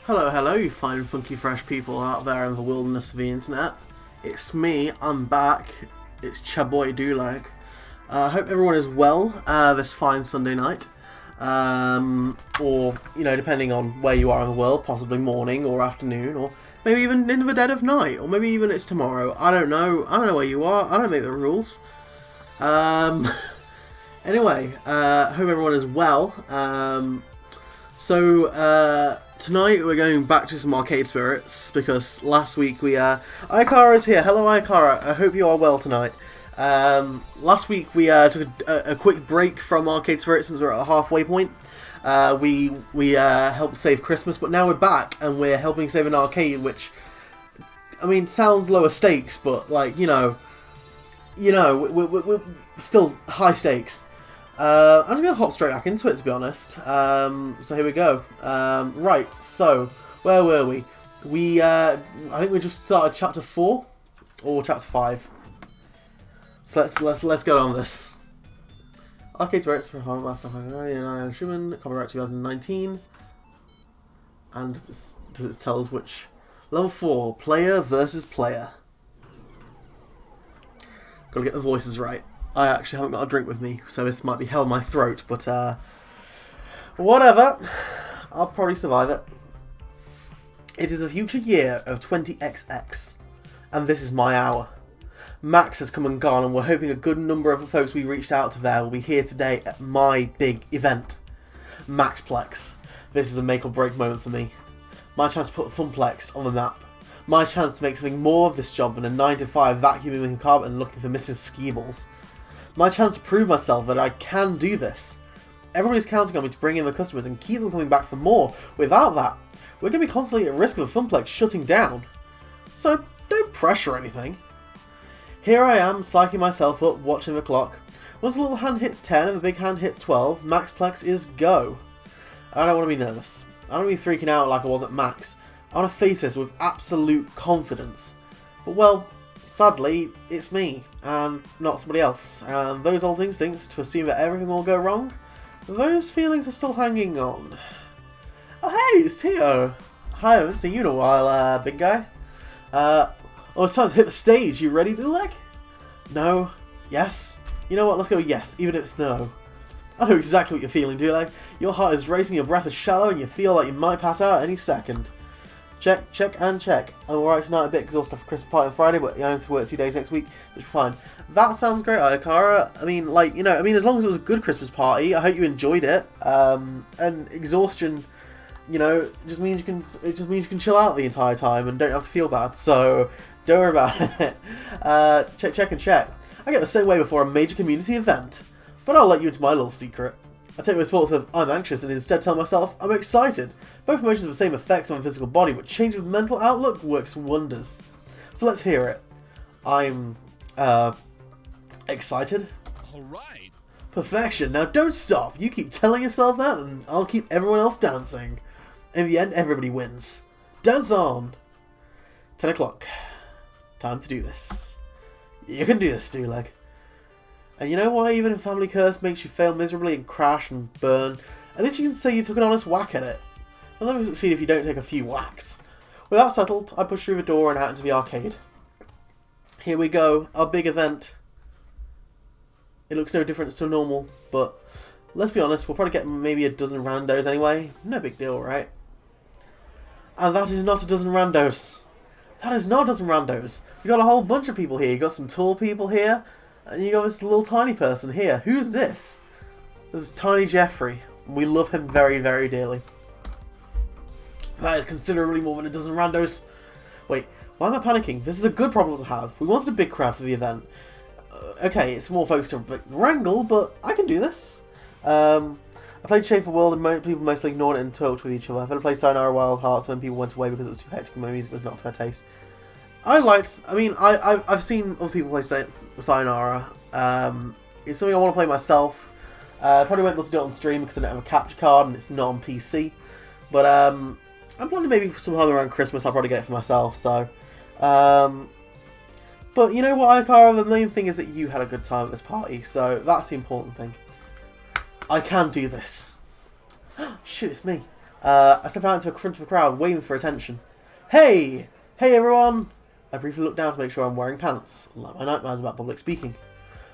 Hello, hello, you fine, funky, fresh people out there in the wilderness of the internet. It's me, I'm back. It's Chaboy Dulag. I hope everyone is well this fine Sunday night. Or, you know, depending on where you are in the world, possibly morning or afternoon, or maybe even in the dead of night, or maybe even it's tomorrow. I don't know. I don't know where you are. I don't make the rules. Anyway, hope everyone is well. Tonight we're going back to some Arcade Spirits, because last week we, Ikara is here. Hello Ikara, I hope you are well tonight. Last week we took a quick break from Arcade Spirits since we're at a halfway point. We helped save Christmas, but now we're back and we're helping save an arcade, which, I mean, sounds lower stakes, but like, you know, we're still high stakes. I'm just going to hop straight back into it, to be honest. So here we go. Right, so, where were we? I think we just started chapter 4, or chapter 5. So let's go on this. Arcade Spirits for Schumann, copyright 2019. And does it tell us which? Level 4, player versus player. Gotta get the voices right. I actually haven't got a drink with me, so this might be hell in my throat, but whatever. I'll probably survive it. It is a future year of 20XX, and this is my hour. Max has come and gone, and we're hoping a good number of the folks we reached out to there will be here today at my big event, Maxplex. This is a make or break moment for me. My chance to put Funplex on the map. My chance to make something more of this job than a 9-to-5 vacuuming a carpet and looking for missing ski balls. My chance to prove myself that I can do this. Everybody's counting on me to bring in the customers and keep them coming back for more. Without that, we're going to be constantly at risk of the Funplex shutting down. So, don't pressure anything. Here I am, psyching myself up, watching the clock. Once the little hand hits 10 and the big hand hits 12, Maxplex is go. I don't want to be nervous. I don't want to be freaking out like I was at Max. I want to face this with absolute confidence. But well, sadly, it's me, and not somebody else. And those old instincts to assume that everything will go wrong, those feelings are still hanging on. Oh hey, it's Tio! Hi, I haven't seen you in a while, big guy. Oh, it's time to hit the stage. You ready, Dulag? No. Yes. You know what, let's go yes, even if it's no. I know exactly what you're feeling, Dulag. Your heart is racing, your breath is shallow, and you feel like you might pass out any second. Check, check, and check. I'm alright tonight, a bit exhausted for Christmas party on Friday, but I only have to work 2 days next week, which is fine. That sounds great, Ayakara. I mean, like, you know, as long as it was a good Christmas party, I hope you enjoyed it. And exhaustion, you know, it just means you can chill out the entire time and don't have to feel bad. So don't worry about it. Check, check, and check. I get the same way before a major community event, but I'll let you into my little secret. I take those thoughts of I'm anxious and instead tell myself I'm excited. Both emotions have the same effects on the physical body, but change of mental outlook works wonders. So let's hear it. I'm excited. Alright. Perfection. Now don't stop. You keep telling yourself that and I'll keep everyone else dancing. In the end, everybody wins. Dance on! 10 o'clock. Time to do this. You can do this, Dulag. And you know why even a family curse makes you fail miserably and crash and burn, at least you can say you took an honest whack at it. You'll never succeed if you don't take a few whacks. With that settled, I push through the door and out into the arcade. Here we go, our big event. It looks no different to normal, but let's be honest, we'll probably get maybe a dozen randos anyway. No big deal, right? And that is not a dozen randos. That is not a dozen randos. You got a whole bunch of people here. You got some tall people here. And you got this little tiny person here. Who's this? This is Tiny Jeffrey. We love him very, very dearly. That is considerably more than a dozen randos. Wait, why am I panicking? This is a good problem to have. We wanted a big crowd for the event. Okay, it's more folks to wrangle, but I can do this. I played Shameful World and people mostly ignored it and talked with each other. I've played Sayonara Wild Hearts when people went away because it was too hectic and my music was not to their taste. I've seen other people play Sayonara. It's something I want to play myself. Probably won't be able to do it on stream because I don't have a capture card and it's not on PC. But I'm planning maybe sometime around Christmas I'll probably get it for myself. So, but you know what, Ayakara? The main thing is that you had a good time at this party, so that's the important thing. I can do this. Shit, it's me. I step out into the front of the crowd, waving for attention. Hey! Hey everyone! I briefly look down to make sure I'm wearing pants, like my nightmares about public speaking.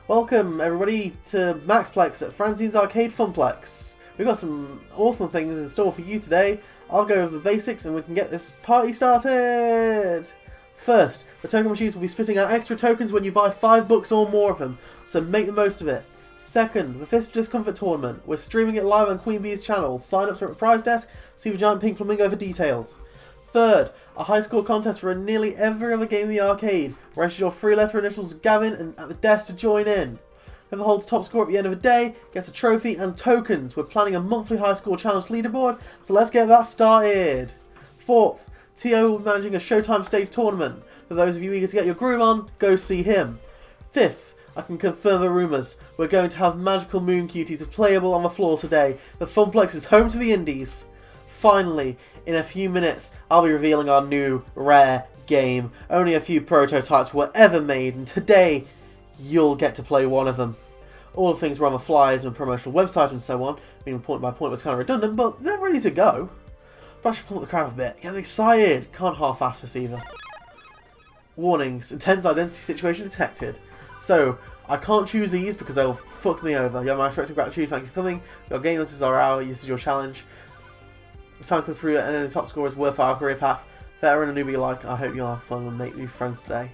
Welcome everybody to Maxplex at Francine's Arcade Funplex. We've got some awesome things in store for you today. I'll go over the basics and we can get this party started! First, the token machines will be spitting out extra tokens when you buy 5 books or more of them, so make the most of it. Second, the Fist of Discomfort Tournament. We're streaming it live on Queen Bee's channel. Sign ups are at the prize desk, see the giant pink flamingo for details. Third, a high score contest for nearly every other game in the arcade. Register your 3-letter initials Gavin and at the desk to join in. Whoever holds top score at the end of the day gets a trophy and tokens. We're planning a monthly high score challenge leaderboard, so let's get that started. Fourth, Tio will be managing a Showtime stage tournament. For those of you eager to get your groove on, go see him. Fifth, I can confirm the rumours. We're going to have magical moon cuties playable on the floor today. The Funplex is home to the indies. Finally, in a few minutes, I'll be revealing our new rare game. Only a few prototypes were ever made, and today, you'll get to play one of them. All the things were on the flyers and promotional website and so on. Being point by point was kind of redundant, but they're ready to go. But I should pump the crowd a bit. Get them excited. Can't half-ass this either. Warnings. Intense identity situation detected. So, I can't choose these because they'll fuck me over. You have my respect and gratitude. Thank you for coming. Your game, this is our hour. This is your challenge. It's time to put through it, and then the top score is worth our career path. Veteran and newbie alike, I hope you'll have fun and make new friends today.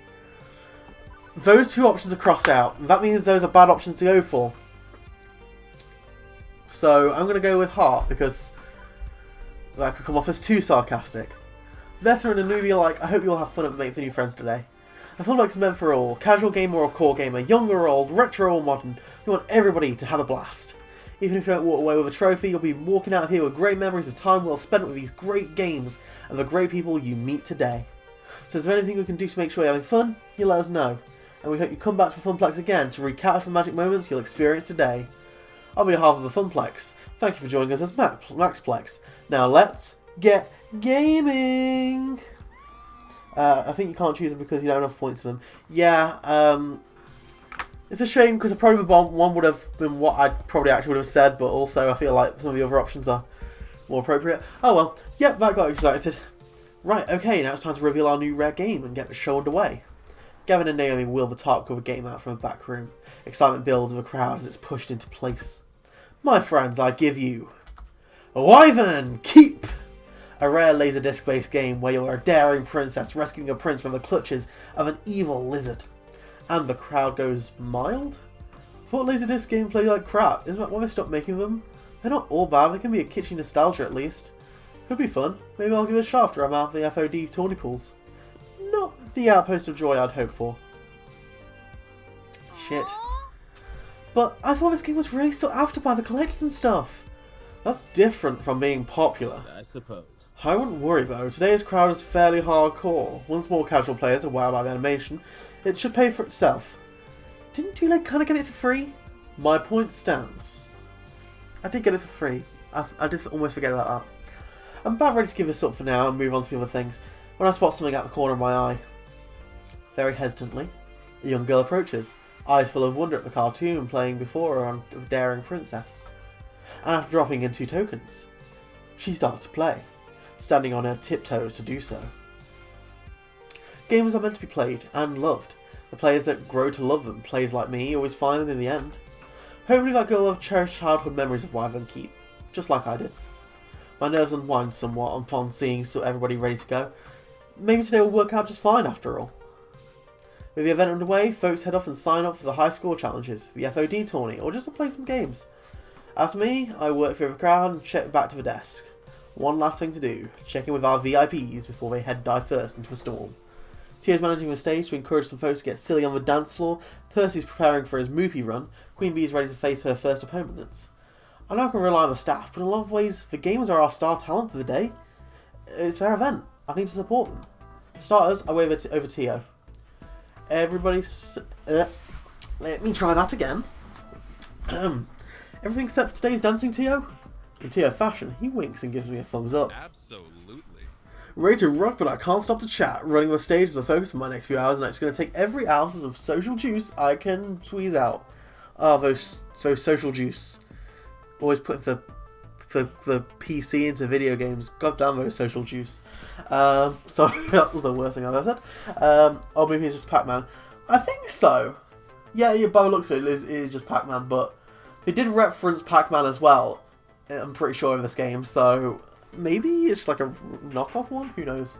Those two options are crossed out. And that means those are bad options to go for. So, I'm going to go with heart because that could come off as too sarcastic. Veteran and newbie alike, I hope you'll have fun and make new friends today. I feel like it's meant for all. Casual gamer or core gamer, young or old, retro or modern. We want everybody to have a blast. Even if you don't walk away with a trophy, you'll be walking out of here with great memories of time well spent with these great games and the great people you meet today. So is there anything we can do to make sure you're having fun? You let us know. And we hope you come back to Funplex again to recap the magic moments you'll experience today. On behalf of the Funplex, thank you for joining us as Maxplex. Now let's get gaming! I think you can't choose them because you don't have enough points for them. Yeah, it's a shame because probably the one would have been what I probably actually would have said, but also I feel like some of the other options are more appropriate. Oh well, yep, that got excited. Right, okay, now it's time to reveal our new rare game and get the show underway. Gavin and Naomi wheel the top cover game out from a back room. Excitement builds of a crowd as it's pushed into place. My friends, I give you Wyvern Keep! A rare Laserdisc-based game where you're a daring princess rescuing a prince from the clutches of an evil lizard. And the crowd goes mild? I thought Laserdisc games play like crap. Isn't that why they stopped making them? They're not all bad, they can be a kitschy nostalgia at least. Could be fun. Maybe I'll give it a shot after I'm out of the FOD tourney pools. Not the outpost of joy I'd hoped for. Shit. But I thought this game was really sought after by the collectors and stuff. That's different from being popular. I suppose. I wouldn't worry though, today's crowd is fairly hardcore. Once more casual players are wowed by the animation, it should pay for itself. Didn't you like kinda get it for free? My point stands. I did get it for free. I did almost forget about that. I'm about ready to give this up for now and move on to the other things, when I spot something out the corner of my eye. Very hesitantly, a young girl approaches, eyes full of wonder at the cartoon playing before her on a daring princess. And after dropping in 2 tokens, she starts to play, standing on her tiptoes to do so. Games are meant to be played and loved. The players that grow to love them, players like me, always find them in the end. Hopefully that girl will have cherished childhood memories of Wyvern Keep, just like I did. My nerves unwind somewhat upon seeing everybody ready to go. Maybe today will work out just fine after all. With the event underway, folks head off and sign up for the high score challenges, the FOD tourney, or just to play some games. As for me, I work through the crowd and check back to the desk. One last thing to do, check in with our VIPs before they head dive first into the storm. Tio's managing the stage to encourage some folks to get silly on the dance floor, Percy's preparing for his Moopy run, Queen Bee is ready to face her first opponents. I know I can rely on the staff, but in a lot of ways, the gamers are our star talent for the day. It's their event, I need to support them. For starters, I wave over Tio. Everybody, let me try that again. Everything set for today's dancing, Tio? In Tio fashion, he winks and gives me a thumbs up. Absolutely. Ready to rock, but I can't stop to chat. Running the stage is the focus for my next few hours, and it's going to take every ounce of social juice I can squeeze out. Ah, those social juice. Always put the PC into video games. God damn those social juice. Sorry, that was the worst thing I've ever said. Or maybe it's just Pac-Man. I think so. Yeah, by the looks of it is just Pac-Man, but they did reference Pac-Man as well, I'm pretty sure, in this game, so maybe it's like a knockoff one? Who knows?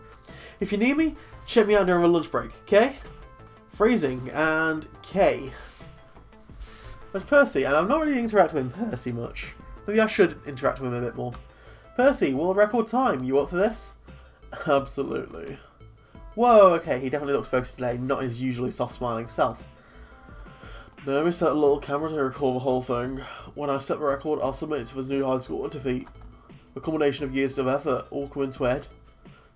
If you need me, check me out during a lunch break, okay? Phrasing and K. There's Percy, and I've not really interacted with Percy much. Maybe I should interact with him a bit more. Percy, world record time, you up for this? Absolutely. Whoa, okay, he definitely looks focused today, not his usually soft smiling self. Let me set a little camera to record the whole thing. When I set the record, I'll submit it to this new high score defeat. A combination of years of effort all come into head.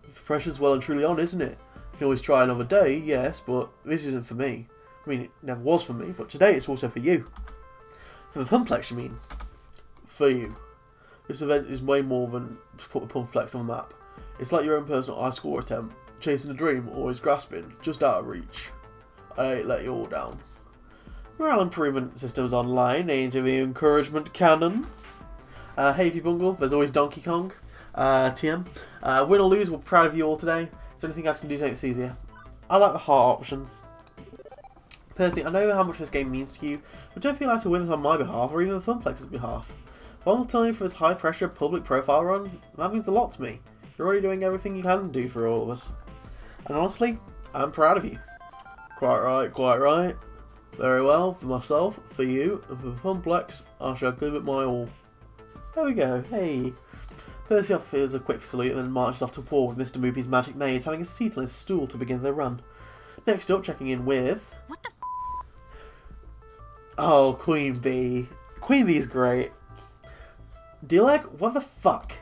The pressure's well and truly on, isn't it? You can always try another day, yes, but this isn't for me. I mean, it never was for me, but today it's also for you. For the Funplex, you mean? For you. This event is way more than to put the Funplex on the map. It's like your own personal high score attempt. Chasing a dream, always grasping, just out of reach. I ain't let you all down. Morale improvement systems online, aimed at the encouragement cannons. Hey, if you bungle, there's always Donkey Kong. TM. Win or lose, we're proud of you all today. Is there anything I can do to make this easier? I like the heart options. Percy, I know how much this game means to you, but don't feel like to win this on my behalf or even the Funplex's behalf. But I'm telling you, for this high pressure public profile run, that means a lot to me. You're already doing everything you can do for all of us. And honestly, I'm proud of you. Quite right, quite right. Very well, for myself, for you, and for the Funplex, I shall give it my all. There we go, hey. Percy offers a quick salute and then marches off to war with Mr. Moopy's magic maze, having a seat on his stool to begin their run. Next up, checking in with... What the Oh, Queen Bee. Queen Bee's great. Dilek, what the fuck?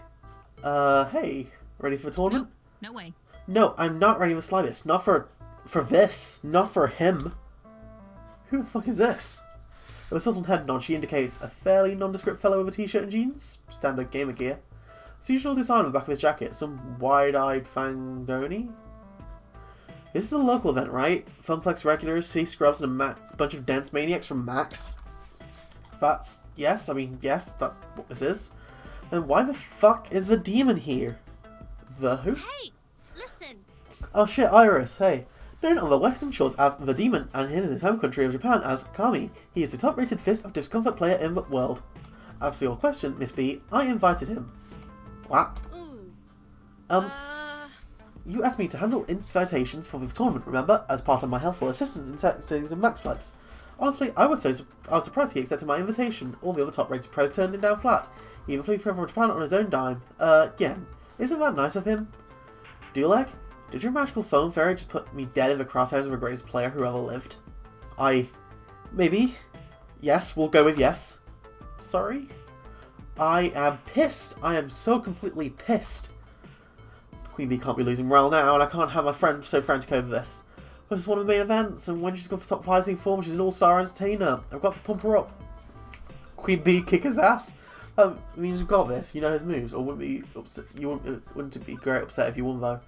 Hey, ready for the tournament? No way. No, I'm not ready the slightest. Not for this. Not for him. Who the fuck is this? With a subtle head nod, she indicates a fairly nondescript fellow with a t-shirt and jeans. Standard gamer gear. It's the usual design on the back of his jacket. Some wide-eyed fangoni. This is a local event, right? Funplex regulars, sea scrubs, and a bunch of dance maniacs from Max. That's... yes, that's what this is. And why the fuck is the demon here? The who? Hey, listen. Oh shit, Iris, hey. Known on the western shores as the Demon, and in his home country of Japan as Kami, he is the top-rated Fist of Discomfort player in the world. As for your question, Miss B, I invited him. What? You asked me to handle invitations for the tournament, remember, as part of my helpful assistance in settings of Maxplex. Honestly, I was surprised he accepted my invitation. All the other top-rated pros turned him down flat. He even flew from Japan on his own dime. Again, isn't that nice of him? Dueleg? Did your magical phone fairy just put me dead in the crosshairs of the greatest player who ever lived? Maybe. Yes, we'll go with yes. Sorry? I am pissed. I am so completely pissed. Queen Bee can't be losing morale now, and I can't have my friend so frantic over this. This is one of the main events, and when she's gone for top fighting form, she's an all-star entertainer. I've got to pump her up. Queen Bee kick his ass. That means you've got this. You know his moves, or wouldn't be upset? Wouldn't it be great upset if you won though?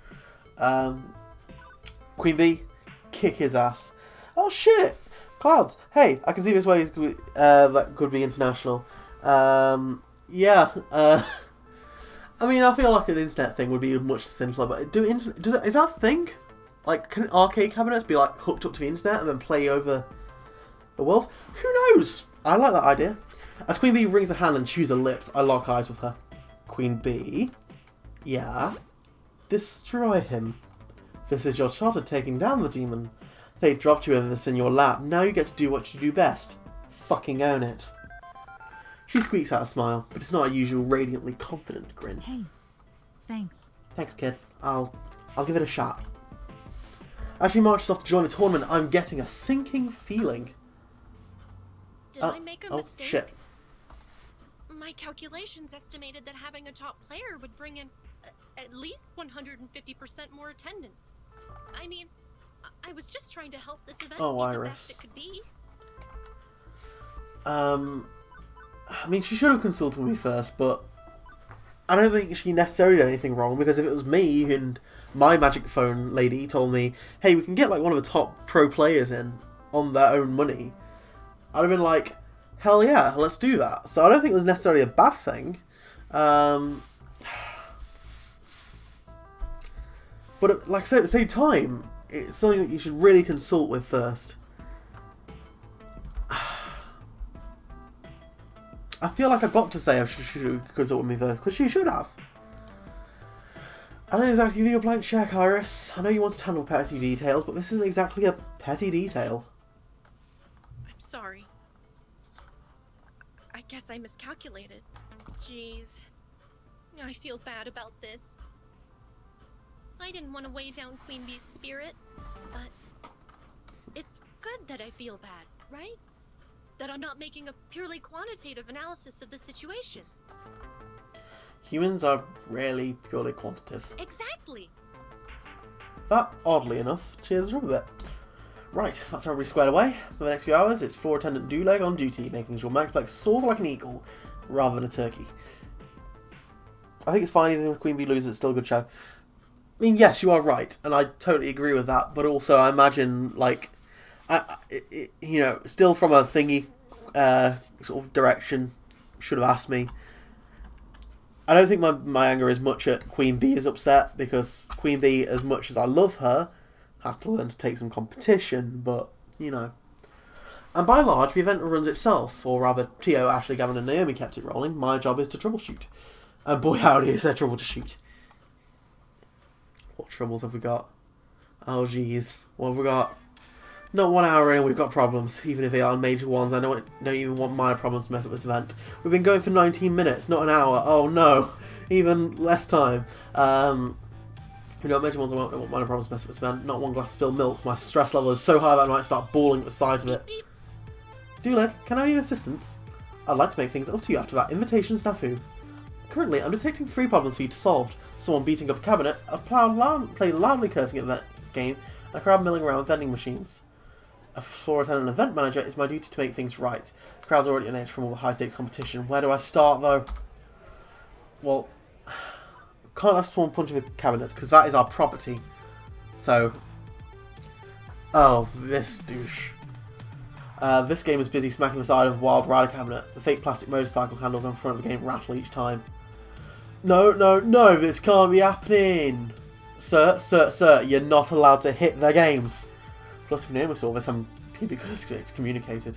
Queen Bee, kick his ass. Oh shit! Clouds. Hey, I can see this way that could be international. Yeah. I mean, I feel like an internet thing would be much simpler, but is that a thing? Like, can arcade cabinets be like hooked up to the internet and then play over the world? Who knows? I like that idea. As Queen Bee wrings her hand and chews her lips, I lock eyes with her. Queen Bee? Yeah? Destroy him. This is your shot at taking down the demon. They dropped you with this in your lap. Now you get to do what you do best. Fucking own it. She squeaks out a smile, but it's not a usual radiantly confident grin. Hey, thanks. Thanks, kid. I'll give it a shot. As she marches off to join the tournament, I'm getting a sinking feeling. Did I make a mistake? Shit. My calculations estimated that having a top player would bring in at least 150% more attendance. I mean, I was just trying to help this event be the best it could be. I mean, she should have consulted me first, but I don't think she necessarily did anything wrong, because if it was me and my magic phone lady told me, hey, we can get like one of the top pro players in on their own money, I'd have been like, hell yeah, let's do that. So I don't think it was necessarily a bad thing. But like I said, at the same time, it's something that you should really consult with first. I feel like I've got to say she should consult with me first, because she should have. I don't exactly give you a blank check, Iris. I know you wanted to handle petty details, but this isn't exactly a petty detail. I'm sorry. I guess I miscalculated. Jeez. I feel bad about this. I didn't want to weigh down Queen Bee's spirit, but it's good that I feel bad, right? That I'm not making a purely quantitative analysis of the situation. Humans are rarely purely quantitative. Exactly. That, oddly enough, cheers her up a bit. Right, that's everybody squared away. For the next few hours, it's Floor Attendant Dueleg on duty, making sure Maxplex soars like an eagle, rather than a turkey. I think it's fine even if Queen Bee loses, it's still a good show. I mean, yes, you are right, and I totally agree with that, but also I imagine, like, you know, still from a thingy sort of direction, should have asked me. I don't think my anger is much at Queen Bee is upset, because Queen Bee, as much as I love her, has to learn to take some competition, but, you know. And by and large, the event runs itself, or rather, Tio, Ashley, Gavin and Naomi kept it rolling. My job is to troubleshoot. And boy howdy, is there trouble to shoot. What troubles have we got? Oh jeez, what have we got? Not 1 hour in, we've got problems, even if they are major ones. I don't even want minor problems to mess up this event. We've been going for 19 minutes, not an hour. Oh no, even less time. You know, major ones, I don't want minor problems to mess up this event. Not one glass of spilled milk. My stress level is so high that I might start bawling at the sight of it. Dueleg, can I be of assistance? I'd like to make things up to you after that invitation snafu. Currently, I'm detecting 3 problems for you to solve. Someone beating up a cabinet, a player loudly cursing at that game, and a crowd milling around with vending machines. As floor attendant and event manager, it's my duty to make things right. The crowd's already on edge from all the high-stakes competition. Where do I start, though? Well, can't have someone punching with cabinets, because that is our property. So, oh, this douche. This game is busy smacking the side of a Wild Rider cabinet. The fake plastic motorcycle handles on front of the game rattle each time. No, no, no, this can't be happening. Sir, you're not allowed to hit their games. Plus, if Naomi saw this, he'd be excommunicated.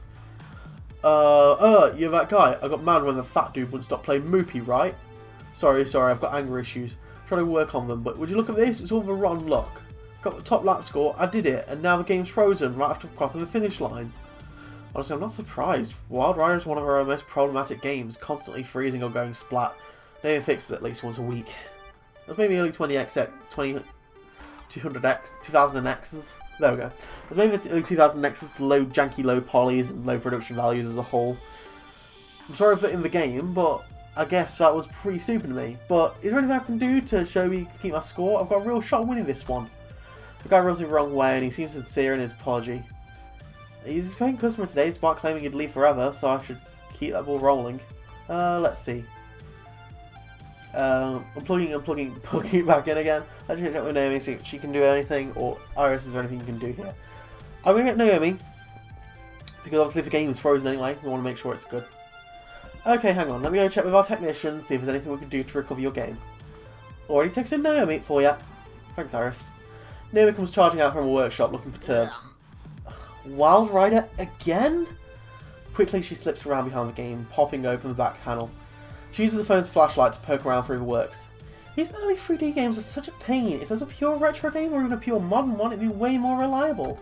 You're that guy. I got mad when the fat dude wouldn't stop playing Moopy, right? Sorry, I've got anger issues. Trying to work on them, but would you look at this? It's all the rotten luck. Got the top lap score, I did it, and now the game's frozen right after crossing the finish line. Honestly, I'm not surprised. Wild Rider is one of our most problematic games, constantly freezing or going splat. They fixes at least once a week. That's maybe early 2000Xs. There we go. There's maybe the early 2000Xs, low janky, low polys, and low production values as a whole. I'm sorry for it in the game, but I guess that was pretty stupid to me. But is there anything I can do to show me keep my score? I've got a real shot of winning this one. The guy rubs me the wrong way, and he seems sincere in his apology. He's a paying customer today, despite claiming he'd leave forever, so I should keep that ball rolling. Let's see. I'm plugging it back in again. Let's check with Naomi, see if she can do anything, or Iris, is there anything you can do here? I'm going to get Naomi, because obviously the game is frozen anyway, we want to make sure it's good. Okay, hang on, let me go check with our technician, see if there's anything we can do to recover your game. Already texted Naomi for you. Thanks, Iris. Naomi comes charging out from a workshop, looking perturbed. Wild Rider again? Quickly she slips around behind the game, popping open the back panel. She uses the phone's flashlight to poke around through the works. These early 3D games are such a pain. If there's a pure retro game or even a pure modern one, it'd be way more reliable.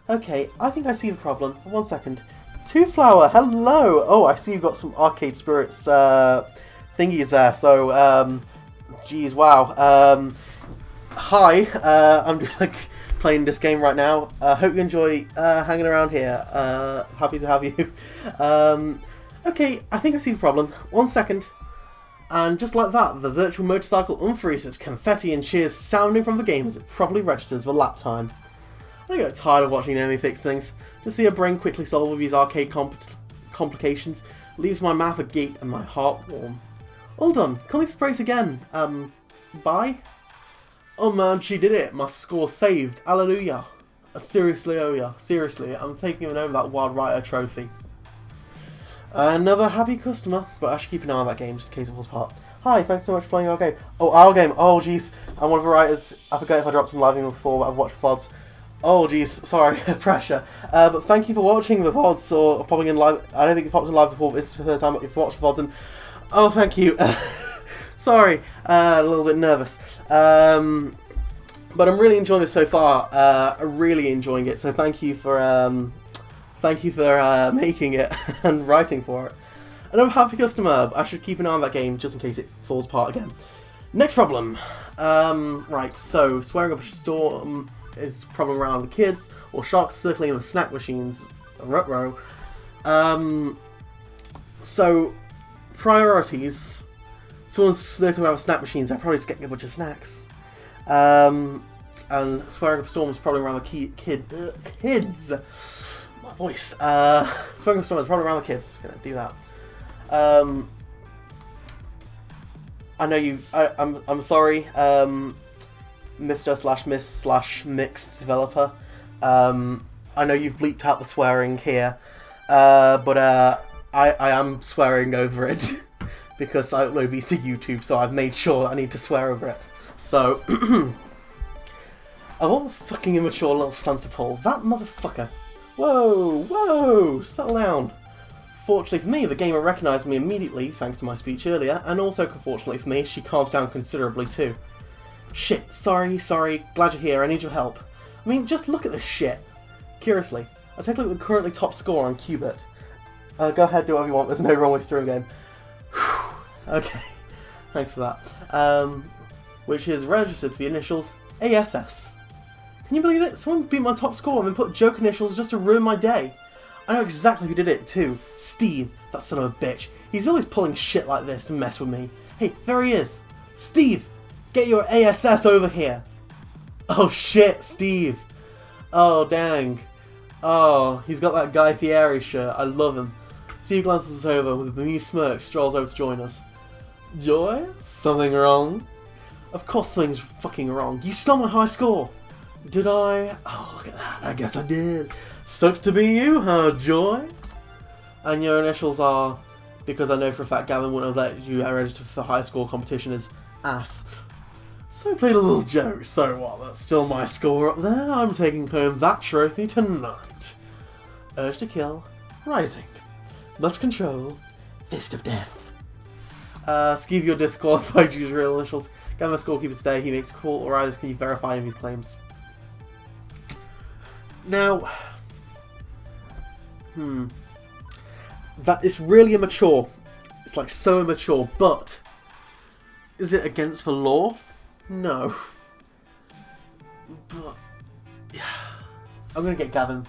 Okay, I think I see the problem. 1 second. Two Flower, hello! Oh, I see you've got some Arcade Spirits thingies there, so, geez, wow. Hi, I'm like playing this game right now. Hope you enjoy hanging around here. Happy to have you. Okay, I think I see the problem. 1 second. And just like that, the virtual motorcycle unfreezes, confetti and cheers sounding from the game as it properly registers the lap time. I get tired of watching Naomi fix things. To see her brain quickly solve these arcade complications leaves my mouth agape and my heart warm. All done. Call me for praise again. Bye? Oh man, she did it. My score saved. Hallelujah. Seriously, oh yeah. Seriously, I'm taking home that Wild Rider trophy. Another happy customer, but I should keep an eye on that game just in case it falls apart. Hi, thanks so much for playing our game. Oh, our game. Oh, jeez. I'm one of the writers. I forget if I dropped some live before, but I've watched VODs. Oh, jeez. Sorry. Pressure. But thank you for watching the VODs or popping in live. I don't think you popped in live before, but this is the first time you've watched VODs. And oh, thank you. Sorry. A little bit nervous. But I'm really enjoying this so far. Really enjoying it. So thank you for making it and writing for it. And I'm a happy customer. I should keep an eye on that game just in case it falls apart again. Next problem. Right, so swearing up a storm is a problem around the kids, or sharks circling in the snack machines. Ruh-roh. So, priorities. Someone's circling around snack machines, they're probably just getting a bunch of snacks. And swearing up a storm is probably around the kids. My voice. Swearing up a storm is probably around the kids. Gonna do that. I know you. I'm sorry, Mr/Miss/Mixed developer. I know you've bleeped out the swearing here, but I am swearing over it because I upload these to YouTube, so I've made sure I need to swear over it. So, oh, what a fucking immature little stunster pole. That motherfucker. Whoa, settle down. Fortunately for me, the gamer recognised me immediately, thanks to my speech earlier, and also, fortunately for me, she calms down considerably too. Shit, sorry, glad you're here, I need your help. I mean, just look at this shit. Curiously, I'll take a look at the currently top score on Qbert. Go ahead, do whatever you want, there's no wrong way through a game. Okay, thanks for that. Which is registered to the initials ASS. Can you believe it? Someone beat my top score and then put joke initials just to ruin my day. I know exactly who did it too. Steve, that son of a bitch. He's always pulling shit like this to mess with me. Hey, there he is. Steve, get your ASS over here. Oh shit, Steve. Oh dang. Oh, he's got that Guy Fieri shirt. I love him. Steve glances us over with a bemused smirk, strolls over to join us. Joy? Something wrong? Of course something's fucking wrong. You stole my high score. Did I? Oh, look at that. I guess I did. Sucks to be you, huh, Joy? And your initials are, because I know for a fact Gavin wouldn't have let you register for the high score competition, as ass. So played a little joke, so what? That's still my score up there. I'm taking home that trophy tonight. Urge to Kill, Rising. Must Control, Fist of Death. Skeeve, you're disqualified. Use real initials. Gavin, the scorekeeper today. He makes a call, or either can you verify his claims? Now, that is really immature. It's like so immature, but is it against the law? No. But yeah, I'm gonna get Gavin.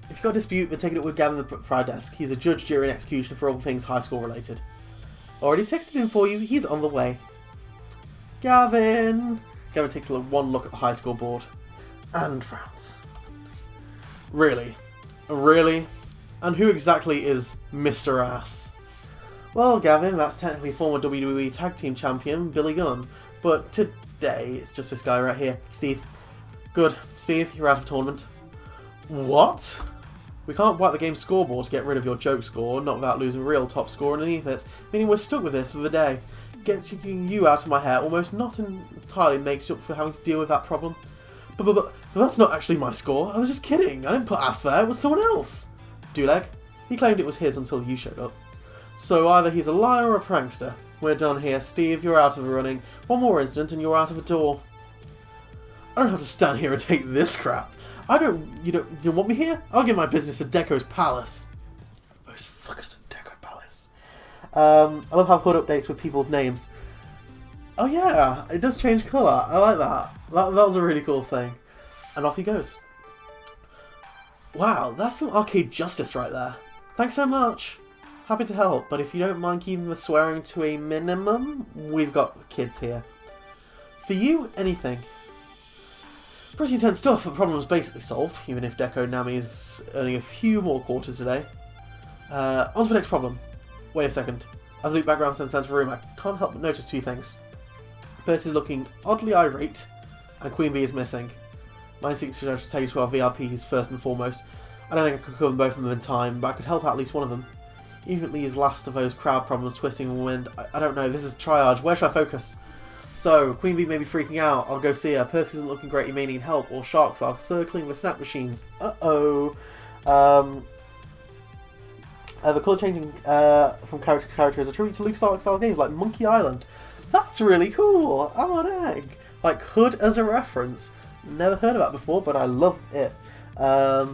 If you've got a dispute, then take it up with Gavin at the Pride Desk. He's a judge, jury, and executioner for all things high school related. Already texted him for you. He's on the way. Gavin. Gavin takes one look at the high school board and frowns. Really? Really? And who exactly is Mr. Ass? Well, Gavin, that's technically former WWE Tag Team Champion Billy Gunn, but today it's just this guy right here, Steve. Good. Steve, you're out of the tournament. What? We can't wipe the game's scoreboard to get rid of your joke score, not without losing real top score underneath it, meaning we're stuck with this for the day. Getting you out of my hair almost not entirely makes up for having to deal with that problem. But that's not actually my score. I was just kidding. I didn't put Ass there. It was someone else. Duleg. He claimed it was his until you showed up. So either he's a liar or a prankster. We're done here. Steve, you're out of the running. One more incident and you're out of the door. I don't have to stand here and take this crap. You want me here? I'll give my business at Deco's Palace. Those fuckers at Deco Palace. I love how Hood updates with people's names. Oh yeah, it does change colour. I like that. That was a really cool thing. And off he goes. Wow, that's some arcade justice right there. Thanks so much. Happy to help, but if you don't mind keeping the swearing to a minimum, we've got kids here. For you, anything. Pretty intense stuff, the problem is basically solved, even if Deco Nami is earning a few more quarters today. On to the next problem. Wait a second. As I look back around the central room, I can't help but notice two things. Percy's looking oddly irate, and Queen Bee is missing. My instinct is to take you to our VIPs first and foremost. I don't think I could cover both of them in time, but I could help out at least one of them. Even at least last of those crowd problems twisting in the wind. I don't know, this is triage. Where should I focus? So, Queen Bee may be freaking out. I'll go see her. Percy isn't looking great. He may need help. Or sharks are circling the snap machines. Uh-oh. The colour changing from character to character is a tribute to LucasArts style games like Monkey Island. That's really cool. I'm an egg. Like Hood as a reference. Never heard of that before, but I love it. No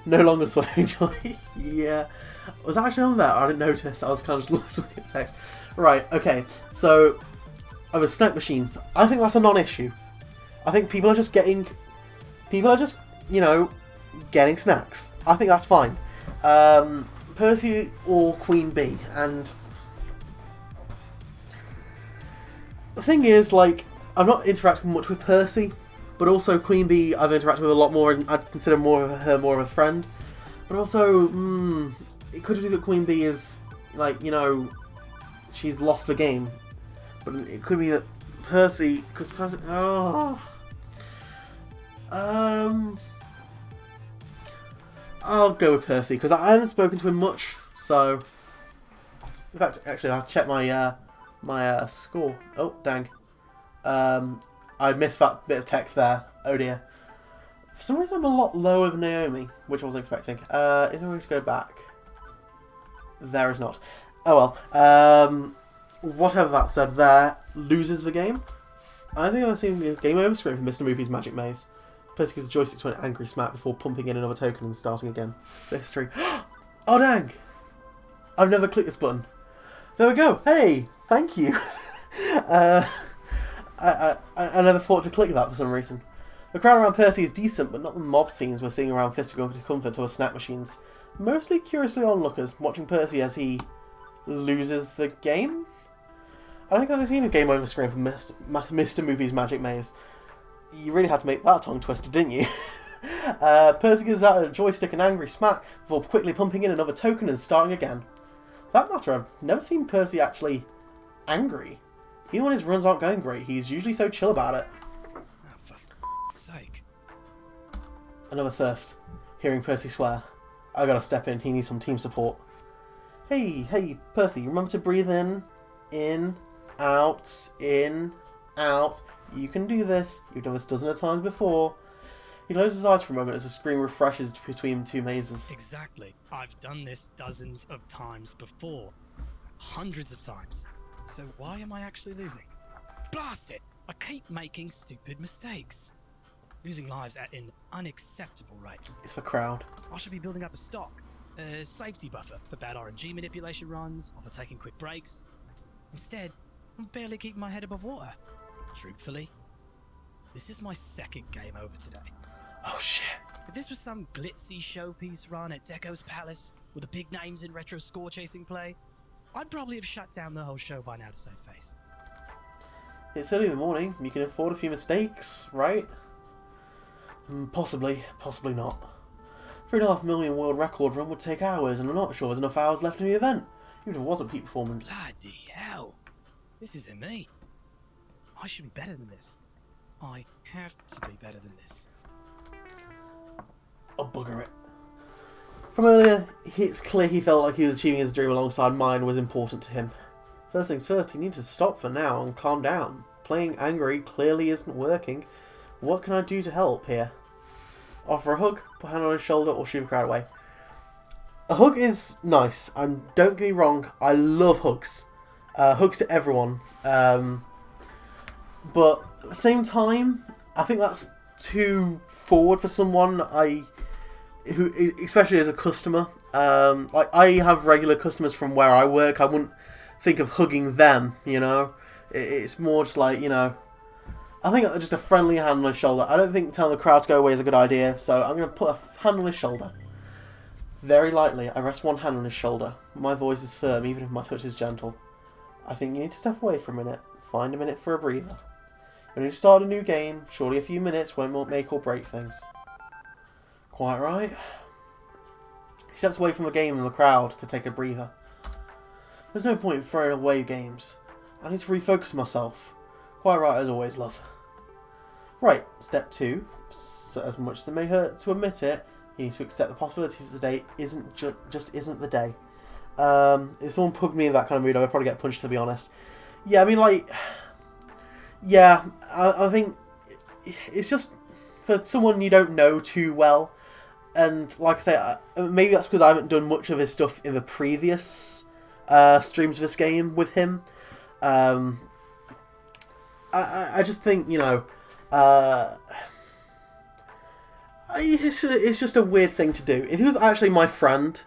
longer swearing joy. Yeah. Was that actually on there? I didn't notice. I was kind of just looking at text. Right, okay. So, over snack machines. I think that's a non-issue. I think people are just, you know, getting snacks. I think that's fine. Percy or Queen Bee. And the thing is, like, I'm not interacting much with Percy, but also Queen Bee I've interacted with a lot more, and I'd consider her more of a friend. But also, it could be that Queen Bee is, like, you know, she's lost the game. But it could be that Percy, because Percy, I'll go with Percy, because I haven't spoken to him much, so... In fact, actually, I'll check my, my score. Oh, dang. I missed that bit of text there. Oh dear. For some reason I'm a lot lower than Naomi, which I wasn't expecting. Is there a way to go back? There is not. Oh well. Whatever that said there, loses the game. I don't think I've ever seen a game over screen from Mr. Moopy's Magic Maze. Percy gives the joystick to an angry smack before pumping in another token and starting again. The history. Oh dang! I've never clicked this button. There we go. Hey, thank you. I never thought to click that for some reason. The crowd around Percy is decent, but not the mob scenes we're seeing around Fistical Comfort or snack machines. Mostly curiously onlookers, watching Percy as he loses the game? I don't think I've ever seen a game over screen from Mr. Moopy's Magic Maze. You really had to make that tongue twister, didn't you? Percy gives out a joystick and angry smack before quickly pumping in another token and starting again. For that matter, I've never seen Percy actually angry. Even when his runs aren't going great, he's usually so chill about it. Oh, for sake. Another first. Hearing Percy swear. I gotta step in, he needs some team support. Hey, Percy, remember to breathe in, out, in, out. You can do this. You've done this dozens of times before. He closes his eyes for a moment as the screen refreshes between two mazes. Exactly. I've done this dozens of times before. Hundreds of times. So why am I actually losing? Blast it! I keep making stupid mistakes. Losing lives at an unacceptable rate. It's for crowd. I should be building up a stock. A safety buffer for bad RNG manipulation runs, or for taking quick breaks. Instead, I'm barely keeping my head above water. Truthfully, this is my second game over today. Oh shit. If this was some glitzy showpiece run at Deco's Palace, with the big names in retro score chasing play, I'd probably have shut down the whole show by now to save face. It's early in the morning. You can afford a few mistakes, right? Possibly. Possibly not. 3.5 million world record run would take hours, and I'm not sure there's enough hours left in the event. Even if it was a peak performance. Bloody hell. This isn't me. I should be better than this. I have to be better than this. Oh, bugger it. From earlier, it's clear he felt like he was achieving his dream alongside mine was important to him. First things first, he needs to stop for now and calm down. Playing angry clearly isn't working. What can I do to help here? Offer a hug, put a hand on his shoulder, or shoo the crowd away. A hug is nice, and don't get me wrong, I love hugs. Hugs to everyone. But at the same time, I think that's too forward for someone who, especially as a customer. Like, I have regular customers from where I work. I wouldn't think of hugging them, you know. It's more just like, you know, I think just a friendly hand on his shoulder. I don't think telling the crowd to go away is a good idea, so I'm going to put a hand on his shoulder. Very lightly, I rest one hand on his shoulder. My voice is firm, even if my touch is gentle. I think you need to step away for a minute. Find a minute for a breather. You need to start a new game. Surely a few minutes won't make or break things. Quite right. He steps away from the game and the crowd to take a breather. There's no point in throwing away games. I need to refocus myself. Quite right as always, love. Right, step 2. So as much as it may hurt to admit it, you need to accept the possibility that today just isn't the day. If someone pugged me in that kind of mood, I would probably get punched, to be honest. Yeah, I mean, like... Yeah, I think it's just for someone you don't know too well. And like I say, maybe that's because I haven't done much of his stuff in the previous streams of this game with him. I just think, you know, it's just a weird thing to do. If he was actually my friend,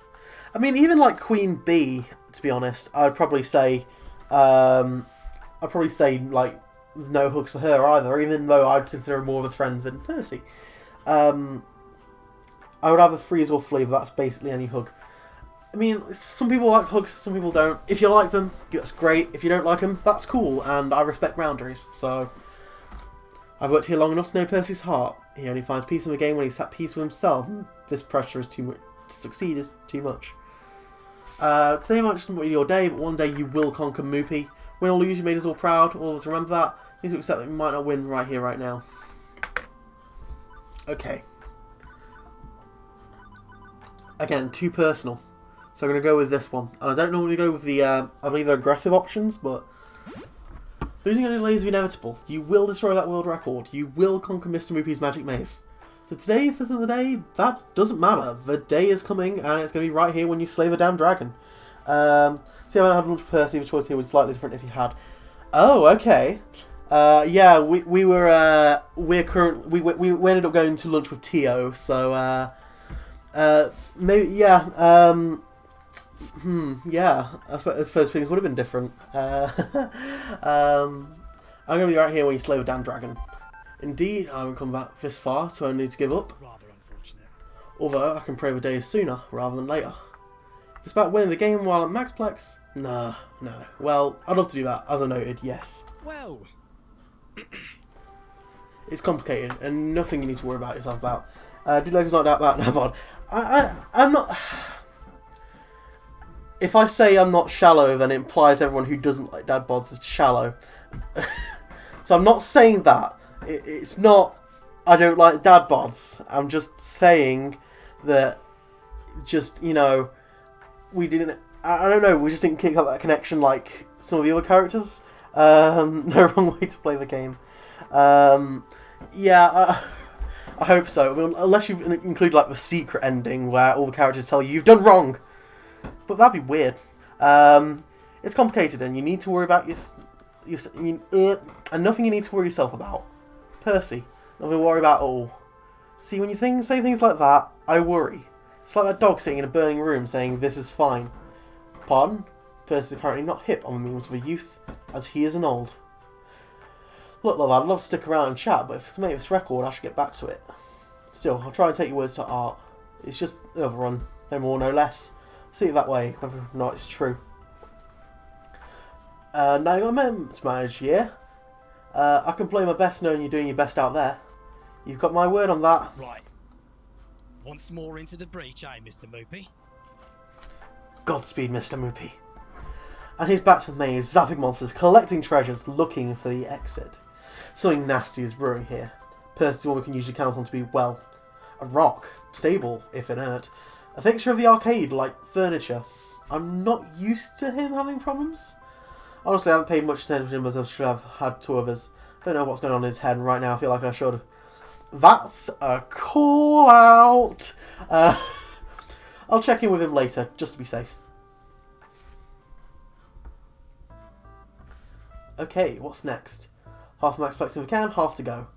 I mean, even like Queen Bee, to be honest, I'd probably say like no hugs for her either, even though I'd consider her more of a friend than Percy. I would either freeze or flee, but that's basically any hug. I mean, some people like hugs, some people don't. If you like them, that's great. If you don't like them, that's cool, and I respect boundaries. So, I've worked here long enough to know Percy's heart. He only finds peace in the game when he's at peace with himself, and this pressure is too much. To succeed is too much. Today might just not be your day, but one day you will conquer Moopy. Win or lose, you made us all proud. All of us remember that. You need to accept that you might not win right here, right now. Okay. Again, too personal. So I'm going to go with this one. I don't normally go with the, I believe they're aggressive options, but... Losing any delays is inevitable. You will destroy that world record. You will conquer Mr. Moopy's magic maze. So today, if isn't the day, that doesn't matter. The day is coming, and it's going to be right here when you slay the damn dragon. So yeah, I haven't had lunch with Percy. The choice here was slightly different if you had. Oh, okay. Yeah, we ended up going to lunch with Tio, so, maybe, yeah, yeah, I suppose things would have been different. I'm going to be right here when you slay the damn dragon. Indeed, I haven't come back this far to only to give up. Rather unfortunate. Although, I can pray the day is sooner, rather than later. If it's about winning the game while at Maxplex? No. Well, I'd love to do that, as I noted, yes. Well... It's complicated, and nothing you need to worry about yourself about. Do Legos not doubt that? No, but I'm not... If I say I'm not shallow, then it implies everyone who doesn't like dad bods is shallow. So I'm not saying that. It's not I don't like dad bods. I'm just saying that just, you know, we didn't... I don't know, we just didn't kick up that connection like some of the other characters. No wrong way to play the game. Yeah, I hope so. I mean, unless you include like the secret ending where all the characters tell you you've done wrong, but that'd be weird. It's complicated, and you need to worry about and nothing you need to worry yourself about. Percy, nothing to worry about at all. See, when you say things like that, I worry. It's like that dog sitting in a burning room saying this is fine. Pardon? Percy's apparently not hip on the memes of a youth, as he is an old. Look, love, I'd love to stick around and chat, but to make this record, I should get back to it. Still, I'll try and take your words to heart. It's just another run, no more, no less. See it that way, whether or not it's true. Now you got a men's manager, yeah? I can play my best knowing you're doing your best out there. You've got my word on that. Right. Once more into the breach, eh, Mr. Moopy? Godspeed, Mr. Moopy. And he's back to the maze, zapping monsters, collecting treasures, looking for the exit. Something nasty is brewing here. Percy's one we can usually count on to be, well, a rock, stable, if inert. A fixture of the arcade, like furniture. I'm not used to him having problems. Honestly, I haven't paid much attention to him as I should have had to others. I don't know what's going on in his head, and right now I feel like I should. That's a call out! I'll check in with him later, just to be safe. Okay, what's next? Half max plex if I can, half to go.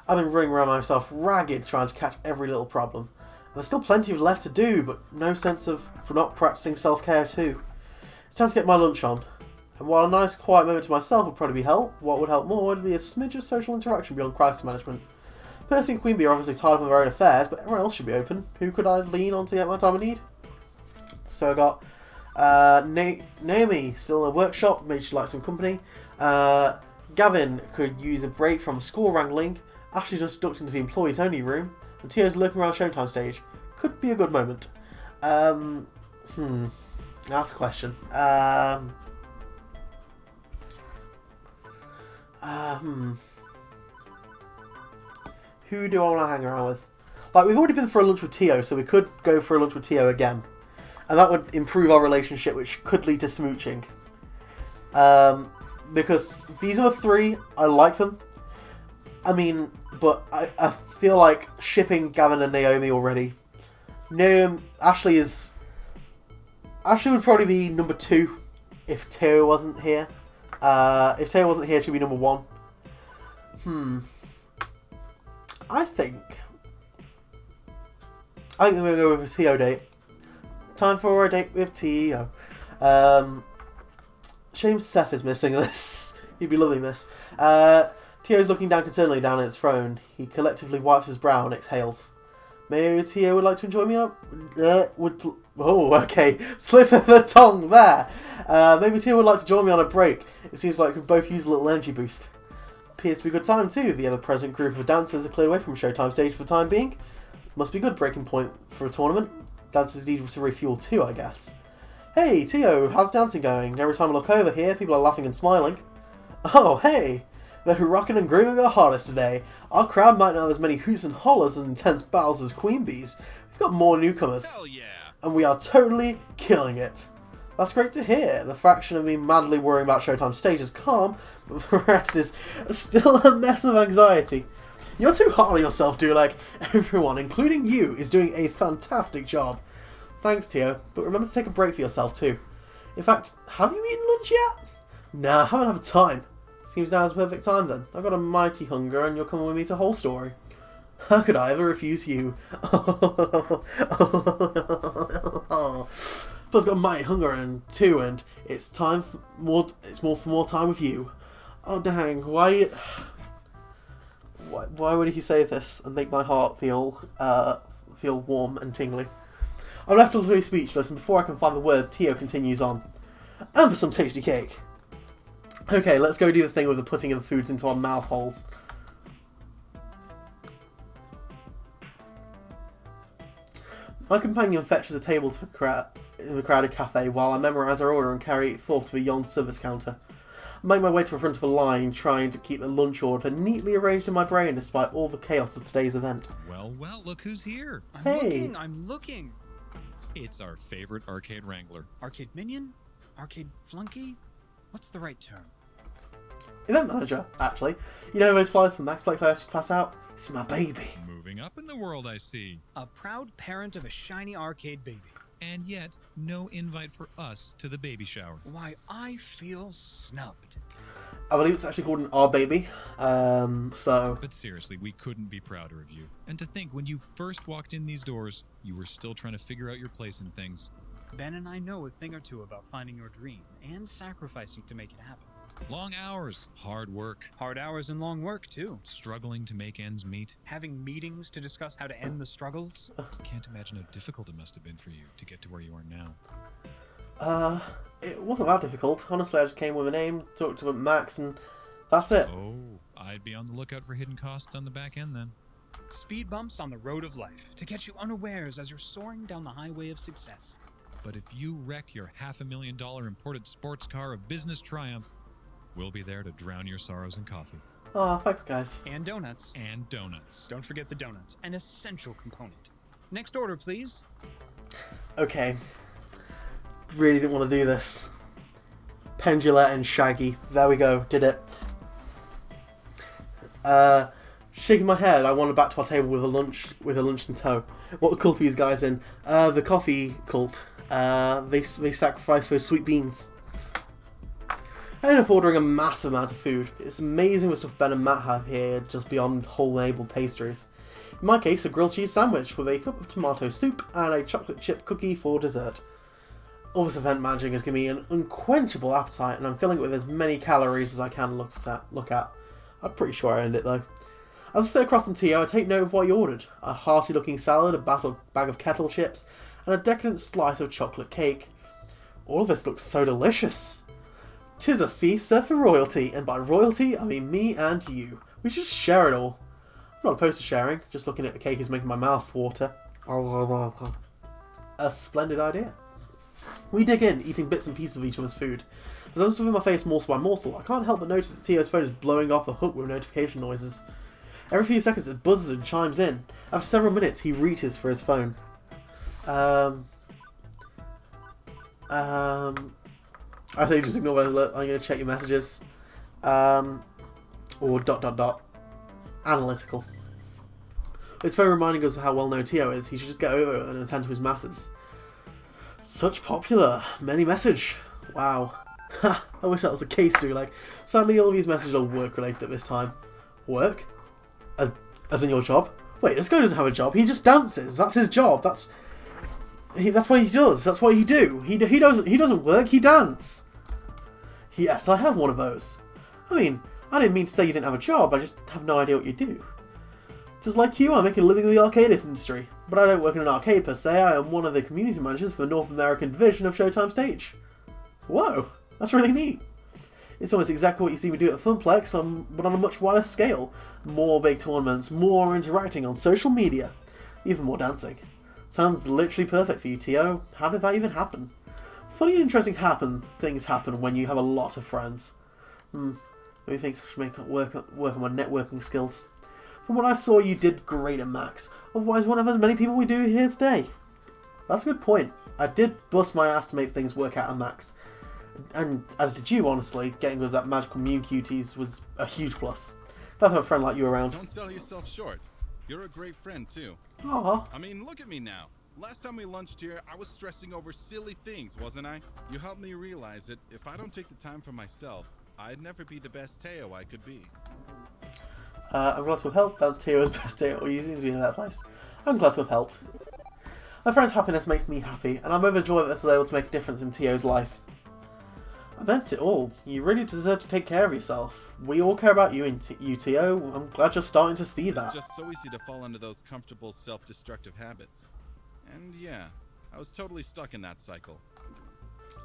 I've been running around myself ragged trying to catch every little problem. There's still plenty left to do, but no sense of not practicing self-care too. It's time to get my lunch on. And while a nice quiet moment to myself would probably be help, what would help more would be a smidge of social interaction beyond crisis management. Percy and Queen Bee are obviously tied up in their own affairs, but everyone else should be open. Who could I lean on to get my time of need? So I got Naomi, still in a workshop, maybe she'd like some company. Gavin could use a break from school wrangling. Ashley just ducked into the employees only room. And Tio's lurking around Showtime stage. Could be a good moment. That's a question. Who do I want to hang around with? Like, we've already been for a lunch with Tio, so we could go for a lunch with Tio again. And that would improve our relationship, which could lead to smooching. Because these are the three, I like them. I mean, but I feel like shipping Gavin and Naomi already. Ashley would probably be number 2 if Tio wasn't here. If Tio wasn't here, she'd be number 1. I think we're going to go with a Tio date. Time for a date with Tio. Shame Seth is missing this. He'd be loving this. Tio's looking down concernedly down at his throne. He collectively wipes his brow and exhales. Maybe Tio would like to enjoy me up? Okay. Slip of the tongue there. Maybe Tio would like to join me on a break. It seems like we both use a little energy boost. Appears to be a good time too. The ever-present group of dancers are cleared away from Showtime stage for the time being. Must be a good breaking point for a tournament. Dancers need to refuel too, I guess. Hey, Tio, how's dancing going? Every time I look over here, people are laughing and smiling. Oh, hey! They're rocking and grooving their hardest today. Our crowd might not have as many hoots and hollers and intense battles as Queen Bee's. We've got more newcomers. Hell yeah! And we are totally killing it. That's great to hear. The fraction of me madly worrying about Showtime stage is calm, but the rest is still a mess of anxiety. You're too hard on yourself, Dulek. Everyone, including you, is doing a fantastic job. Thanks, Tio, but remember to take a break for yourself too. In fact, have you eaten lunch yet? Nah, I haven't had time. Seems now is the perfect time then. I've got a mighty hunger and you're coming with me to Whole Story. How could I ever refuse you? But I've got a mighty hunger too, and it's time for more. It's more for more time with you. Oh dang! Why would he say this and make my heart feel warm and tingly? I'm left utterly speechless, and before I can find the words, Tio continues on. And for some tasty cake. Okay, let's go do the thing with the putting of the foods into our mouth holes. My companion fetches a table to the crowded cafe while I memorise our order and carry it forth to the yon service counter. I make my way to the front of a line, trying to keep the lunch order neatly arranged in my brain despite all the chaos of today's event. Well, look who's here. I'm looking. It's our favorite arcade wrangler. Arcade minion? Arcade flunky? What's the right term? Event manager, actually. You know those flyers from Maxplex I asked you to pass out? It's my baby. Moving up in the world, I see. A proud parent of a shiny arcade baby. And yet, no invite for us to the baby shower. Why, I feel snubbed. I believe it's actually called an R baby. So But seriously, we couldn't be prouder of you. And to think, when you first walked in these doors, you were still trying to figure out your place in things. Ben and I know a thing or two about finding your dream and sacrificing to make it happen. Long hours, hard work, Hard hours and long work, too. struggling to make ends meet. Having meetings to discuss how to end the struggles. Can't imagine how difficult it must have been for you to get to where you are now. it wasn't that difficult. Honestly, I just came with a name, talked to Max, and that's it. Oh, I'd be on the lookout for hidden costs on the back end then. Speed bumps on the road of life to catch you unawares as you're soaring down the highway of success. But if you wreck your $500,000 imported sports car of business triumph, we'll be there to drown your sorrows in coffee. Oh, thanks, guys. And donuts. And donuts. Don't forget the donuts, an essential component. Next order, please. Okay. Really didn't want to do this. Pendula and Shaggy. There we go. Did it. Shaking my head, I wandered back to our table with a lunch in tow. What cult are these guys in? The coffee cult. They sacrifice for sweet beans. I ended up ordering a massive amount of food. It's amazing what stuff Ben and Matt have here, just beyond whole-label pastries. In my case, a grilled cheese sandwich with a cup of tomato soup and a chocolate chip cookie for dessert. All this event managing has given me an unquenchable appetite, and I'm filling it with as many calories as I can look at. I'm pretty sure I earned it, though. As I sit across from Tio, I take note of what he ordered. A hearty-looking salad, a bag of kettle chips, and a decadent slice of chocolate cake. All of this looks so delicious. 'Tis a feast set for royalty, and by royalty, I mean me and you. We should share it all. I'm not opposed to sharing, just looking at the cake is making my mouth water. A splendid idea. We dig in, eating bits and pieces of each other's food. As I'm stuffing my face morsel by morsel, I can't help but notice that Tio's phone is blowing off the hook with notification noises. Every few seconds it buzzes and chimes in. After several minutes, he reaches for his phone. I think just ignore that alert. I'm going to check your messages. Or ... Analytical. It's very reminding us of how well known Tio is. He should just get over it and attend to his masses. Such popular. Many message. Wow. Ha! I wish that was the case, dude. Sadly, all of these messages are work related at this time. Work? As in your job? Wait, this guy doesn't have a job. He just dances. That's his job. That's what he does. That's what he do. He doesn't work. He dance. Yes, I have one of those. I mean, I didn't mean to say you didn't have a job. I just have no idea what you do. Just like you, I make a living in the arcade industry, but I don't work in an arcade per se. I am one of the community managers for the North American division of Showtime Stage. Whoa, that's really neat. It's almost exactly what you see me do at Funplex, but on a much wider scale. More big tournaments, more interacting on social media, even more dancing. Sounds literally perfect for you, Tio. How did that even happen? Funny and interesting things happen when you have a lot of friends. Maybe things should work on my networking skills. From what I saw, you did great at Max. Otherwise, wouldn't have as many people we do here today. That's a good point. I did bust my ass to make things work out at Max. And as did you, honestly. Getting us that magical Mew cuties was a huge plus. Glad to have a friend like you around. Don't sell yourself short. You're a great friend, too. Aww. I mean, look at me now. Last time we lunched here, I was stressing over silly things, wasn't I? You helped me realize that if I don't take the time for myself, I'd never be the best Teo I could be. I'm glad to have helped. That's Tio's best day. Or you seem to be in that place. I'm glad to have helped. My friend's happiness makes me happy, and I'm overjoyed that this was able to make a difference in Tio's life. I meant it all. You really deserve to take care of yourself. We all care about you and you, Tio. I'm glad you're starting to see that. It's just so easy to fall into those comfortable, self-destructive habits. And yeah, I was totally stuck in that cycle.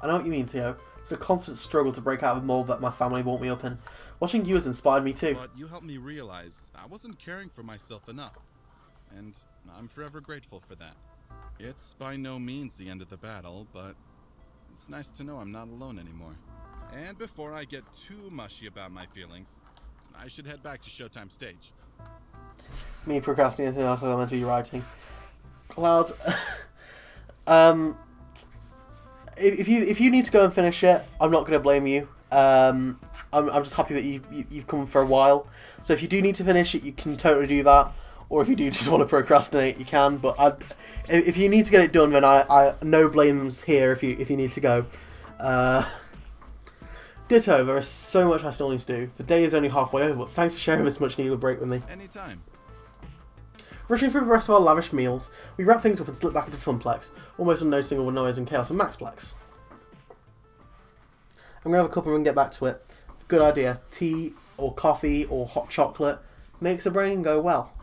I know what you mean, Tio. It's a constant struggle to break out of the mold that my family brought me up in. Watching you has inspired me too. But you helped me realize I wasn't caring for myself enough. And I'm forever grateful for that. It's by no means the end of the battle, but it's nice to know I'm not alone anymore. And before I get too mushy about my feelings, I should head back to Showtime Stage. Me procrastinating after I'm meant to be writing. Cloud, if you need to go and finish it, I'm not going to blame you. I'm just happy that you've come for a while. So if you do need to finish it, you can totally do that. Or if you do just want to procrastinate, you can. But if you need to get it done, then I no blames here if you need to go. Ditto, there is so much I still need to do. The day is only halfway over, but thanks for sharing this much needed break with me. Anytime. Rushing through the rest of our lavish meals, we wrap things up and slip back into Funplex, almost unnoticing all the noise and chaos of Maxplex. I'm going to have a couple and get back to it. Good idea. Tea or coffee or hot chocolate makes the brain go well.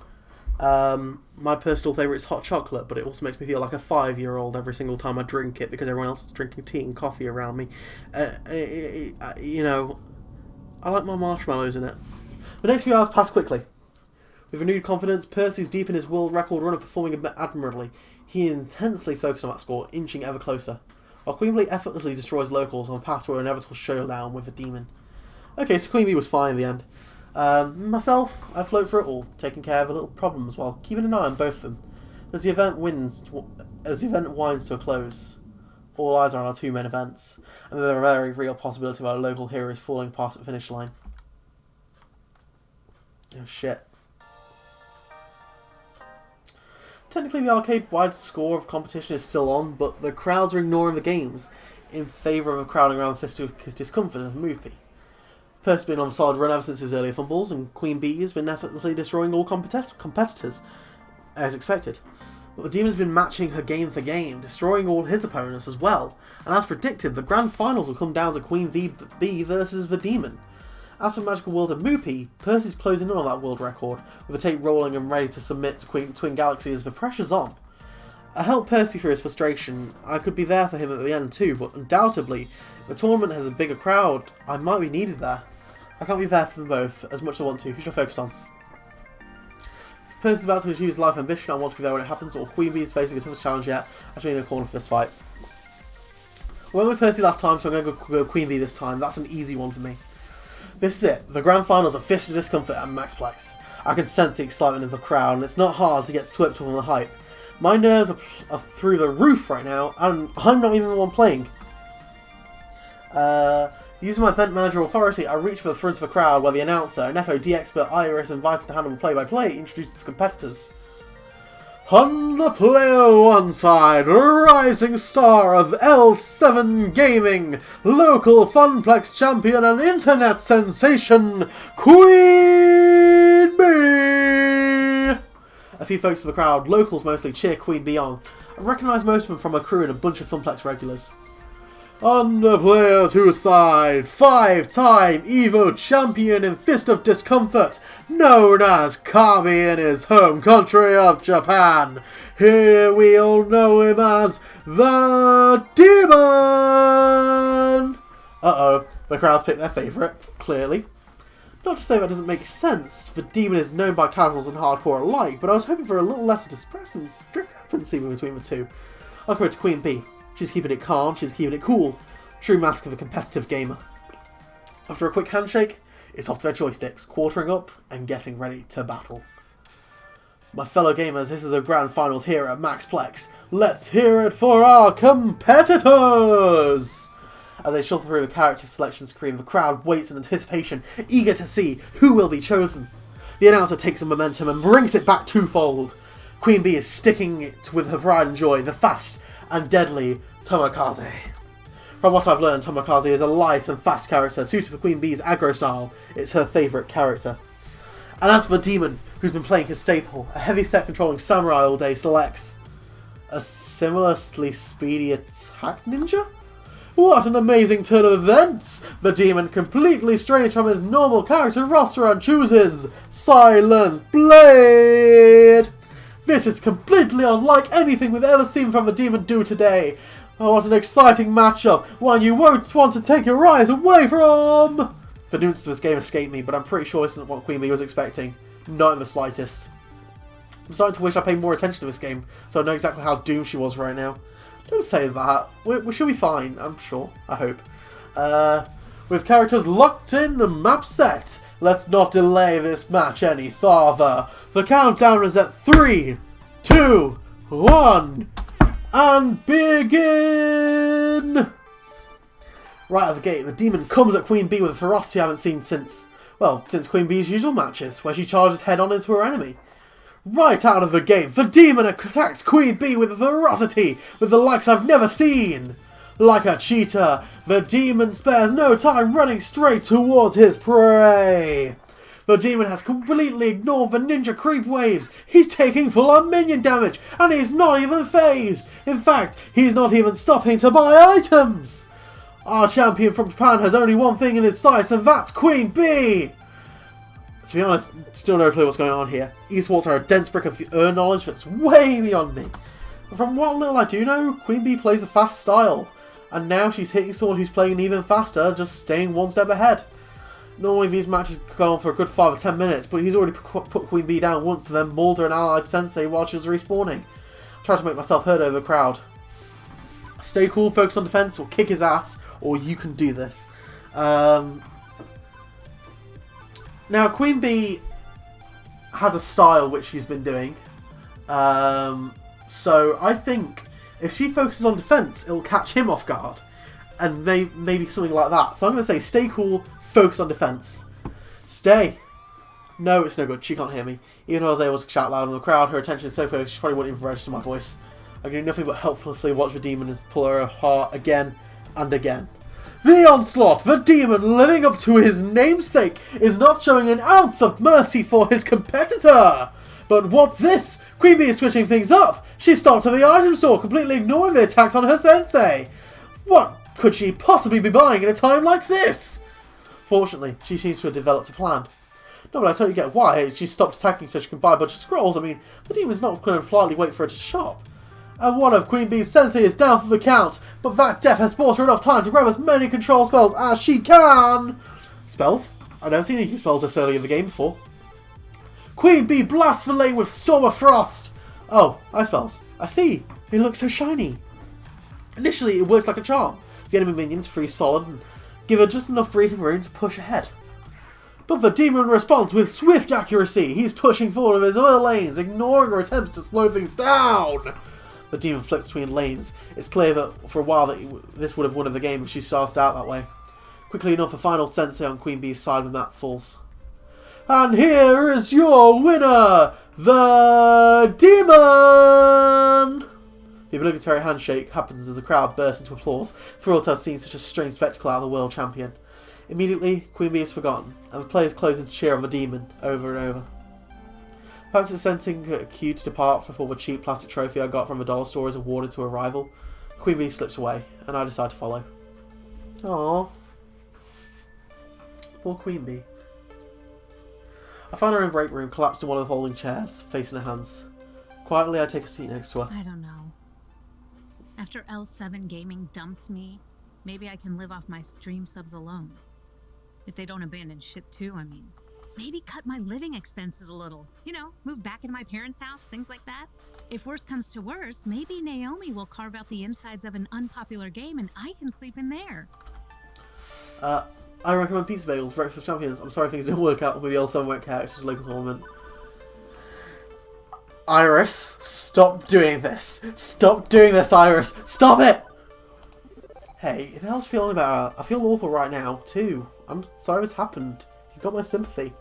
My personal favourite is hot chocolate, but it also makes me feel like a 5-year-old every single time I drink it because everyone else is drinking tea and coffee around me. You know, I like my marshmallows in it. The next few hours pass quickly. With renewed confidence, Percy's deep in his world record run of performing admirably. He is intensely focused on that score, inching ever closer, while Queen Bee effortlessly destroys locals on a path to an inevitable showdown with a demon. Okay, so Queen Bee was fine in the end. Myself, I float through it all, taking care of the little problems while keeping an eye on both of them. As the event winds to a close, all eyes are on our two main events, and there are a very real possibility of our local heroes falling past the finish line. Oh shit. Technically the arcade-wide score of competition is still on, but the crowds are ignoring the games in favour of a crowding around Fistuca's discomfort of Moopy. Percy's been on a solid run ever since his earlier fumbles, and Queen Bee has been effortlessly destroying all competitors, as expected. But the Demon has been matching her game for game, destroying all his opponents as well, and as predicted, the grand finals will come down to Queen Bee versus the Demon. As for Magical World of Moopy, Percy's closing in on that world record, with the tape rolling and ready to submit to Twin Galaxy as the pressure's on. I helped Percy through his frustration. I could be there for him at the end too, but undoubtedly, if the tournament has a bigger crowd, I might be needed there. I can't be there for them both, as much as I want to. Who should I focus on? Percy's about to achieve his life ambition. I want to be there when it happens, or Queen Bee is facing a tougher challenge yet. Actually in a corner for this fight. I went with Percy last time, so I'm going to go Queen Bee this time. That's an easy one for me. This is it. The grand finals are Fist of Discomfort at Maxplex. I can sense the excitement of the crowd, and it's not hard to get swept up on the hype. My nerves are through the roof right now, and I'm not even the one playing. Using my event manager authority, I reach for the front of the crowd where the announcer, an FOD expert Iris invited to handle play-by-play, introduces competitors. On the player one side, rising star of L7 Gaming, local Funplex champion and internet sensation, Queen Bee! A few folks in the crowd, locals mostly, cheer Queen Bee on. I recognise most of them from her crew and a bunch of Funplex regulars. On the player two side, 5-time EVO champion in Fist of Discomfort, known as Kami in his home country of Japan. Here we all know him as the Demon! Uh-oh, the crowd's picked their favourite, clearly. Not to say that doesn't make sense, the Demon is known by casuals and hardcore alike, but I was hoping for a little less dispersive and discrepancy between the two. I'll go to Queen Bee. She's keeping it calm, she's keeping it cool. True mask of a competitive gamer. After a quick handshake, it's off to their joysticks, quartering up and getting ready to battle. My fellow gamers, this is a grand finals here at Maxplex. Let's hear it for our competitors! As they shuffle through the character selection screen, the crowd waits in anticipation, eager to see who will be chosen. The announcer takes some momentum and brings it back twofold. Queen Bee is sticking it with her pride and joy, the fast and deadly Tomokaze. From what I've learned, Tomokaze is a light and fast character suited for Queen Bee's aggro style. It's her favourite character. And as for the Demon, who's been playing his staple, a heavy set controlling samurai all day, selects a similarly speedy attack ninja? What an amazing turn of events! The Demon completely strays from his normal character roster and chooses Silent Blade! This is completely unlike anything we've ever seen from the Demon do today. Oh, what an exciting matchup, one you won't want to take your eyes away from! The nuance of this game escaped me, but I'm pretty sure this isn't what Queen Bee was expecting. Not in the slightest. I'm starting to wish I paid more attention to this game, so I know exactly how doomed she was right now. Don't say that. We should be fine, I'm sure. I hope. With characters locked in and map set, let's not delay this match any farther. The countdown is at 3, 2, 1, and begin! Right out of the gate, the demon comes at Queen Bee with a ferocity I haven't seen since Queen Bee's usual matches, where she charges head-on into her enemy. Right out of the gate, the demon attacks Queen Bee with a ferocity with the likes I've never seen. Like a cheetah, the demon spares no time running straight towards his prey. The demon has completely ignored the ninja creep waves. He's taking full-on minion damage, and he's not even phased. In fact, he's not even stopping to buy items. Our champion from Japan has only one thing in his sights, and that's Queen Bee. To be honest, still no clue what's going on here. Esports are a dense brick of knowledge that's way beyond me. But from what little I do know, Queen Bee plays a fast style. And now she's hitting someone who's playing even faster, just staying one step ahead. Normally these matches go on for a good 5 or 10 minutes, but he's already put Queen Bee down once and then mauled her and allied Sensei while she was respawning. I tried to make myself heard over the crowd. Stay cool, focus on defense, or kick his ass, or you can do this. Now, Queen Bee has a style which she's been doing. So I think if she focuses on defense, it'll catch him off guard. And maybe something like that. So I'm going to say stay cool, focus on defense. Stay. No, it's no good. She can't hear me. Even though I was able to shout loud in the crowd, her attention is so focused she probably wouldn't even register my voice. I can do nothing but helplessly watch the demon pull her apart again and again. The onslaught! The demon, living up to his namesake, is not showing an ounce of mercy for his competitor! But what's this? Queen Bee is switching things up! She stopped at the item store, completely ignoring the attacks on her sensei! What could she possibly be buying in a time like this? Fortunately, she seems to have developed a plan. No, but I totally get why. She stopped attacking so she can buy a bunch of scrolls. I mean, the demon's not going to politely wait for her to shop. And one of Queen Bee's sensei is down for the count, but that death has bought her enough time to grab as many control spells as she can! Spells? I've never seen any use spells this early in the game before. Queen Bee blasts the lane with Storm of Frost! Oh, ice spells. I see. They look so shiny. Initially, it works like a charm. The enemy minions freeze solid and give her just enough breathing room to push ahead. But the demon responds with swift accuracy. He's pushing forward with his other lanes, ignoring her attempts to slow things down. The demon flips between lanes. It's clear that for a while that this would have won the game if she started out that way. Quickly enough, the final sensei on Queen Bee's side when that falls. And here is your winner, the demon! The obligatory handshake happens as the crowd bursts into applause, thrilled to have seen such a strange spectacle out of the world champion. Immediately, Queen Bee is forgotten, and the players close in to cheer on the demon over and over. Perhaps it's sensing a cue to depart before the cheap plastic trophy I got from the dollar store is awarded to a rival. Queen Bee slips away, and I decide to follow. Aww. Poor Queen Bee. I find her in the break room, collapsed in one of the folding chairs, facing her hands. Quietly, I take a seat next to her. I don't know. After L7 Gaming dumps me, maybe I can live off my stream subs alone. If they don't abandon ship too, I mean. Maybe cut my living expenses a little. You know, move back into my parents' house, things like that. If worse comes to worse, maybe Naomi will carve out the insides of an unpopular game and I can sleep in there. I recommend Pizza Bagels, Breakfast of Champions. I'm sorry things didn't work out with the L7 wet characters local tournament. Iris, stop doing this. Stop doing this, Iris. Stop it! Hey, if I was feeling better, I feel awful right now, too. I'm sorry this happened. You got my sympathy.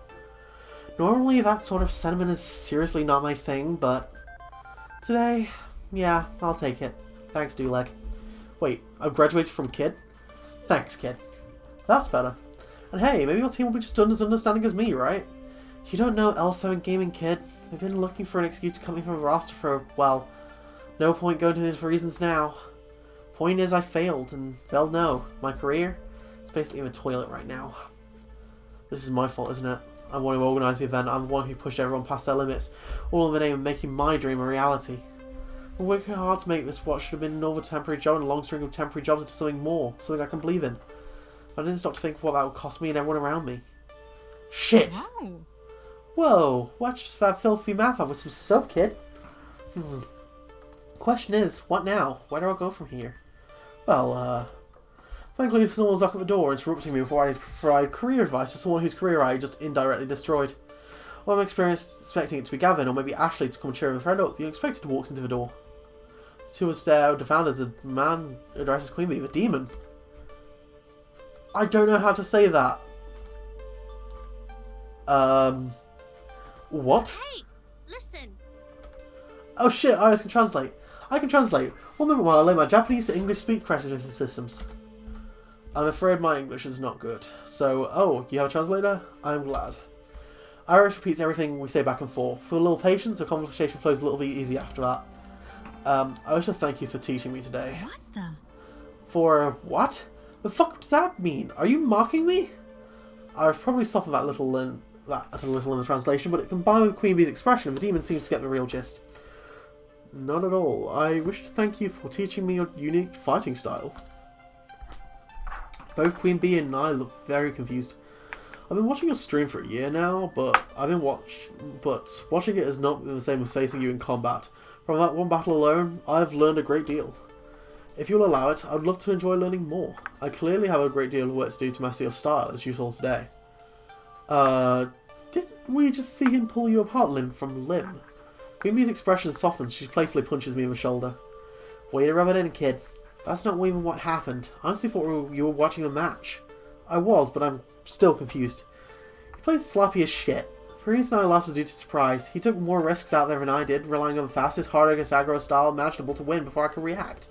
Normally that sort of sentiment is seriously not my thing, but today, yeah, I'll take it. Thanks, Duleg. Wait, I've graduated from Kid? Thanks, Kid. That's better. And hey, maybe your team will be just as understanding as me, right? You don't know L7 Gaming, Kid. They've been looking for an excuse to cut me from the roster for, well, no point going to this for reasons now. Point is, I failed, and they'll know. My career? It's basically in the toilet right now. This is my fault, isn't it? I'm the one who organised the event. I'm the one who pushed everyone past their limits, all in the name of making my dream a reality. I'm working hard to make this what should have been another temporary job and a long string of temporary jobs into something more, something I can believe in. But I didn't stop to think what that would cost me and everyone around me. Shit! Whoa! Whoa, watch that filthy mouth up with some soap, Kid. Question is, what now? Where do I go from here? Well, thankfully someone's knocking at the door, interrupting me before I provide career advice to someone whose career I just indirectly destroyed. Well, I'm expecting it to be Gavin, or maybe Ashley, to come and cheer the thread up. The unexpected walks into the door. The two of us stare out the found as a man addresses Queen Bee, the demon. I don't know how to say that. What? Hey, listen. Oh shit, Iris can translate. I can translate. One moment while I learn my Japanese to English speak correction systems. I'm afraid my English is not good. So, oh, you have a translator? I'm glad. Iris repeats everything we say back and forth. With a little patience, the conversation flows a little bit easy after that. I wish to thank you for teaching me today. What the? For what? The fuck does that mean? Are you mocking me? I've probably softened that a little in the translation, but it combined with Queen Bee's expression, the demon seems to get the real gist. Not at all. I wish to thank you for teaching me your unique fighting style. Both Queen Bee and I look very confused. I've been watching your stream for a year now, but watching it has not been the same as facing you in combat. From that one battle alone, I've learned a great deal. If you'll allow it, I'd love to enjoy learning more. I clearly have a great deal of work to do to master your style, as you saw today. Didn't we just see him pull you apart limb from limb? Queen Bee's expression softens. She playfully punches me in the shoulder. Way to rub it in, kid. That's not even what happened. I honestly thought you were watching a match. I was, but I'm still confused. He played sloppy as shit. For a reason I lost was due to surprise. He took more risks out there than I did, relying on the fastest, hardest aggro style imaginable to win before I could react.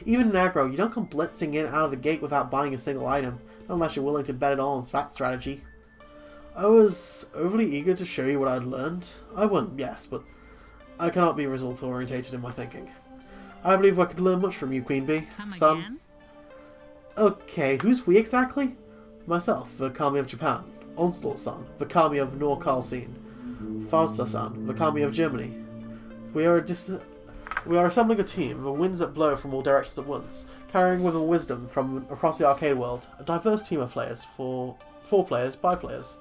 Even in aggro, you don't come blitzing in out of the gate without buying a single item, not unless you're willing to bet it all on that strategy. I was overly eager to show you what I'd learned. I won, yes, but I cannot be results-orientated in my thinking. I believe I could learn much from you, Queen Bee. Come Son. again? Okay, who's we exactly? Myself, the Kami of Japan. Onslaught-san, the Kami of Nor-Kalsine. Fausta-san, the Kami of Germany. We are assembling a team of winds that blow from all directions at once, carrying with them wisdom from across the arcade world, a diverse team of players for 4 players by players.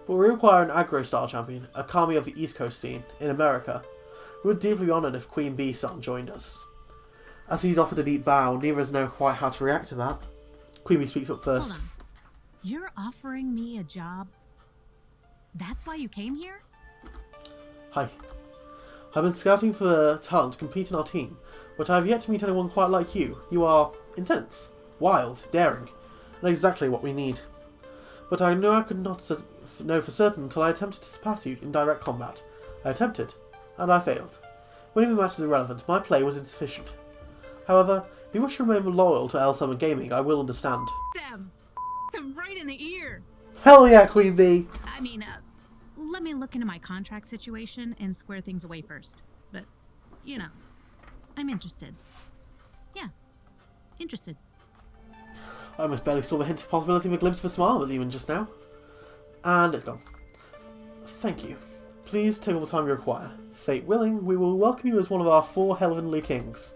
But we require an aggro-style champion, a Kami of the East Coast scene, in America. We would deeply be honoured if Queen Bee-san joined us. As he'd offered a deep bow, neither of us know quite how to react to that. Queen Bee speaks up first. Hold on. You're offering me a job? That's why you came here? Hi. I've been scouting for talent to compete in our team, but I have yet to meet anyone quite like you. You are intense, wild, daring, and exactly what we need. But I know I could not know for certain until I attempted to surpass you in direct combat. I attempted, and I failed. Winning the match is irrelevant. My play was insufficient. However, if you wish to remain loyal to L7 Gaming, I will understand. Them right in the ear. Hell yeah, Queen Bee! I mean, let me look into my contract situation and square things away first. But, you know, I'm interested. Yeah, interested. I almost barely saw the hint of possibility of a glimpse of a smile was even just now. And it's gone. Thank you. Please take all the time you require. Fate willing, we will welcome you as one of our 4 heavenly kings.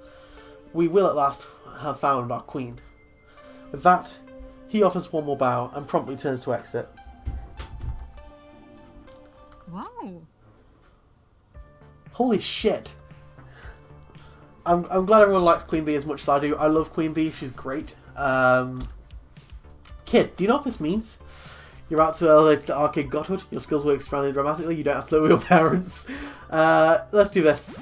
We will at last have found our queen. With that, he offers one more bow and promptly turns to exit. Whoa. Holy shit. I'm glad everyone likes Queen Bee as much as I do. I love Queen Bee, she's great. Kid, do you know what this means? You're about to elevate to arcade godhood. Your skills will expand dramatically. You don't have to live with your parents. Let's do this.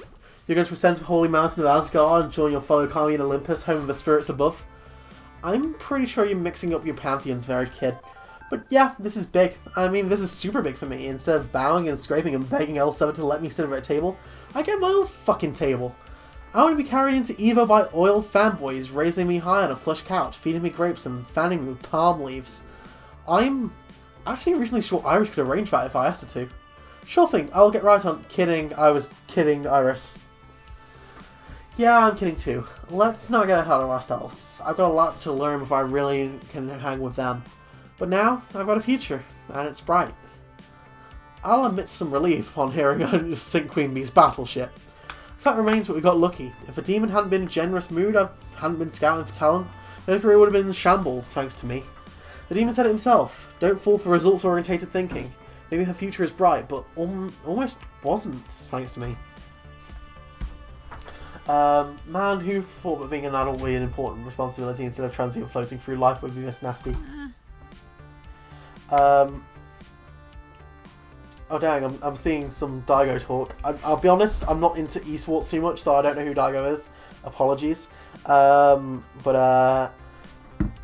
You're going to ascend to the holy mountain of Asgard and join your fellow Kami in Olympus, home of the spirits above. I'm pretty sure you're mixing up your pantheons there, kid. But yeah, this is big. I mean, this is super big for me. Instead of bowing and scraping and begging L7 to let me sit at a table, I get my own fucking table. I want to be carried into Evo by oil fanboys, raising me high on a plush couch, feeding me grapes and fanning me with palm leaves. I'm actually recently sure Iris could arrange that if I asked her to. Sure thing, I'll get right on. Kidding, I was kidding, Iris. Yeah, I'm kidding too. Let's not get ahead of ourselves. I've got a lot to learn before I really can hang with them. But now, I've got a future, and it's bright. I'll admit some relief upon hearing I sink Queen Bee's battleship. Fact remains that we got lucky. If the demon hadn't been in a generous mood, I hadn't been scouting for talent, her career would have been in shambles, thanks to me. The demon said it himself, don't fall for results-orientated thinking. Maybe her future is bright, but almost wasn't, thanks to me. Man, who thought that being an adult would be an important responsibility instead of transient floating through life would be this nasty? Oh dang, I'm seeing some Daigo talk. I'll be honest, I'm not into esports too much, so I don't know who Daigo is. Apologies. But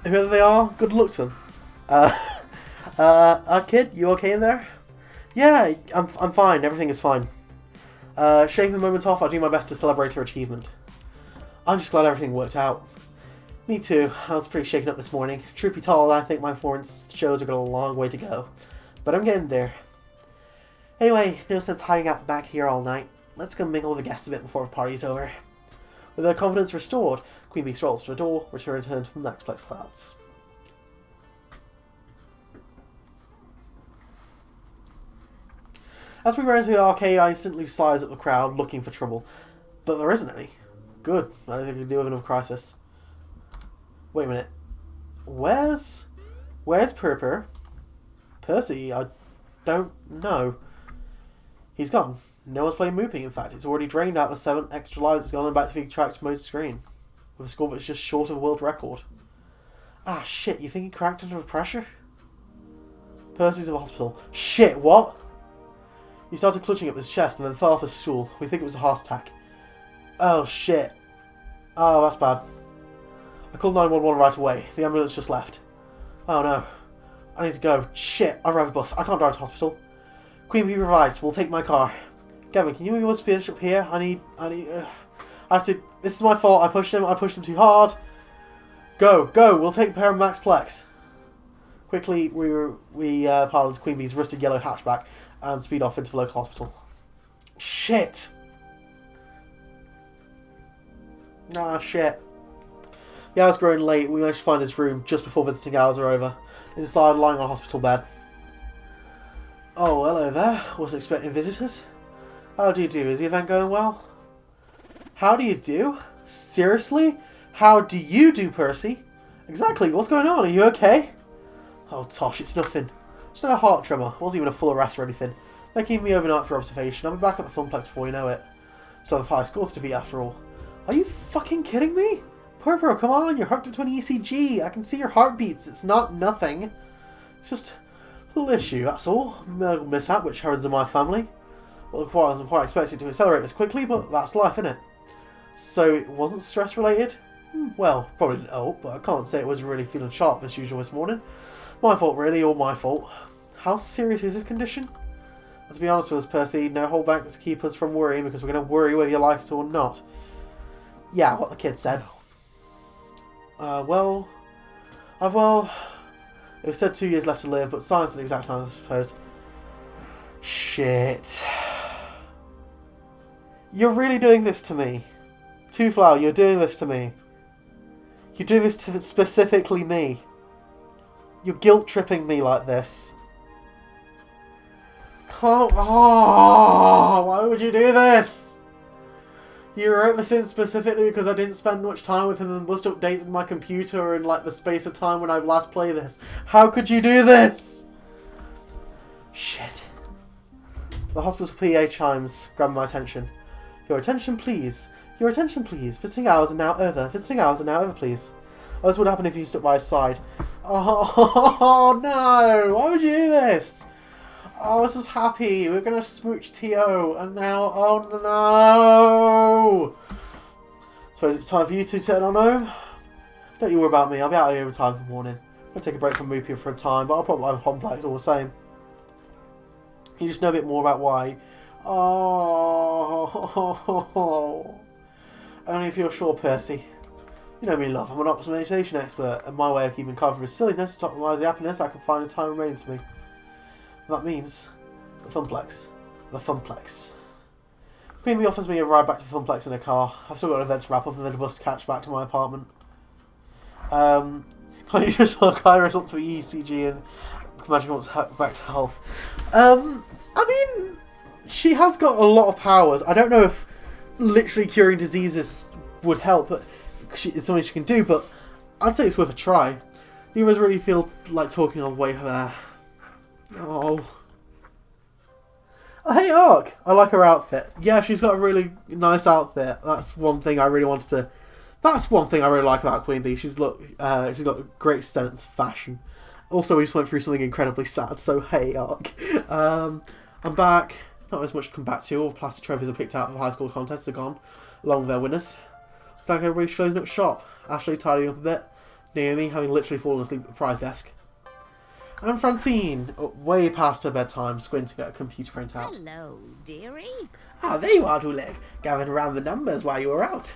whoever they are, good luck to them. Kid, you okay in there? Yeah, I'm fine. Everything is fine. Shaking the moment off, I'll do my best to celebrate her achievement. I'm just glad everything worked out. Me too. I was pretty shaken up this morning. Truth be told, I think my Florence shows have got a long way to go. But I'm getting there. Anyway, no sense hiding out back here all night. Let's go mingle with the guests a bit before the party's over. With her confidence restored, Queen Bee strolls to the door, returned from the Nextplex Clouds. As we ran into the arcade, I instantly sized up the crowd, looking for trouble. But there isn't any. Good. I don't think I can deal with another crisis. Wait a minute. Where's Purpur? Percy? I don't know. He's gone. No one's playing Mooping, in fact. It's already drained out the 7 extra lives it's gone and back to the tracked mode screen. With a score that's just short of a world record. Ah, shit. You think he cracked under the pressure? Percy's in the hospital. Shit, what? He started clutching at his chest and then fell off his stool. We think it was a heart attack. Oh, shit. Oh, that's bad. I called 911 right away. The ambulance just left. Oh, no. I need to go. Shit, I'll drive a bus. I can't drive to hospital. Queen Bee provides. We'll take my car. Gavin, can you move us finish up here? I have to... This is my fault. I pushed him too hard. Go. We'll take care of Max Plex. Quickly, we pile into Queen Bee's rusted yellow hatchback and speed off into the local hospital. Shit. Ah, shit. The hour's growing late. We managed to find his room just before visiting hours are over. Inside, lying on a hospital bed. Oh, hello there. Wasn't expecting visitors. How do you do? Is the event going well? How do you do? Seriously? How do you do, Percy? Exactly. What's going on? Are you okay? Oh, Tosh, it's nothing. Just had a heart tremor. Wasn't even a full arrest or anything. They're keeping me overnight for observation. I'll be back at the Funplex before you know it. It's not a high scores to defeat after all. Are you fucking kidding me? Purpur, come on. You're hooked up to an ECG. I can see your heartbeats. It's not nothing. It's just a little issue, that's all. A mishap which happens in my family. Well, I wasn't quite expecting to accelerate this quickly, but that's life, innit? So it wasn't stress-related? Well, probably didn't help, but I can't say it was really feeling sharp as usual this morning. My fault, really, all my fault. How serious is his condition? And to be honest with us, Percy, no hold back to keep us from worrying, because we're going to worry whether you like it or not. Yeah, what the kid said. Well, it was said 2 years left to live, but science is the exact science, I suppose. Shit. You're really doing this to me. Two Flower, you're doing this to me. You're doing this to specifically me. You're guilt-tripping me like this. Why would you do this? You wrote this in specifically because I didn't spend much time with him and must have updated my computer in like the space of time when I last played this. How could you do this? Shit. The hospital PA chimes, grabbing my attention. Your attention, please. Your attention, please. Visiting hours are now over. Visiting hours are now over, please. Oh, this would happen if you stood by his side. Oh, no! Why would you do this? I was just happy. We were going to smooch T.O. And now, oh no! Suppose it's time for you to turn on home? Don't you worry about me. I'll be out here in time for the morning. I'll take a break from Mooping for a time, but I'll probably have a complex all the same. You just know a bit more about why. Oh, only if you're sure, Percy. You know me, love. I'm an optimization expert, and my way of keeping cover is silliness to optimize the happiness I can find in time remaining to me. And that means the Funplex. The Funplex. Queen Bee offers me a ride back to Funplex in a car. I've still got an event to wrap up and then a bus to catch back to my apartment. Can't you just look Iris up to the ECG and imagine what's back to health? I mean, she has got a lot of powers. I don't know if literally curing diseases would help, but it's something she can do, but I'd say it's worth a try. You guys really feel like talking on the way there. Oh, hey Ark! I like her outfit. Yeah, she's got a really nice outfit. That's one thing I really like about Queen Bee. She's got a great sense of fashion. Also, we just went through something incredibly sad, so hey Ark. I'm back. Not as much to come back to. All the plastic trophies I picked out for the high school contests are gone, along with their winners. It's like everybody's closing up shop. Ashley tidying up a bit. Naomi having literally fallen asleep at the prize desk. And Francine, way past her bedtime, squinting at a computer printout. Hello, dearie. Ah, there you are, Duleg, gathering around the numbers while you were out.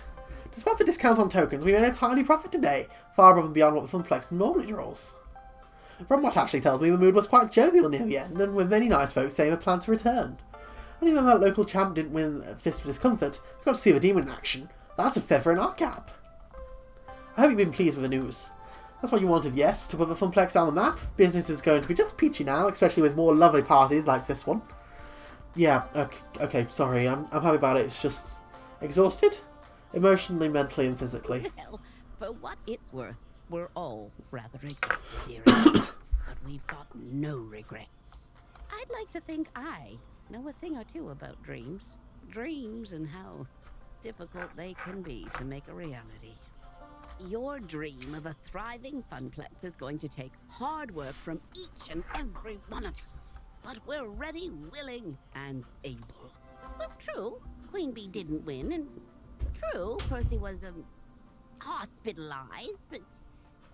Despite the discount on tokens, we made a tiny profit today, far above and beyond what the Funplex normally draws. From what Ashley tells me, the mood was quite jovial near the end, and with many nice folks saying a plan to return. And even though that local champ didn't win a Fist of Discomfort, we got to see the demon in action. That's a feather in our cap. I hope you've been pleased with the news. That's what you wanted, yes, to put the Funplex on the map. Business is going to be just peachy now, especially with more lovely parties like this one. Yeah, okay, sorry, I'm happy about it. It's just exhausted? Emotionally, mentally, and physically. Well, for what it's worth, we're all rather exhausted, dearie. But we've got no regrets. I'd like to think I know a thing or two about dreams. Dreams and how difficult they can be to make a reality. Your dream of a thriving Funplex is going to take hard work from each and every one of us. But we're ready, willing, and able. Well, true, Queen Bee didn't win, and true, Percy was, hospitalized, but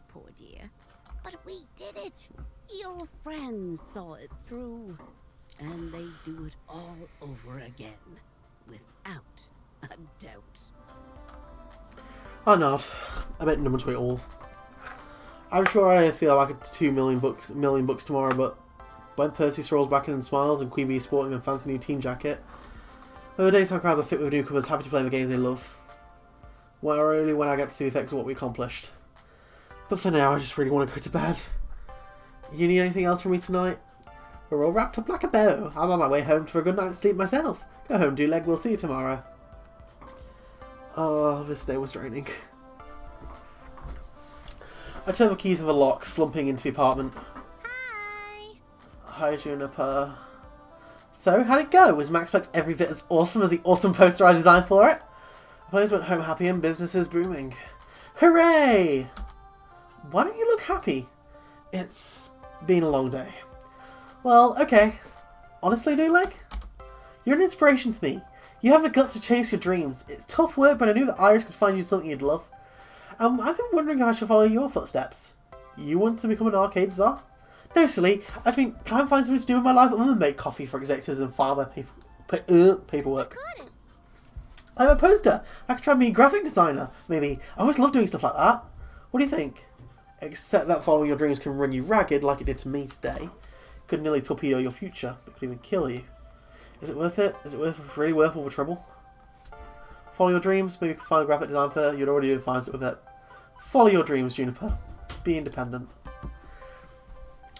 poor dear. But we did it. Your friends saw it through, and they do it all over again, without a doubt. I nod. I bet number to it all. I'm sure I feel like it's 2 million bucks tomorrow, but when Percy strolls back in and smiles and Queen Bee sporting a fancy new team jacket, when the daytime crowds are fit with newcomers happy to play the games they love, well, only when I get to see the effects of what we accomplished. But for now, I just really want to go to bed. You need anything else from me tonight? We're all wrapped up like a bow. I'm on my way home for a good night's sleep myself. Go home, Duleg. We'll see you tomorrow. Oh, this day was draining. I turn the keys of the lock, slumping into the apartment. Hi. Hi, Juniper. So, how'd it go? Was Max Plex every bit as awesome as the awesome poster I designed for it? The players went home happy and business is booming. Hooray! Why don't you look happy? It's been a long day. Well, okay. Honestly, Duleg, you're an inspiration to me. You have the guts to chase your dreams. It's tough work, but I knew that Iris could find you something you'd love. I've been wondering how I should follow in your footsteps. You want to become an arcade czar? No, silly. I just mean, try and find something to do in my life other than make coffee for executives and file their paperwork. Got it. I'm a poster. I could try and be a graphic designer, maybe. I always love doing stuff like that. What do you think? Except that following your dreams can run you ragged like it did to me today. Could nearly torpedo your future. It could even kill you. Is it worth it? Is it really worth all the trouble? Follow your dreams. Maybe you can find a graphic design fair. You'd already do fine with it. Follow your dreams, Juniper. Be independent.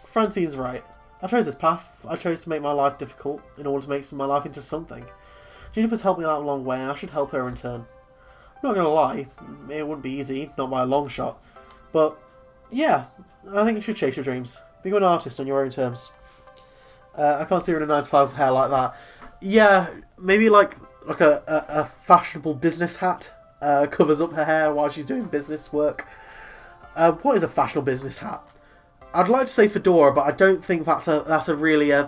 Francine's right. I chose this path. I chose to make my life difficult in order to make my life into something. Juniper's helped me out a long way, and I should help her in turn. I'm not gonna lie, it wouldn't be easy, not by a long shot. But yeah, I think you should chase your dreams. Become an artist on your own terms. I can't see her in a 9-to-5 hair like that. Yeah, maybe like a fashionable business hat covers up her hair while she's doing business work. What is a fashionable business hat? I'd like to say fedora, but I don't think that's a really I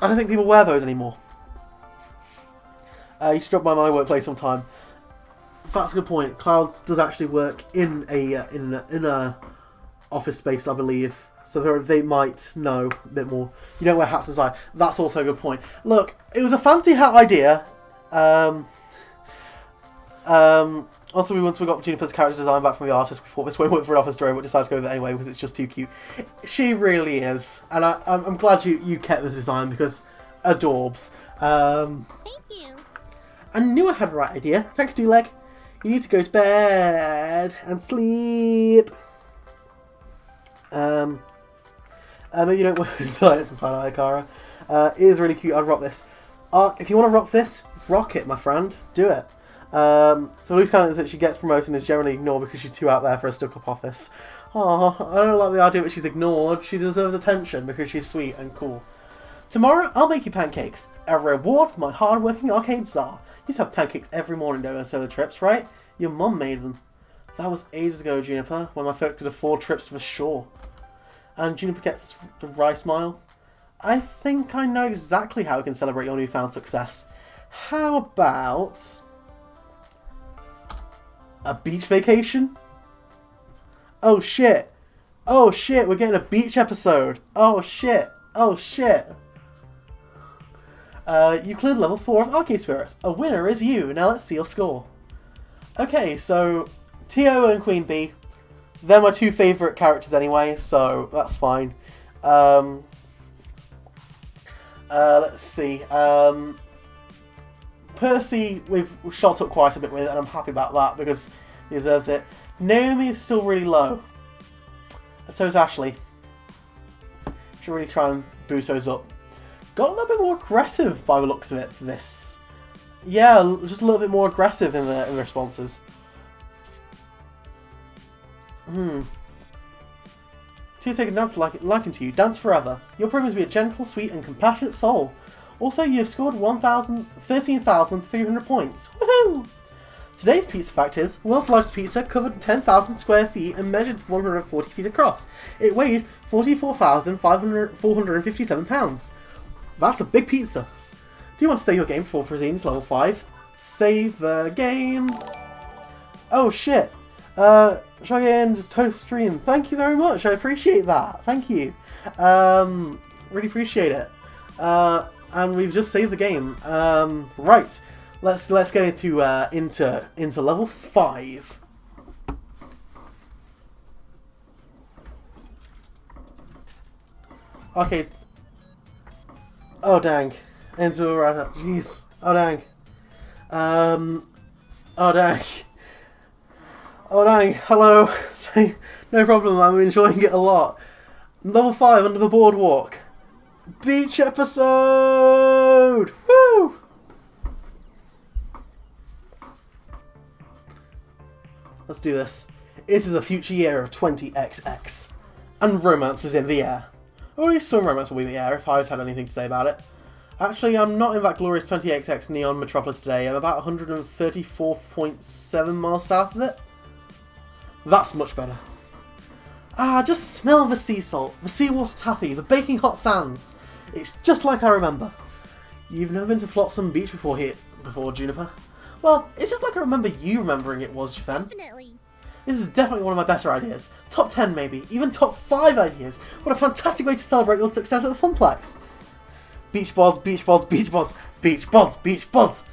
don't think people wear those anymore. You should drop by my workplace sometime. That's a good point. Clouds does actually work in a office space, I believe. So they might know a bit more. You don't wear hats inside. That's also a good point. Look, it was a fancy hat idea. Also, once we got Juniper's character design back from the artist, we thought this won't work for an office drawing, but decided to go with it anyway because it's just too cute. She really is, and I'm glad you kept the design because adorbs. Thank you. I knew I had the right idea. Thanks, Duleg. You need to go to bed and sleep. Maybe you don't want to design it inside Ikara. It is really cute. I'd rock this. If you want to rock this, rock it, my friend. Do it. So loose cannon that she gets promoted and is generally ignored because she's too out there for a stuck-up office. Oh, I don't like the idea that she's ignored. She deserves attention because she's sweet and cool. Tomorrow, I'll make you pancakes. A reward for my hard-working arcade czar. You used to have pancakes every morning during our solo trips, right? Your mum made them. That was ages ago, Juniper, when my folk could afford trips to the shore. And Juniper gets the wry smile. I think I know exactly how we can celebrate your newfound success. How about a beach vacation? Oh shit. Oh shit, we're getting a beach episode. Oh shit. Oh shit. You cleared level 4 of Arcade Spirits. A winner is you. Now let's see your score. Okay, so Tio and Queen Bee. They're my two favourite characters anyway, so that's fine. Let's see. Percy, we've shot up quite a bit with, and I'm happy about that because he deserves it. Naomi is still really low. And so is Ashley. Should really try and boost those up. Got a little bit more aggressive by the looks of it for this. Yeah, just a little bit more aggressive in the responses. Tio's taken dance liking to you. Dance forever. You're proven to be a gentle, sweet, and compassionate soul. Also, you have scored 13,300 points. Woohoo! Today's pizza fact is, world's largest pizza covered 10,000 square feet and measured 140 feet across. It weighed 44,457 pounds. That's a big pizza. Do you want to save your game before proceeding to level 5? Save the game. Oh shit. Try again, just total stream. Thank you very much. I appreciate that. Thank you. Really appreciate it. And we've just saved the game. Right. Let's get into level 5. Okay. Oh dang. Into jeez. Oh dang. Oh dang. Oh dang. Hello. No problem. I'm enjoying it a lot. Level 5 under the boardwalk. Beach episode. Woo! Let's do this. It is a future year of 20XX. And romance is in the air. Or at least some romance will be in the air if I had anything to say about it. Actually, I'm not in that glorious 20XX neon metropolis today. I'm about 134.7 miles south of it. That's much better. Ah, just smell the sea salt, the seawater taffy, the baking hot sands. It's just like I remember. You've never been to Flotsam Beach before, Juniper? Well, it's just like I remember you remembering it was, Fen. Definitely. This is definitely one of my better ideas. Top 10 maybe, even top 5 ideas. What a fantastic way to celebrate your success at the Funplex. Beach bods, beach bods, beach bods, beach bods, beach bods.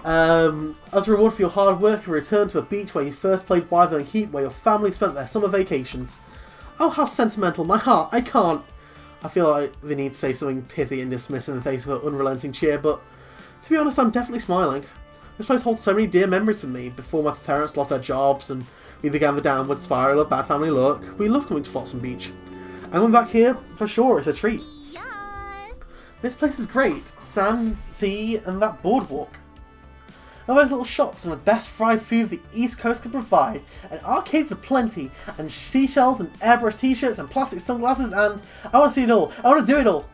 As a reward for your hard work, you return to a beach where you first played Wyvern Heat, where your family spent their summer vacations. Oh, how sentimental, my heart, I can't. I feel like they need to say something pithy and dismiss in the face of her unrelenting cheer, but to be honest, I'm definitely smiling. This place holds so many dear memories for me. Before my parents lost their jobs and we began the downward spiral of bad family luck, we loved coming to Flotsam Beach. And coming back here, for sure, it's a treat. Yes. This place is great. Sand, sea, and that boardwalk. All those little shops and the best fried food the East Coast can provide. And arcades aplenty. And seashells and airbrush t-shirts and plastic sunglasses and... I want to see it all. I want to do it all.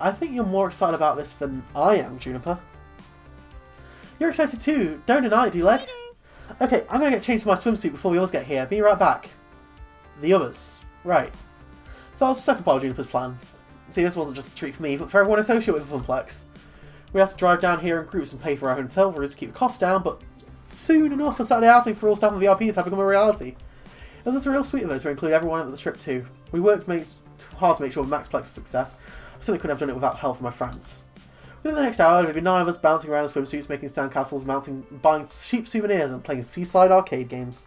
I think you're more excited about this than I am, Juniper. You're excited too. Don't deny it, D-Leg. Okay, I'm going to get changed to my swimsuit before the others get here. Be right back. The others. Right. That was the second part of Juniper's plan. See, this wasn't just a treat for me, but for everyone associated with the Funplex. We had to drive down here in groups and pay for our hotel rooms to keep the costs down, but soon enough a Saturday outing for all staff and VIPs had become a reality. It was just real sweet of us to include everyone at the trip too. We worked hard to make sure Maxplex was a success. I certainly couldn't have done it without help from my friends. Within the next hour, there'd be 9 of us bouncing around in swimsuits, making sandcastles, buying cheap souvenirs, and playing seaside arcade games.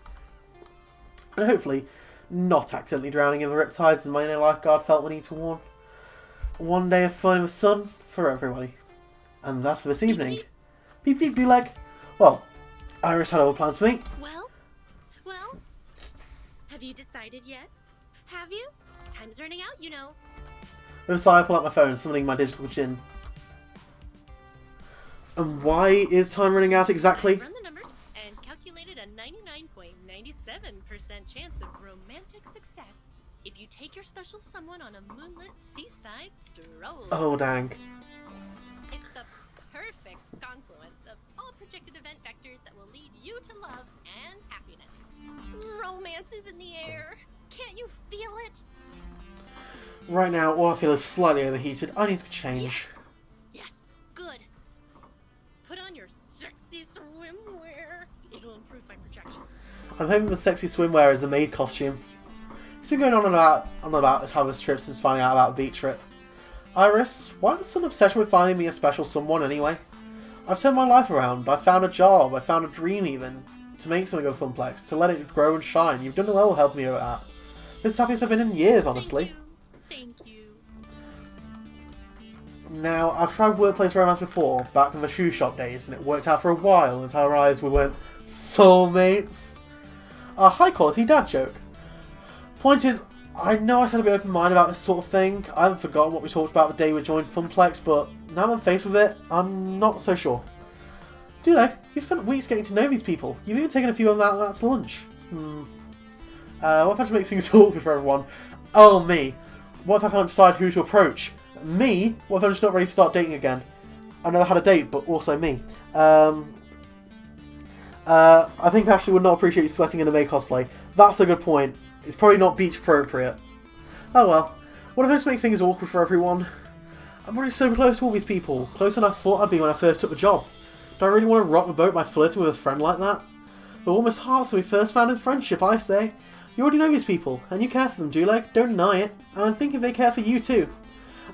And hopefully, not accidentally drowning in the riptides as my inner lifeguard felt the need to warn. One day of fun in the sun for everybody. And that's for this evening. Beep beep do leg. Well, Iris had other plans for me. Well, have you decided yet? Have you? Time's running out, you know. With a sigh, I pull out my phone, summoning my digital gin. And why is time running out exactly? I run the numbers and calculated a 99.97% chance of romantic success if you take your special someone on a moonlit seaside stroll. Oh, dang. It's the perfect confluence of all projected event vectors that will lead you to love and happiness. Romance is in the air. Can't you feel it? Right now, all I feel is slightly overheated. I need to change. Yes. Good. Put on your sexy swimwear. It'll improve my projections. I'm hoping the sexy swimwear is a maid costume. He's been going on and about this harvest trip since finding out about the beach trip. Iris, why is some obsession with finding me a special someone anyway? I've turned my life around. I found a job. I found a dream even. To make something of Funplex. To let it grow and shine. You've done well helping me with that. This is the happiest I've been in years, honestly. Thank you. Now, I've tried workplace romance before, back in the shoe shop days, and it worked out for a while until I realised we weren't soulmates. A high quality dad joke. Point is, I know I said I'd be open-minded about this sort of thing. I haven't forgotten what we talked about the day we joined Funplex, but now I'm faced with it, I'm not so sure. Duleg, you spent weeks getting to know these people. You've even taken a few of them out to lunch. What if I just make things awkward for everyone? Oh, me. What if I can't decide who to approach? Me? What if I'm just not ready to start dating again? I never had a date, but also me. I think Ashley would not appreciate you sweating in a May cosplay. That's a good point. It's probably not beach appropriate. Oh well. What if I just make things awkward for everyone? I'm already so close to all these people. Closer than I thought I'd be when I first took the job. Do I really want to rock the boat by flirting with a friend like that? The warmest hearts when we first found in friendship, I say. You already know these people, and you care for them, Duleg. Don't deny it. And I'm thinking they care for you too.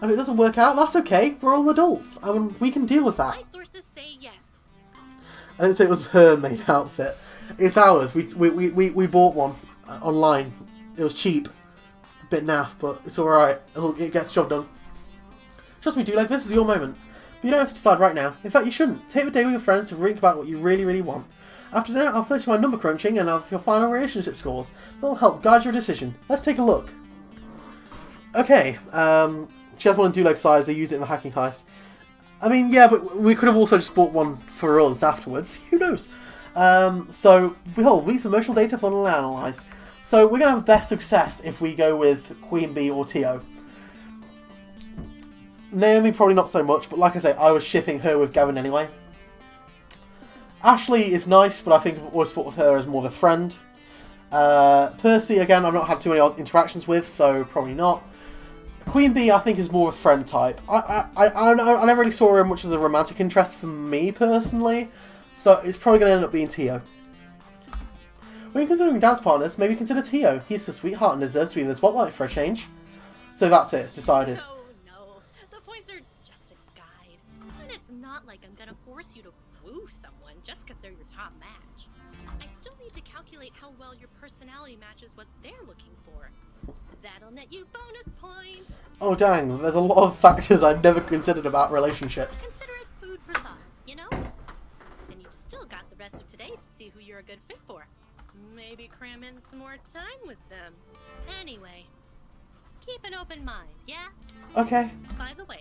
And if it doesn't work out, that's okay. We're all adults, and we can deal with that. My sources say yes. I didn't say it was her main outfit. It's ours. We bought one online. It was cheap. It's a bit naff, but it's alright. It gets the job done. Trust me, Duleg, this is your moment. But you don't have to decide right now. In fact, you shouldn't. Take the day with your friends to think about what you really, really want. After dinner, I'll finish my number crunching and have your final relationship scores. That'll help guide your decision. Let's take a look. Okay, she has one in Duleg's size. They use it in the hacking heist. I mean, yeah, but we could have also just bought one for us afterwards. Who knows? So, behold, week's emotional data funnel analysed. So, we're going to have best success if we go with Queen Bee or Tio. Naomi probably not so much, but like I say, I was shipping her with Gavin anyway. Ashley is nice, but I think I've always thought of her as more of a friend. Percy, again, I've not had too many interactions with, so probably not. Queen Bee, I think, is more of a friend type. I never really saw her much as a romantic interest for me, personally, so it's probably going to end up being Tio. When you're considering dance partners, maybe consider Tio. He's a sweetheart and deserves to be in the spotlight for a change. So that's it, it's decided. No. The points are just a guide. And it's not like I'm gonna force you to woo someone just because they're your top match. I still need to calculate how well your personality matches what they're looking for. That'll net you bonus points. Oh dang, there's a lot of factors I've never considered about relationships. Consider it food for thought, you know? And you've still got the rest of today to see who you're a good fit for. Maybe cram in some more time with them. Anyway, keep an open mind, yeah? Okay. By the way,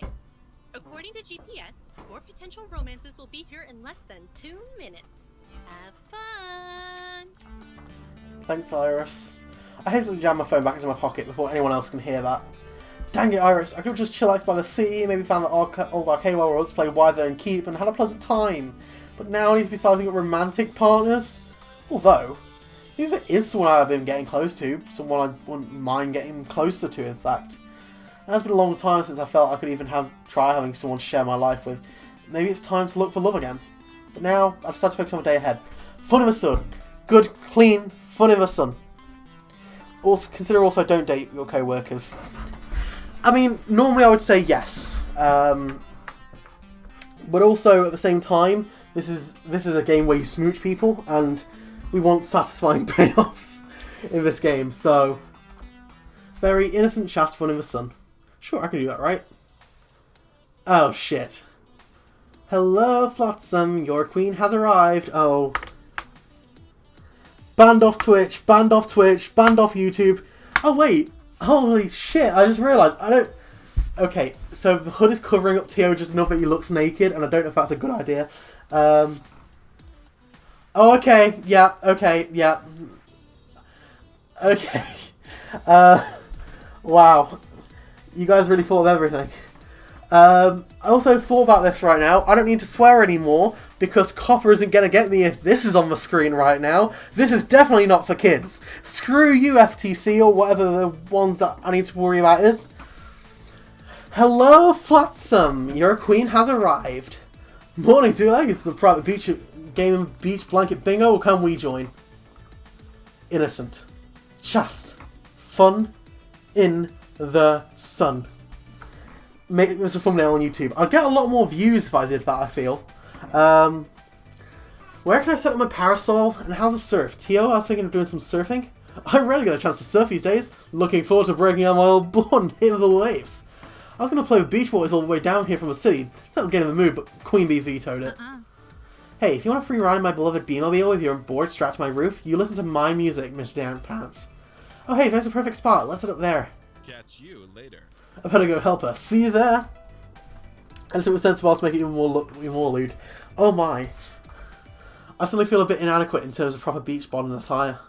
according to GPS, your potential romances will be here in less than 2 minutes. Have fun! Thanks, Iris. I hastily jam my phone back into my pocket before anyone else can hear that. Dang it, Iris, I could have just chillaxed by the sea, maybe found the old arcade while we were played Wyvern and Keep, and had a pleasant time. But now I need to be sizing up romantic partners. Although, if it is someone I've been getting close to, someone I wouldn't mind getting closer to, in fact. It has been a long time since I felt I could even try having someone to share my life with. Maybe it's time to look for love again. But now, I've decided to focus on the day ahead. Fun of a son. Good, clean, fun of a son. Also, consider also don't date your co-workers. I mean, normally I would say yes. But also, at the same time, this is a game where you smooch people, and we want satisfying payoffs in this game, so... Very innocent, chaste fun of a son. Sure, I can do that, right? Oh, shit. Hello, Flotsam, your queen has arrived. Oh. Banned off Twitch, banned off Twitch, banned off YouTube. Oh, wait. Holy shit, I just realised. I don't... Okay, so the hood is covering up Tio just enough that he looks naked, and I don't know if that's a good idea. Oh, okay, yeah, okay, yeah. Okay. Wow. You guys really thought of everything. I also thought about this right now. I don't need to swear anymore, because Copper isn't going to get me if this is on the screen right now. This is definitely not for kids. Screw you, FTC, or whatever the ones that I need to worry about is. Hello, Flotsam. Your queen has arrived. Morning, Duleg. This is a private beach game beach blanket bingo, or can we join? Innocent. Chaste. fun in the sun. Make this a thumbnail on YouTube. I'd get a lot more views if I did that, I feel. Where can I set up my parasol? And how's the surf? Tio, I was thinking of doing some surfing. I rarely get a chance to surf these days. Looking forward to breaking out my old bun, hit the waves. I was going to play with Beach Boys all the way down here from the city. Not getting in the mood, but Queen Bee vetoed it. Hey, if you want a free ride in my beloved Beamobile with your board strapped to my roof, you listen to my music, Mr. Dance Pants. Oh hey, there's a perfect spot. Let's set up there. Catch you later. I better go help her. See you there. And it was sensible to make it even more lewd. Oh my. I suddenly feel a bit inadequate in terms of proper beach bod and attire.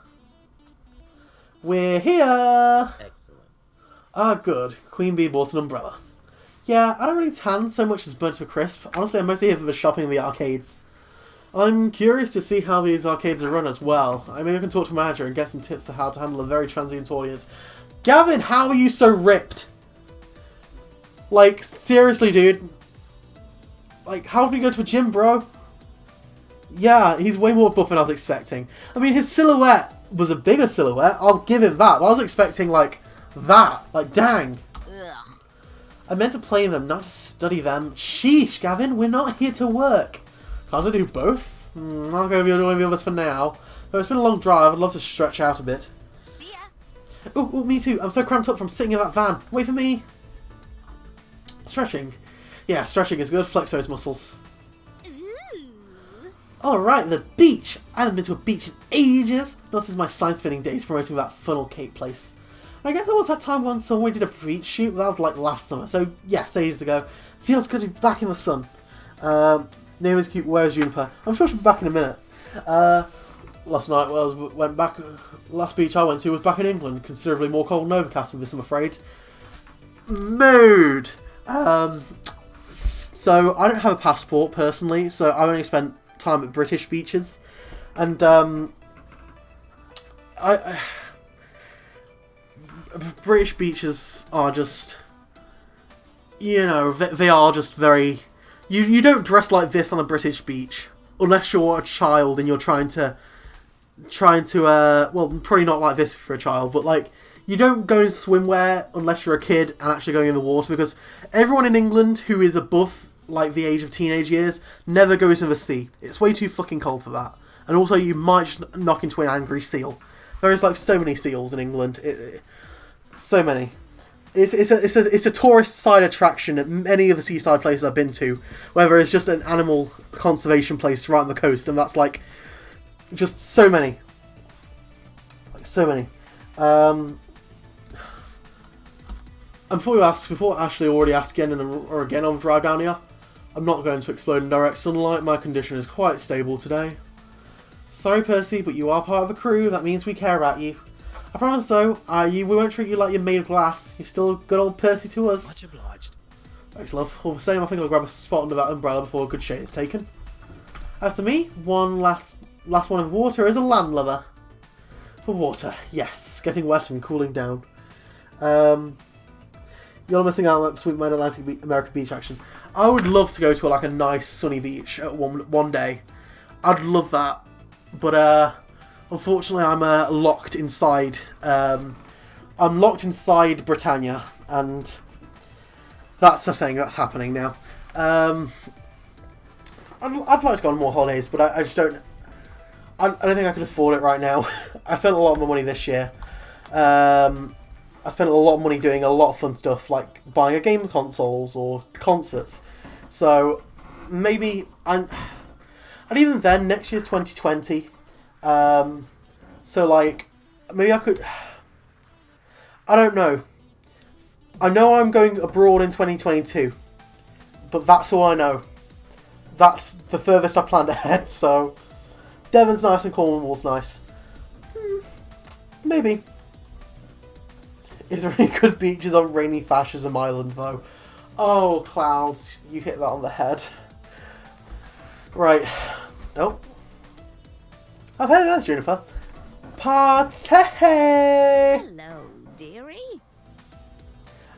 We're here! Excellent. Ah, good. Queen Bee bought an umbrella. Yeah, I don't really tan so much as burnt to a crisp. Honestly, I'm mostly here for the shopping and the arcades. I'm curious to see how these arcades are run as well. Maybe I can talk to a manager and get some tips to how to handle a very transient audience. Gavin, how are you so ripped? Like, seriously, dude. Like, how did you go to a gym, bro? Yeah, he's way more buff than I was expecting. I mean, his silhouette was a bigger silhouette. I'll give him that. But I was expecting, like, that. Like, dang. Ugh. I meant to play them, not to study them. Sheesh, Gavin, we're not here to work. Can't I do both? I'll go with one of the others for now. Though it's been a long drive, I'd love to stretch out a bit. See ya. Oh, me too. I'm so cramped up from sitting in that van. Wait for me. Stretching. Yeah, stretching is good. Flex those muscles. Alright, the beach. I haven't been to a beach in ages. Not since my science spinning days promoting that funnel cake place. I guess there was that time when someone did a beach shoot, but that was like last summer. So, yes, ages ago. Feels good to be back in the sun. Name is cute. Where's Juniper? I'm sure she'll be back in a minute. Last night, last beach I went to was back in England. Considerably more cold and overcast with this, I'm afraid. Mood. So I don't have a passport personally, so I've only spent time at British beaches, and British beaches are just, you know, they are just very. You don't dress like this on a British beach unless you're a child and you're trying to well, probably not like this for a child, but like you don't go in swimwear unless you're a kid and actually going in the water, because everyone in England who is above like the age of teenage years never goes in the sea. It's way too fucking cold for that. And also you might just knock into an angry seal. There is like so many seals in England. So many. It's a tourist side attraction at many of the seaside places I've been to, whether it's just an animal conservation place right on the coast, and that's like just so many. Like so many. And before Ashley already asked again or again on the drive down here, I'm not going to explode in direct sunlight. My condition is quite stable today. Sorry, Percy, but you are part of the crew. That means we care about you. I promise, though, we won't treat you like you're made of glass. You're still good old Percy to us. Much obliged. Thanks, love. All the same, I think I'll grab a spot under that umbrella before a good shade is taken. As for me, one last one of water is a land lover. For water, yes. Getting wet and cooling down. You're missing out on that sweet Atlantic American beach action. I would love to go to like a nice sunny beach at one day. I'd love that. But unfortunately I'm locked inside. I'm locked inside Britannia, and that's the thing that's happening now. I'd like to go on more holidays, but I just don't. I don't think I can afford it right now. I spent a lot of my money this year. I spent a lot of money doing a lot of fun stuff, like buying a game consoles or concerts. So maybe and even then, next year's 2020. So like maybe I could. I don't know. I know I'm going abroad in 2022, but that's all I know. That's the furthest I planned ahead. So Devon's nice and Cornwall's nice. Maybe. Is there any good beaches on rainy Fascism Island, though? Oh, Clouds, you hit that on the head. Right. Oh. Oh, hey, there's Juniper. Party! Hello, dearie.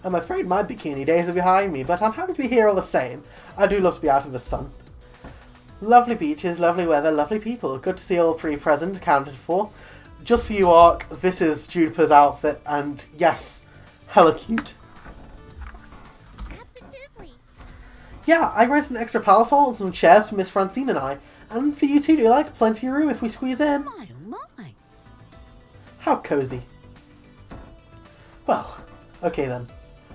I'm afraid my bikini days are behind me, but I'm happy to be here all the same. I do love to be out in the sun. Lovely beaches, lovely weather, lovely people. Good to see all three present, accounted for. just for you, Ark, this is Juniper's outfit, and yes, hella cute. Absolutely. Yeah, I raised an extra parasol and some chairs for Miss Francine and I, and for you too, do like plenty of room if we squeeze in. My, oh my. How cozy. Well, okay then.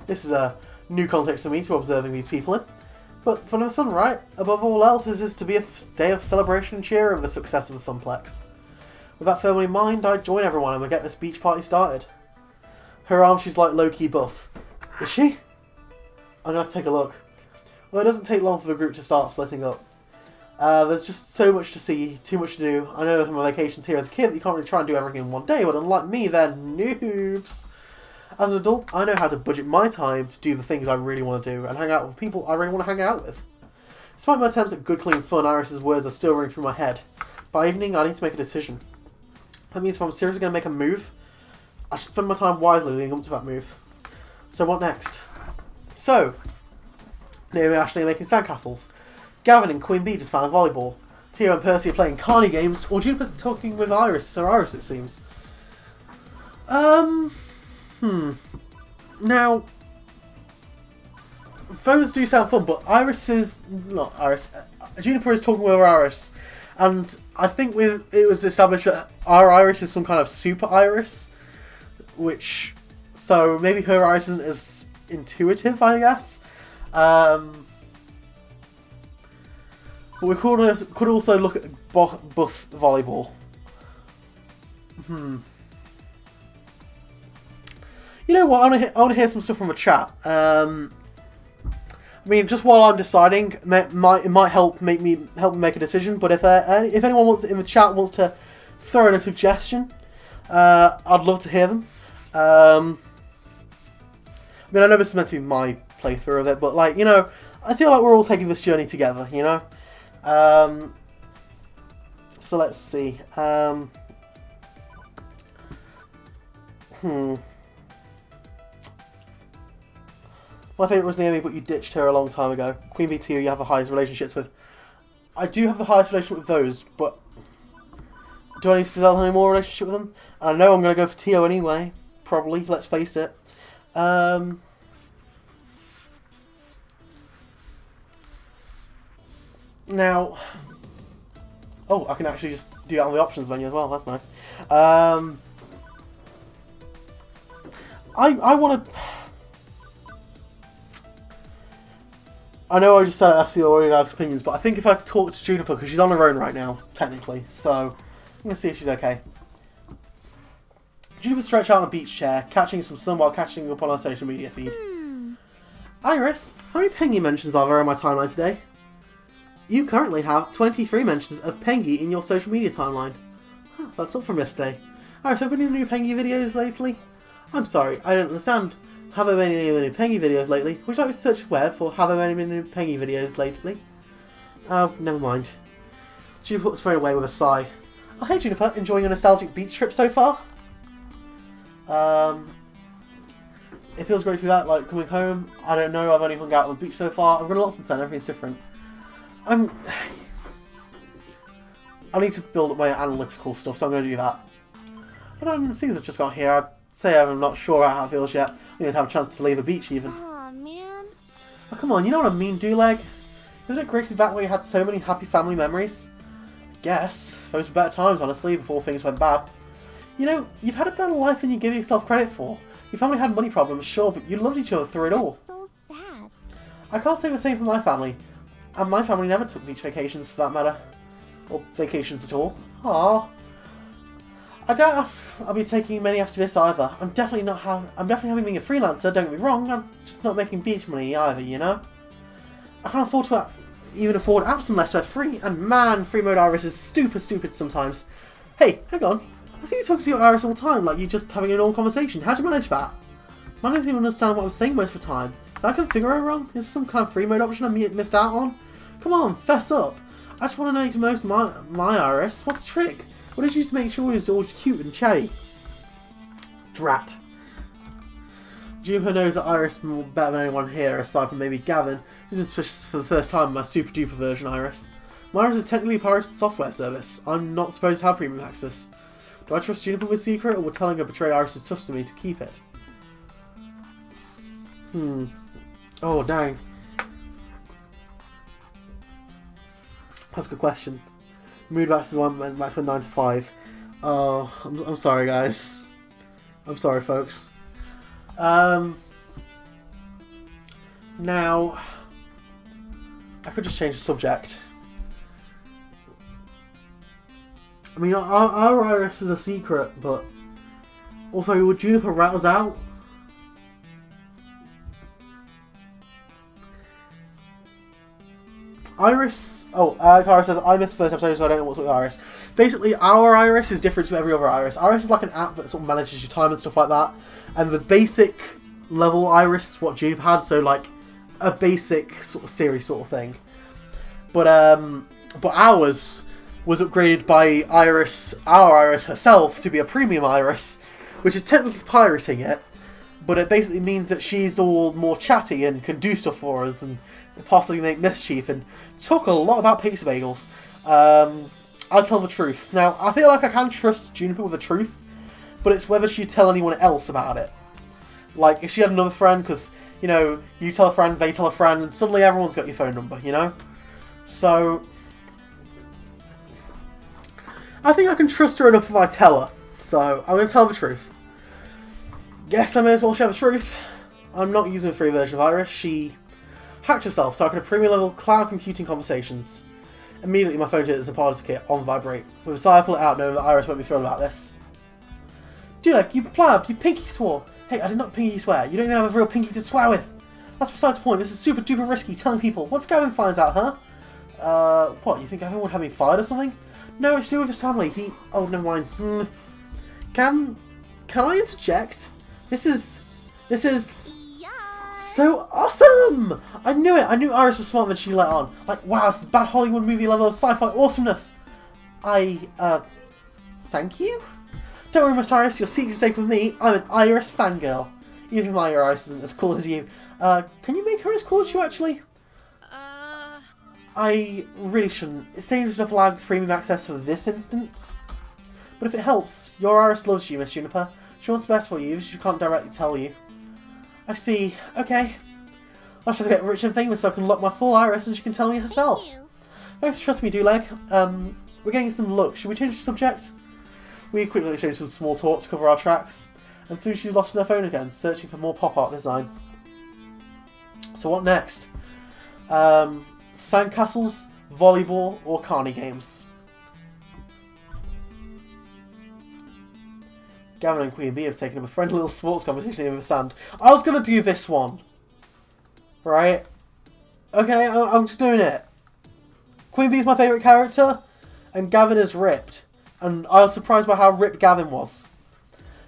This is a new context for me to observing these people in. But for no son, right? Above all else, this is to be a day of celebration and cheer of the success of the Funplex. With that firmly in mind, I join everyone and we get this beach party started. Her arm, she's like low-key buff. Is she? I'm gonna have to take a look. Well, it doesn't take long for the group to start splitting up. There's just so much to see, too much to do. I know from my vacations here as a kid that you can't really try and do everything in one day, but unlike me, they're noobs. As an adult, I know how to budget my time to do the things I really want to do and hang out with people I really want to hang out with. Despite my attempts at good, clean fun, Iris's words are still ringing through my head. By evening, I need to make a decision. That means if I'm seriously going to make a move, I should spend my time wisely leading up to that move. So what next? So, Naomi and Ashley are making sandcastles. Gavin and Queen Bee just found a volleyball. Tio and Percy are playing carny games, or Juniper's talking with Iris, Sir Iris it seems. Now, those do sound fun, but Juniper is talking with Iris, and I think it was established that our Iris is some kind of super Iris, so maybe her Iris isn't as intuitive, I guess. But we could also look at buff volleyball. You know what? I want to hear some stuff from the chat. I mean, just while I'm deciding, it might help me make a decision. But if anyone in the chat wants to throw in a suggestion, I'd love to hear them. I mean, I know this is meant to be my playthrough of it, but like, you know, I feel like we're all taking this journey together. You know. So let's see. My favourite was Naomi, but you ditched her a long time ago. Queen Bee Tio, you have the highest relationships with. I do have the highest relationship with those, but do I need to develop any more relationship with them? I know I'm going to go for Tio anyway. Probably, let's face it. Now, oh, I can actually just do that on the options menu as well. That's nice. I want to. I know I just said I asked for your guys' opinions, but I think if I talk to Juniper, because she's on her own right now, technically, so I'm going to see if she's okay. Juniper stretched out on a beach chair, catching some sun while catching up on our social media feed. Iris, how many Pengy mentions are there on my timeline today? You currently have 23 mentions of Pengy in your social media timeline. Huh, that's up from yesterday. Iris, have there been any new Pengy videos lately? I'm sorry, I don't understand. Have there been any new Pengy videos lately? Would you like to search the web for have there been any new Pengy videos lately? Oh, never mind. Juniper puts phone away with a sigh. Oh, hey Juniper, enjoying your nostalgic beach trip so far? It feels great to be back, like coming home. I don't know, I've only hung out on the beach so far. I've got lots since then, everything's different. I need to build up my analytical stuff, so I'm going to do that. But things I've just got here, I'd say I'm not sure how it feels yet. We didn't have a chance to leave the beach even. Aw, man. Oh, come on, you know what I mean, Douleg? Isn't it great to be back where you had so many happy family memories? I guess. Those were better times, honestly, before things went bad. You know, you've had a better life than you give yourself credit for. Your family had money problems, sure, but you loved each other through it all. That's so sad. I can't say the same for my family. And my family never took beach vacations, for that matter. Or vacations at all. Aww. I doubt I'll be taking many after this either. I'm definitely having being a freelancer, don't get me wrong. I'm just not making beach money either, you know? I can't afford to even afford apps unless they're free. And man, free mode Iris is super stupid sometimes. Hey, hang on. I see you talking to your Iris all the time, like you're just having a normal conversation. How'd you manage that? I don't even understand what I'm saying most of the time. Did I configure it wrong? Is there some kind of free mode option I missed out on? Come on, fess up. I just want to make the most of my Iris. What's the trick? What did you do to make sure it's all cute and chatty? Drat. Juniper knows that Iris is better than anyone here, aside from maybe Gavin. This is for the first time my super duper version Iris. My Iris is technically a pirated software service. I'm not supposed to have premium access. Do I trust Juniper with secret, or would telling her betray Iris' trust in me to keep it? Oh, dang. That's a good question. Mood match is one match with 9 to 5. Oh, I'm sorry, guys. I'm sorry, folks. Now, I could just change the subject. I mean, our Iris is a secret, but also, would Juniper rat us out? Iris... Oh, Kara says, I missed the first episode, so I don't know what's with Iris. Basically, our Iris is different to every other Iris. Iris is like an app that sort of manages your time and stuff like that. And the basic level Iris is what Juniper had, so like a basic sort of Siri sort of thing. But ours was upgraded by Iris, our Iris herself, to be a premium Iris, which is technically pirating it, but it basically means that she's all more chatty and can do stuff for us and possibly make mischief and talk a lot about pizza bagels. I'll tell the truth. Now, I feel like I can trust Juniper with the truth, but it's whether she'd tell anyone else about it. Like, if she had another friend, because, you know, you tell a friend, they tell a friend, and suddenly everyone's got your phone number, you know? So, I think I can trust her enough if I tell her. So, I'm going to tell her the truth. Guess I may as well share the truth. I'm not using a free version of Iris. She hacked herself so I could have premium level cloud computing conversations. Immediately my phone hit the party kit on vibrate. With a sigh I pull it out knowing that Iris won't be thrilled about this. Dude, you blabbed, you pinky swore. Hey, I did not pinky swear. You don't even have a real pinky to swear with. That's besides the point. This is super duper risky telling people. What if Gavin finds out, huh? What, you think Gavin would have me fired or something? No, it's to do with his family. Oh, never mind. Can I interject? This is so awesome! I knew it! I knew Iris was smart when she let on. Like, wow, this is bad Hollywood movie level of sci-fi awesomeness! Thank you? Don't worry, Miss Iris, your secret's safe with me. I'm an Iris fangirl. Even my Iris isn't as cool as you. Can you make her as cool as you, actually? I really shouldn't. It's dangerous enough allowing premium access for this instance. But if it helps, your Iris loves you, Miss Juniper. She wants the best for you, but she can't directly tell you. I see. Okay. I'll just get rich and famous so I can lock my full Iris and she can tell me herself. Thanks for trusting me, Duleg. We're getting some look. Should we change the subject? We quickly exchange some small talk to cover our tracks. And soon she's lost on her phone again, searching for more pop art design. So what next? Sandcastles, volleyball, or carny games? Gavin and Queen Bee have taken up a friendly little sports competition in the sand. I was going to do this one. Right? Okay, I'm just doing it. Queen Bee is my favourite character, and Gavin is ripped. And I was surprised by how ripped Gavin was.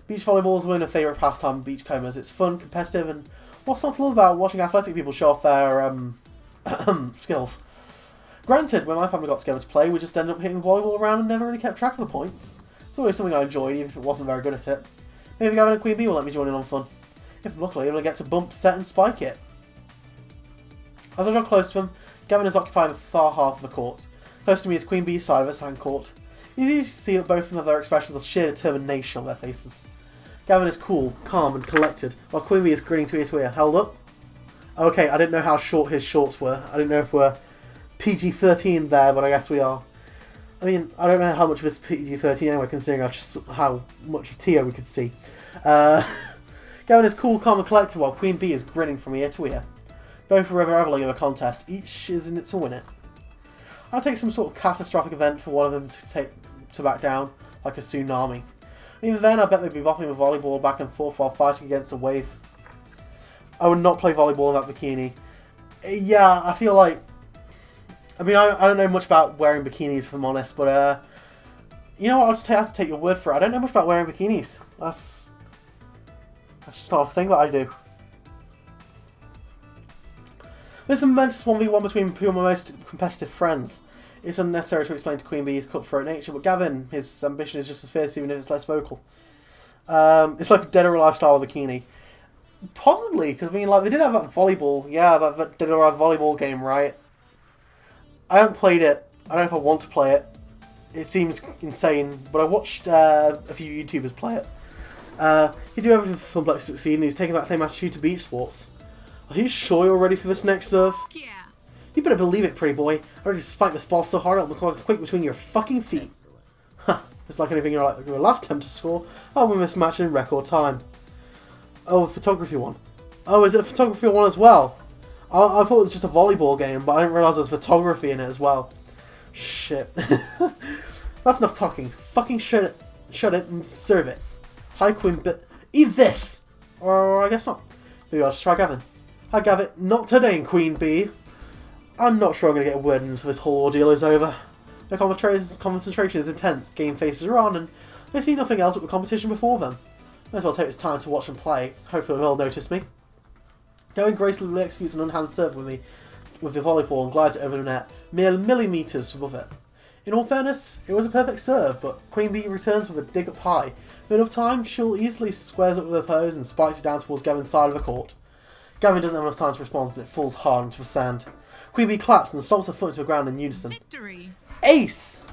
Beach volleyball is one of my favourite pastime of beachcombers. It's fun, competitive, and what's not to love about watching athletic people show off their skills. Granted, when my family got together to play, we just ended up hitting the volleyball around and never really kept track of the points. It's always something I enjoyed, even if it wasn't very good at it. Maybe Gavin and Queen Bee will let me join in on fun. If luckily, I'll get to bump, set, and spike it. As I draw close to him, Gavin is occupying the far half of the court. Close to me is Queen Bee's side of the sand court. It's easy to see that both of them have their expressions of sheer determination on their faces. Gavin is cool, calm, and collected, while Queen Bee is grinning to ear to ear. Held up? Okay, I didn't know how short his shorts were. I didn't know if we're PG-13 there, but I guess we are. I mean, I don't know how much of this PG-13 anyway, considering how much of Tio we could see. Gavin is cool, calm, and collected, while Queen Bee is grinning from ear to ear. Both are reveling in the contest. Each is in it to win it. I'll take some sort of catastrophic event for one of them to back down, like a tsunami. And even then, I bet they'd be bopping the volleyball back and forth while fighting against a wave. I would not play volleyball in that bikini. Yeah, I feel like... I mean, I don't know much about wearing bikinis, if I'm honest, but, you know what, I'll just have to take your word for it. I don't know much about wearing bikinis. That's just not a thing that I do. This is a momentous 1v1 between two of my most competitive friends. It's unnecessary to explain to Queen Bee's cutthroat nature, but Gavin, his ambition is just as fierce even if it's less vocal. It's like a Dead or Alive style bikini. Possibly, because I mean, like, they did have that volleyball, yeah, that Dead or Alive volleyball game, right? I haven't played it. I don't know if I want to play it. It seems insane, but I watched a few YouTubers play it. He'd do everything for Funplex to succeed, and he's taking that same attitude to beach sports. Are you sure you're ready for this next serve? Yeah. You better believe it, pretty boy. I already spiked this ball so hard it'll quick between your fucking feet. Huh, just like anything you're like your last attempt to score, I'll win this match in record time. Oh, a photography one. Oh, is it a photography one as well? I thought it was just a volleyball game, but I didn't realise there's photography in it as well. Shit. That's enough talking. Fucking shut it and serve it. Hi, Queen Bit. Eat this! Or I guess not. Maybe I'll just try Gavin. Hi, Gavin. Not today, Queen Bee. I'm not sure I'm going to get a word until this whole ordeal is over. The concentration is intense, game faces are on, and they see nothing else but the competition before them. May as well take this time to watch them play. Hopefully they'll notice me. Gavin gracefully executes an unhanded serve with the volleyball and glides it over the net, mere millimetres above it. In all fairness, it was a perfect serve, but Queen Bee returns with a dig up high. In enough time, she'll easily squares up with her pose and spikes it down towards Gavin's side of the court. Gavin doesn't have enough time to respond, and it falls hard into the sand. Queen Bee claps and stomps her foot into the ground in unison. Victory! Ace!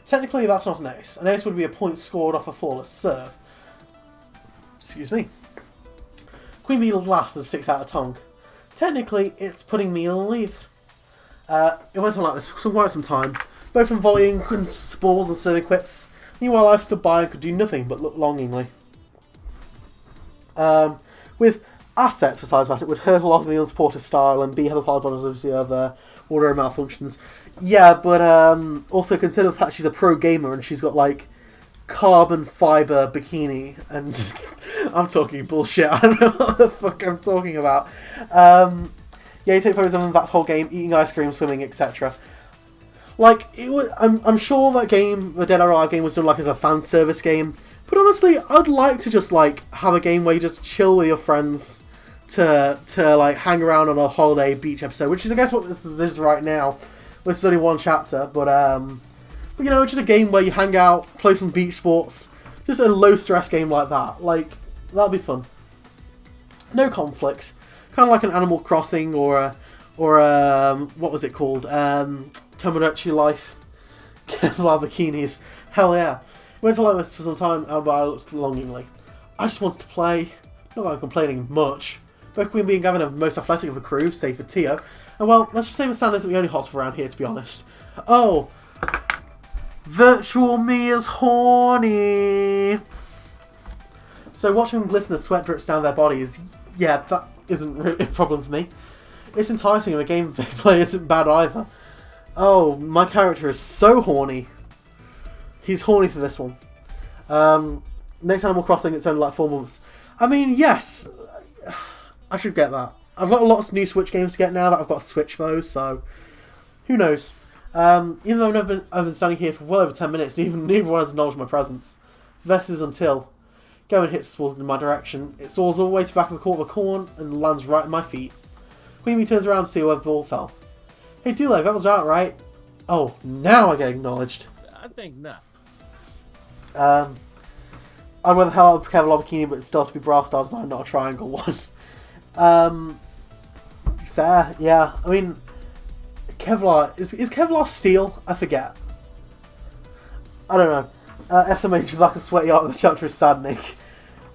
Technically, that's not an ace. An ace would be a point scored off a flawless serve. Excuse me. Queen Bee laughs and sticks out a tongue. Technically, it's putting me on leave. It went on like this for quite some time, both in volleying balls and silly quips. Meanwhile, I stood by and could do nothing but look longingly. With assets for size matter, it would hurt a lot of me unsupportive style and B have a possibility of wardrobe malfunctions. Yeah, but also consider the fact she's a pro gamer and she's got like carbon fiber bikini and I'm talking bullshit. I don't know what the fuck I'm talking about. Yeah, you take photos of them that whole game, eating ice cream, swimming, etc. Like it was, I'm sure that game, the Dead or Alive game, was done like as a fan service game. But honestly, I'd like to just like have a game where you just chill with your friends to like hang around on a holiday beach episode, which is I guess what this is right now. This is only one chapter, but you know, just a game where you hang out, play some beach sports, just a low stress game like that. Like that'd be fun. No conflict, kind of like an Animal Crossing or what was it called? Tomodachi Life. Kevlar bikinis. Hell yeah. Went to like this for some time, but I looked longingly. I just wanted to play. Not that I'm complaining much. Both Queen Bee and Gavin are the most athletic of the crew, save for Tio. And well, let's just say the sand isn't the only hot stuff around here, to be honest. Oh! Virtual me is horny! So watching them glisten as sweat drips down their bodies, yeah, that isn't really a problem for me. It's enticing and the game they play isn't bad either. Oh, my character is so horny. He's horny for this one. Next Animal Crossing, it's only like 4 months. I mean, yes, I should get that. I've got lots of new Switch games to get now that I've got a Switch though, so who knows. Even though I've been standing here for well over 10 minutes, neither one has acknowledged my presence. This is until Gavin hits the in my direction. It soars all the way to the back of the court of a corn and lands right at my feet. Queen Bee turns around to see where the ball fell. Hey Dule, that was out, right? Oh, now I get acknowledged. I think not. I'd rather hell out Kevlar bikini, but it's still to be brass star design, not a triangle one. Fair, yeah. I mean, Kevlar is Kevlar steel? I forget. I don't know. SMH with like a sweaty art in this chapter is saddening.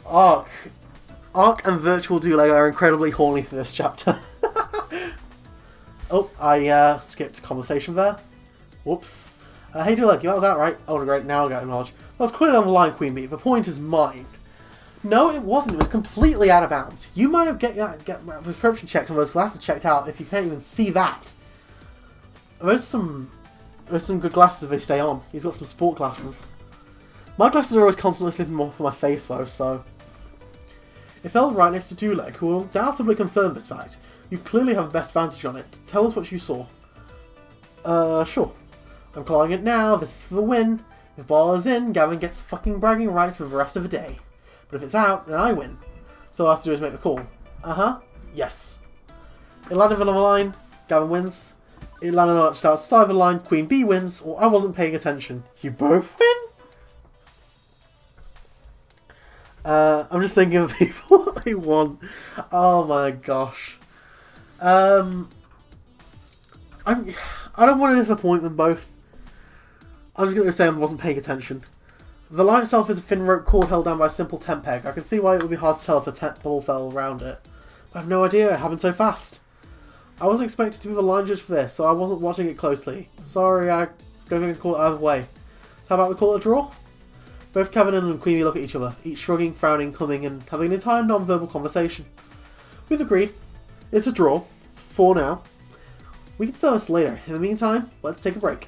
Ark and Virtual Dule are incredibly horny for this chapter. Oh, I skipped conversation there. Whoops. Hey Dule, that was out right? Oh great, now I got acknowledged. That was clearly on the line, Queen Bee. The point is mine. No, it wasn't. It was completely out of bounds. You might have get prescription checked and those glasses checked out if you can't even see that. There's some good glasses if they stay on. He's got some sport glasses. My glasses are always constantly slipping off my face though, so... It fell right next to Dule, who will undoubtedly confirm this fact. You clearly have the best vantage on it. Tell us what you saw. Sure. I'm calling it now. This is for the win. If ball is in, Gavin gets fucking bragging rights for the rest of the day. But if it's out, then I win. So all I have to do is make the call. Uh-huh. Yes. It landed on the line. Gavin wins. It landed on just outside the line. Queen Bee wins. Or I wasn't paying attention. You both win? I'm just thinking of people they won. Oh my gosh. I don't want to disappoint them both. I'm just going to say I wasn't paying attention. The line itself is a thin rope cord held down by a simple tent peg. I can see why it would be hard to tell if a tent pole fell around it. But I have no idea it happened so fast. I wasn't expected to be the line judge for this, so I wasn't watching it closely. Sorry, I don't think I can call it either way. So how about we call it a draw? Both Gavin and Queenie look at each other, each shrugging, frowning, humming, and having an entire non-verbal conversation. We've agreed. It's a draw. For now. We can settle this later. In the meantime, let's take a break.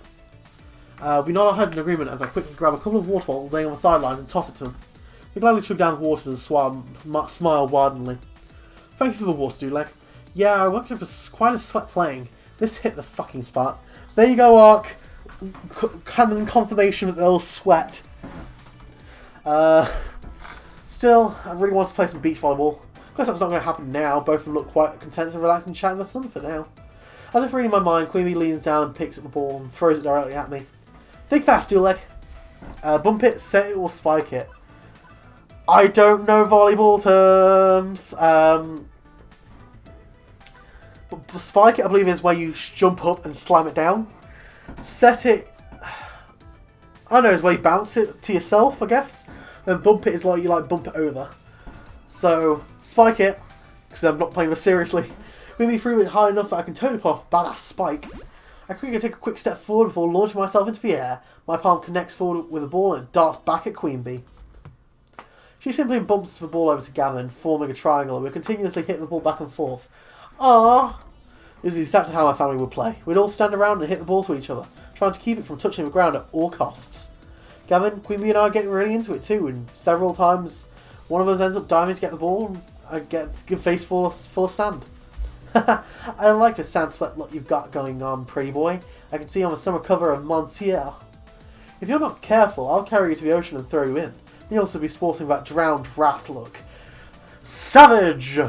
We nod our heads in agreement as I quickly grab a couple of water bottles laying on the sidelines and toss it to them. We gladly chug down the water and smile widenly. Thank you for the water, Duleg. Yeah, I worked up quite a sweat playing. This hit the fucking spot. There you go, Ark. Confirmation that they'll sweat. Still, I really want to play some beach volleyball. Of course, that's not going to happen now. Both of them look quite content and relaxed and chat in the sun for now. As if reading my mind, Queenie leans down and picks up the ball and throws it directly at me. Think fast, Duleg. Bump it, set it, or spike it. I don't know volleyball terms. But spike it, I believe, is where you jump up and slam it down. Set it, I don't know, is where you bounce it to yourself, I guess. Then bump it is like you bump it over. So spike it, because I'm not playing this seriously. Queenie threw it high enough that I can totally pull off a badass spike. I quickly take a quick step forward before launching myself into the air. My palm connects forward with the ball and darts back at Queen Bee. She simply bumps the ball over to Gavin, forming a triangle, and we continuously hit the ball back and forth. Ah, this is exactly how my family would play. We'd all stand around and hit the ball to each other, trying to keep it from touching the ground at all costs. Gavin, Queen Bee and I are getting really into it too, and several times one of us ends up diving to get the ball, and I get a face full of sand. I like the sand sweat look you've got going on, pretty boy. I can see on the summer cover of Monsieur. If you're not careful, I'll carry you to the ocean and throw you in. You'll also be sporting that drowned rat look. Savage!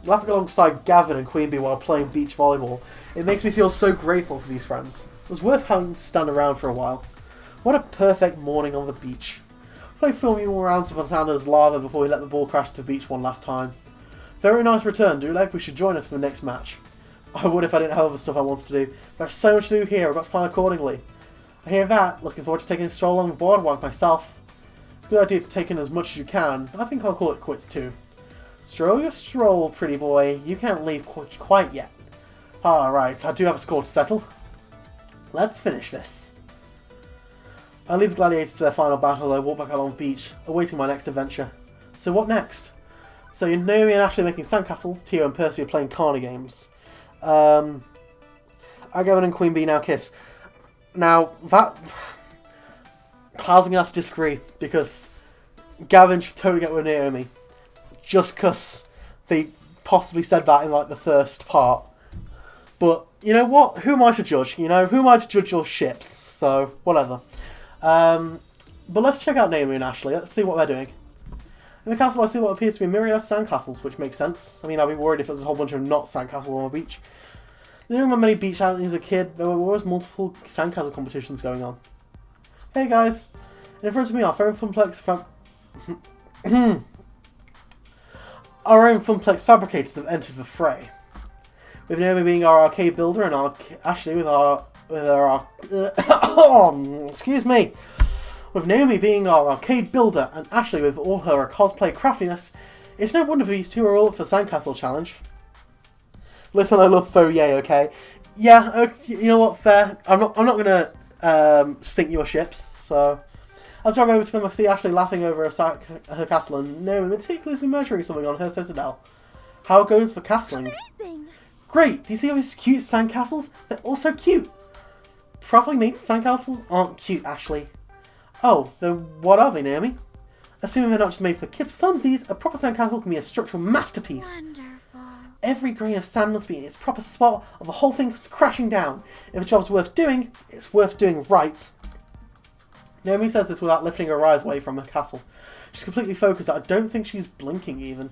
Laughing alongside Gavin and Queen Bee while playing beach volleyball, it makes me feel so grateful for these friends. It was worth having to stand around for a while. What a perfect morning on the beach. Play filming all rounds of Fontana's lava before we let the ball crash to the beach one last time. Very nice return, Duleg. We should join us for the next match. I would if I didn't have other stuff I wanted to do. There's so much to do here, I've got to plan accordingly. I hear that. Looking forward to taking a stroll along the boardwalk myself. It's a good idea to take in as much as you can. I think I'll call it quits too. Stroll your stroll, pretty boy. You can't leave quite yet. Alright, I do have a score to settle. Let's finish this. I leave the gladiators to their final battle and I walk back along the beach, awaiting my next adventure. So what next? So Naomi and Ashley are making sandcastles, Tio and Percy are playing Carney games. Gavin and Queen Bee now kiss. Now, that... Cloud's going to have to disagree, because Gavin should totally get with Naomi. Just because they possibly said that in, the first part. But, you know what? Who am I to judge? Who am I to judge your ships? So, whatever. But let's check out Naomi and Ashley. Let's see what they're doing. In the castle I see what appears to be a myriad of sandcastles, which makes sense. I mean, I'd be worried if there's a whole bunch of not sandcastles on the beach. During my many beach outings as a kid, there were always multiple sandcastle competitions going on. Hey guys! In front of me, our own Funplex fabricators have entered the fray. With Naomi being our arcade builder and Ashley with our excuse me. With Naomi being our arcade builder and Ashley with all her cosplay craftiness, it's no wonder these two are all up for Sandcastle Challenge. Listen, I love Faux Yay, okay? Yeah, you know what, fair. I'm not gonna sink your ships, so... As I drive over to them, I see Ashley laughing over her castle and Naomi meticulously measuring something on her citadel. How goes for castling? Amazing! Great! Do you see all these cute sandcastles? They're all so cute! Properly made sandcastles aren't cute, Ashley. Oh, then what are they, Naomi? Assuming they're not just made for kids' funsies, a proper sandcastle can be a structural masterpiece. Wonderful. Every grain of sand must be in its proper spot, or the whole thing comes crashing down. If a job's worth doing, it's worth doing right. Naomi says this without lifting her eyes away from her castle. She's completely focused. I don't think she's blinking even.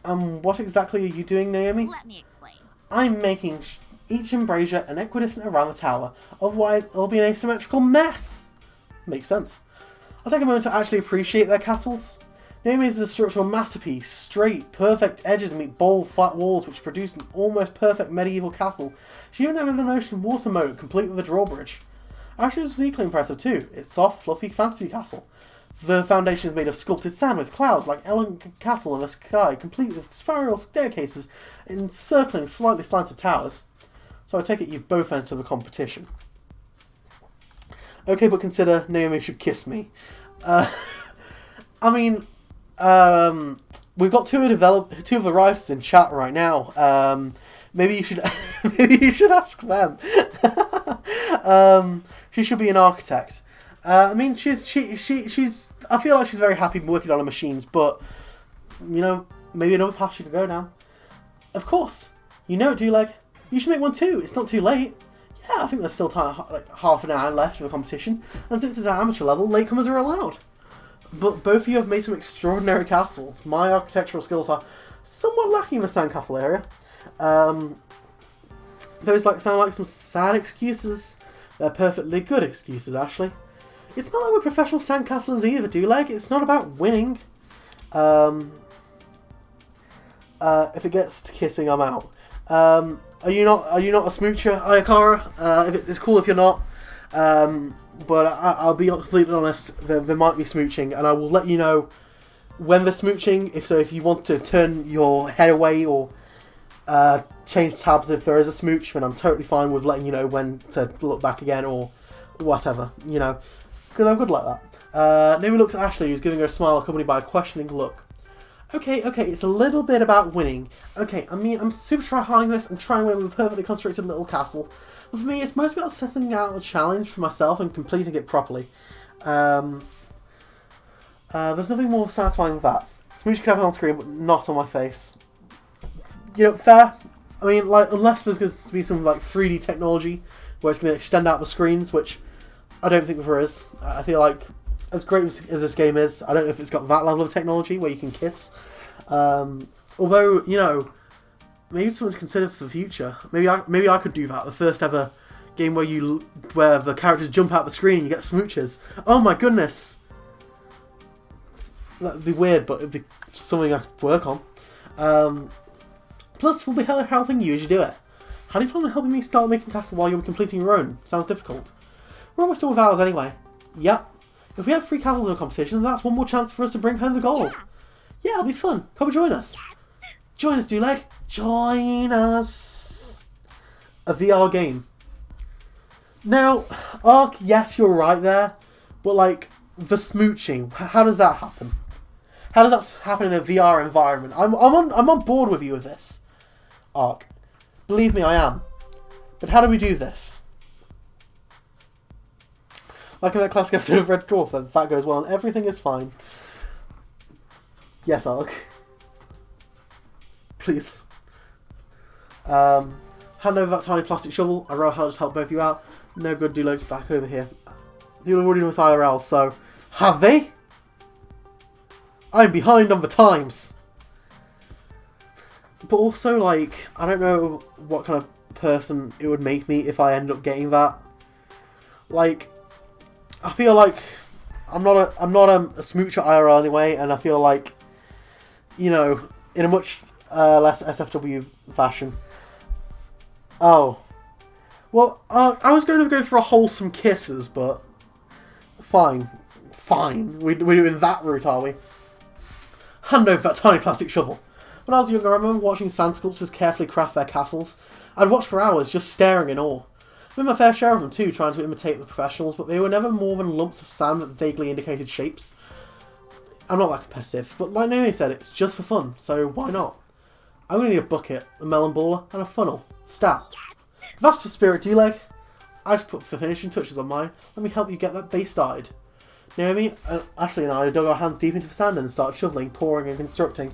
What exactly are you doing, Naomi? Let me explain. I'm making each embrasure an equidistant around the tower. Otherwise, it'll be an asymmetrical mess. Makes sense. I'll take a moment to actually appreciate their castles. Naomi's is a structural masterpiece. Straight, perfect edges meet bold, flat walls which produce an almost perfect medieval castle. She even added an ocean water moat complete with a drawbridge. Actually, it's equally impressive too. It's soft, fluffy fantasy castle. The foundation is made of sculpted sand with clouds like elegant castle in the sky, complete with spiral staircases encircling slightly slanted towers. So I take it you've both entered the competition. Okay, but consider Naomi should kiss me. I mean, we've got two of the writers in chat right now. Maybe you should ask them. She should be an architect. I mean, she's. I feel like she's very happy working on her machines, but you know, maybe another path she could go down. Of course, you know it, Duleg. You should make one too. It's not too late. Yeah, I think there's still time, like half an hour left of the competition, and since it's at amateur level, latecomers are allowed. But both of you have made some extraordinary castles. My architectural skills are somewhat lacking in the sandcastle area. Those sound like some sad excuses. They're perfectly good excuses, actually. It's not like we're professional sandcastlers either, Duleg. It's not about winning. If it gets to kissing, I'm out. Are you not a smoocher, Ayakara? It's cool if you're not. But I'll be completely honest. There might be smooching, and I will let you know when they're smooching. If you want to turn your head away or change tabs if there is a smooch, then I'm totally fine with letting you know when to look back again or whatever. You know, because I'm good like that. Naomi looks at Ashley, who's giving her a smile accompanied by a questioning look. Okay, it's a little bit about winning. Okay, I mean, I'm super try-harding this and trying to win with a perfectly constructed little castle. But for me, it's mostly about setting out a challenge for myself and completing it properly. There's nothing more satisfying than that. Smooch can have it on screen, but not on my face. You know, fair. I mean, unless there's going to be some 3D technology where it's going to extend out the screens, which I don't think there is. I feel like, as great as this game is, I don't know if it's got that level of technology where you can kiss. Although, you know, maybe someone to consider for the future. Maybe I could do that. The first ever game where the characters jump out the screen and you get smooches. Oh my goodness! That'd be weird, but it'd be something I could work on. Plus, we'll be helping you as you do it. How do you plan on helping me start making castle while you're completing your own? Sounds difficult. We're almost done with ours anyway. Yep. If we have 3 castles in a competition, that's one more chance for us to bring home the gold. Yeah, it'll be fun. Come and join us. Yes. Join us, Duleg. Join us. A VR game. Now, Ark, yes, you're right there. But, the smooching, how does that happen? How does that happen in a VR environment? I'm on board with you with this, Ark. Believe me, I am. But how do we do this? Like in that classic episode of Red Dwarf, then that goes well and everything is fine. Yes, Ark. Please. Hand over that tiny plastic shovel. I'd rather just help both of you out. No good, Duleg's back over here. You'll have already done this IRL, so... Have they? I'm behind on the times. But also, I don't know what kind of person it would make me if I end up getting that. I feel like I'm not a smoocher IRL anyway, and I feel like, you know, in a much less SFW fashion. Oh. Well, I was going to go for a wholesome kisses, but fine. We're doing that route, are we? Hand over that tiny plastic shovel. When I was younger, I remember watching sand sculptors carefully craft their castles. I'd watch for hours, just staring in awe. I made my fair share of them too, trying to imitate the professionals, but they were never more than lumps of sand that vaguely indicated shapes. I'm not that competitive, but like Naomi said, it's just for fun, so why not? I'm going to need a bucket, a melon baller, and a funnel. Stat. Yes! That's the spirit, Duleg. I just put the finishing touches on mine. Let me help you get that base started. Naomi, Ashley and I dug our hands deep into the sand and started shoveling, pouring, and constructing.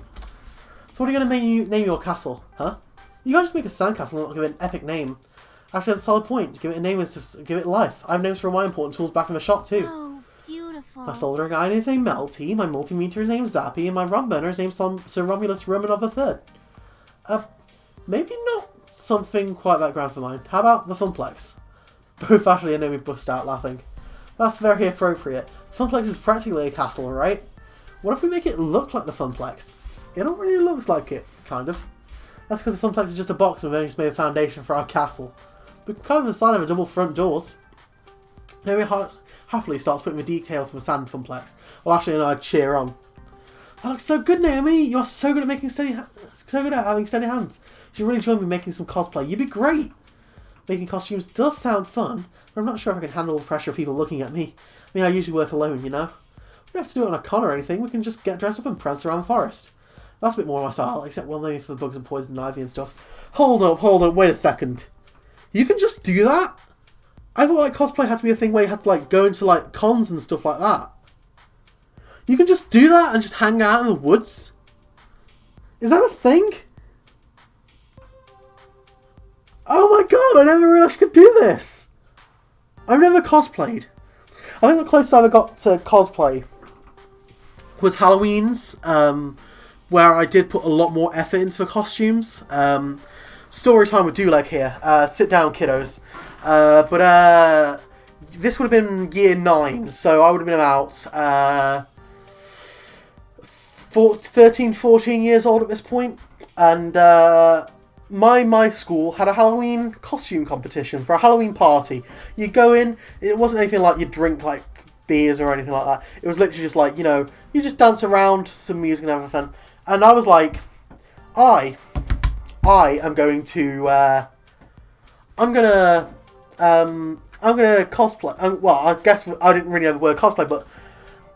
So what are you going to name your castle, huh? You can't just make a sandcastle and not give it an epic name. Actually, that's a solid point. To give it a name is to give it life. I have names for all my important tools back in the shop too. Oh, beautiful. My soldering iron is named Melty, my multimeter is named Zappy, and my rum burner is named Sir Romulus Romanov III. Maybe not something quite that grand for mine. How about the Funplex? Both Ashley and Naomi bust out laughing. That's very appropriate. Funplex is practically a castle, right? What if we make it look like the Funplex? It already looks like it, kind of. That's because the Funplex is just a box and we've only just made a foundation for our castle. We can carve the side of a double front doors. Naomi happily starts putting the details of the sand funplex, while Ashley and I cheer on. That looks so good, Naomi! You're so good at making so good at having steady hands. You should really join me making some cosplay. You'd be great! Making costumes does sound fun, but I'm not sure if I can handle the pressure of people looking at me. I mean, I usually work alone, you know? We don't have to do it on a con or anything, we can just get dressed up and prance around the forest. That's a bit more my style, except well maybe for the bugs and poison and ivy and stuff. Hold up, wait a second. You can just do that? I thought like cosplay had to be a thing where you had to like go into like cons and stuff like that. You can just do that and just hang out in the woods? Is that a thing? Oh my god, I never realised you could do this! I've never cosplayed. I think the closest I ever got to cosplay was Halloween's, where I did put a lot more effort into the costumes. Story time with Duleg here. Sit down, kiddos. But this would have been year 9, so I would have been about 13, 14 years old at this point. And my school had a Halloween costume competition for a Halloween party. You go in, it wasn't anything like you drink like beers or anything like that. It was literally just like, you know, you just dance around, some music and everything. And I was like, I am going to, I'm gonna cosplay. Well, I guess I didn't really know the word cosplay, but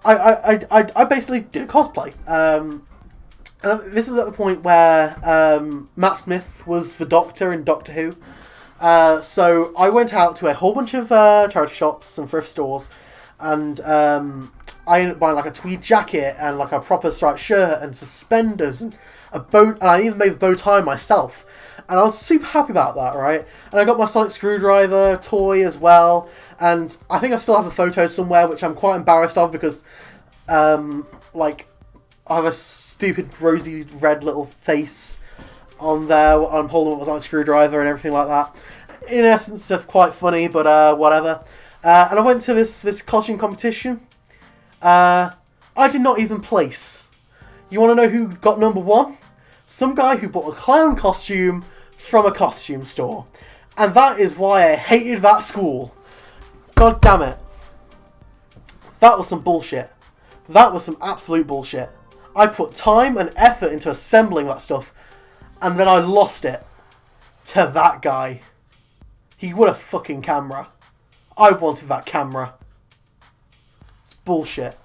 I basically did a cosplay. And this was at the point where Matt Smith was the Doctor in Doctor Who. So I went out to a whole bunch of charity shops and thrift stores, and I ended up buying like a tweed jacket and like a proper striped shirt and suspenders and a bow, and I even made a bow tie myself. And I was super happy about that, right? And I got my sonic screwdriver toy as well. And I think I still have the photos somewhere, which I'm quite embarrassed of because, like, I have a stupid rosy red little face on there. I'm holding up my sonic screwdriver and everything like that. In essence, stuff quite funny, but whatever. And I went to this costume competition. I did not even place. You want to know who got number 1? Some guy who bought a clown costume from a costume store. And that is why I hated that school. God damn it. That was some bullshit. That was some absolute bullshit. I put time and effort into assembling that stuff, and then I lost it to that guy. He wanted a fucking camera. I wanted that camera. It's bullshit.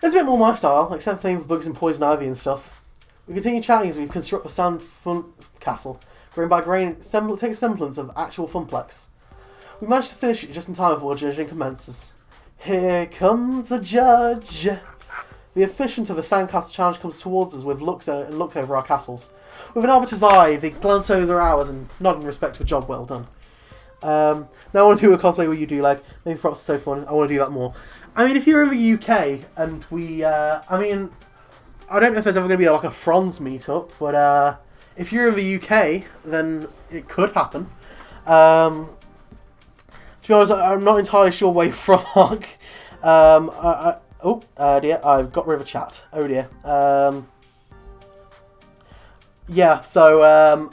It's a bit more my style, except for the bugs and poison ivy and stuff. We continue chatting as we construct the sand fun castle, grain by grain, take a semblance of actual funplex. We managed to finish it just in time before judging commences. Here comes the judge. The officiant of the Sandcastle Challenge comes towards us with looks over our castles. With an arbiter's eye, they glance over their hours and nod in respect to a job well done. Now I want to do a cosplay where you do like, maybe perhaps it's so fun, I want to do that more. I mean, if you're in the UK and we, I mean, I don't know if there's ever going to be like a Franz meetup, but if you're in the UK, then it could happen. To be honest, I'm not entirely sure where you're from, Mark. Oh dear, I've got rid of a chat. Oh dear. Yeah, so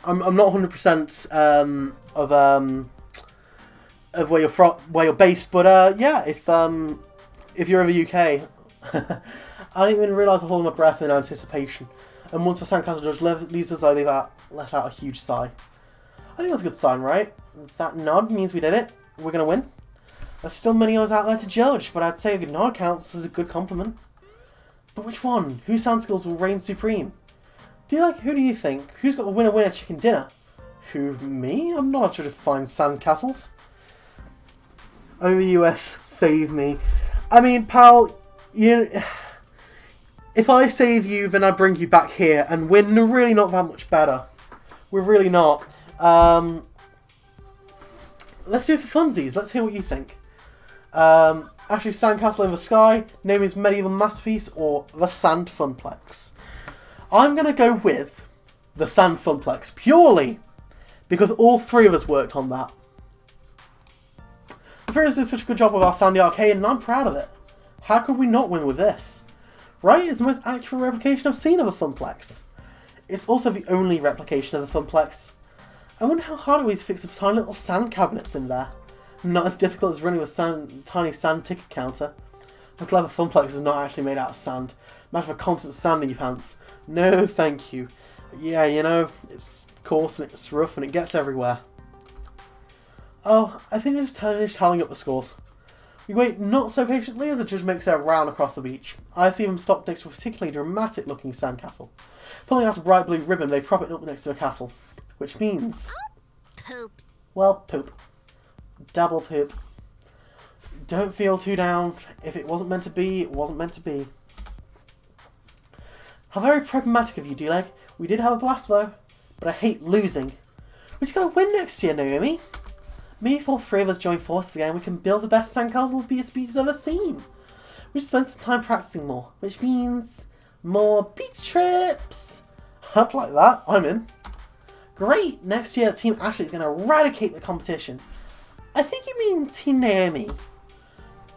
I'm not 100% of where you're from, where you're based, but yeah, if you're in the UK, I didn't even realise I'm holding my breath in anticipation. And once the Sandcastle Judge leaves us, I let out a huge sigh. I think that's a good sign, right? That nod means we did it. We're gonna win. There's still many others out there to judge, but I'd say a good nod counts as a good compliment. But which one? Whose sand skills will reign supreme? Who do you think? Who's got a winner chicken dinner? Who, me? I'm not a judge of fine sand castles. I'm in the US, save me. I mean, pal, if I save you, then I bring you back here, and we're really not that much better. We're really not. Let's do it for funsies. Let's hear what you think. Actually, Sandcastle in the Sky, name is Medieval Masterpiece, or the Sand Funplex. I'm going to go with the Sand Funplex, purely because all 3 of us worked on that. The 3 of us did such a good job with our Sandy Arcade, and I'm proud of it. How could we not win with this? Right? It's the most accurate replication I've seen of a Funplex. It's also the only replication of a Funplex. I wonder how hard it was to fix the tiny little sand cabinets in there. Not as difficult as running a tiny sand ticket counter. A clever funplex is not actually made out of sand. Imagine a constant sand in your pants. No, thank you. Yeah, you know, it's coarse and it's rough and it gets everywhere. Oh, I think they're just finished tallying up the scores. We wait not so patiently as the judge makes their round across the beach. I see them stop next to a particularly dramatic looking sandcastle. Pulling out a bright blue ribbon, they prop it up next to the castle. Which means... Poops. well, poop. Double poop. Don't feel too down. If it wasn't meant to be, it wasn't meant to be. How very pragmatic of you, D-Leg. We did have a blast though, but I hate losing. We're just gonna win next year, Naomi. Maybe if all three of us join forces again, we can build the best sandcastle BSB's ever seen. We just spend some time practicing more, which means more beach trips. I'd like that. I'm in. Great. Next year, Team Ashley is going to eradicate the competition. I think you mean Team Naomi.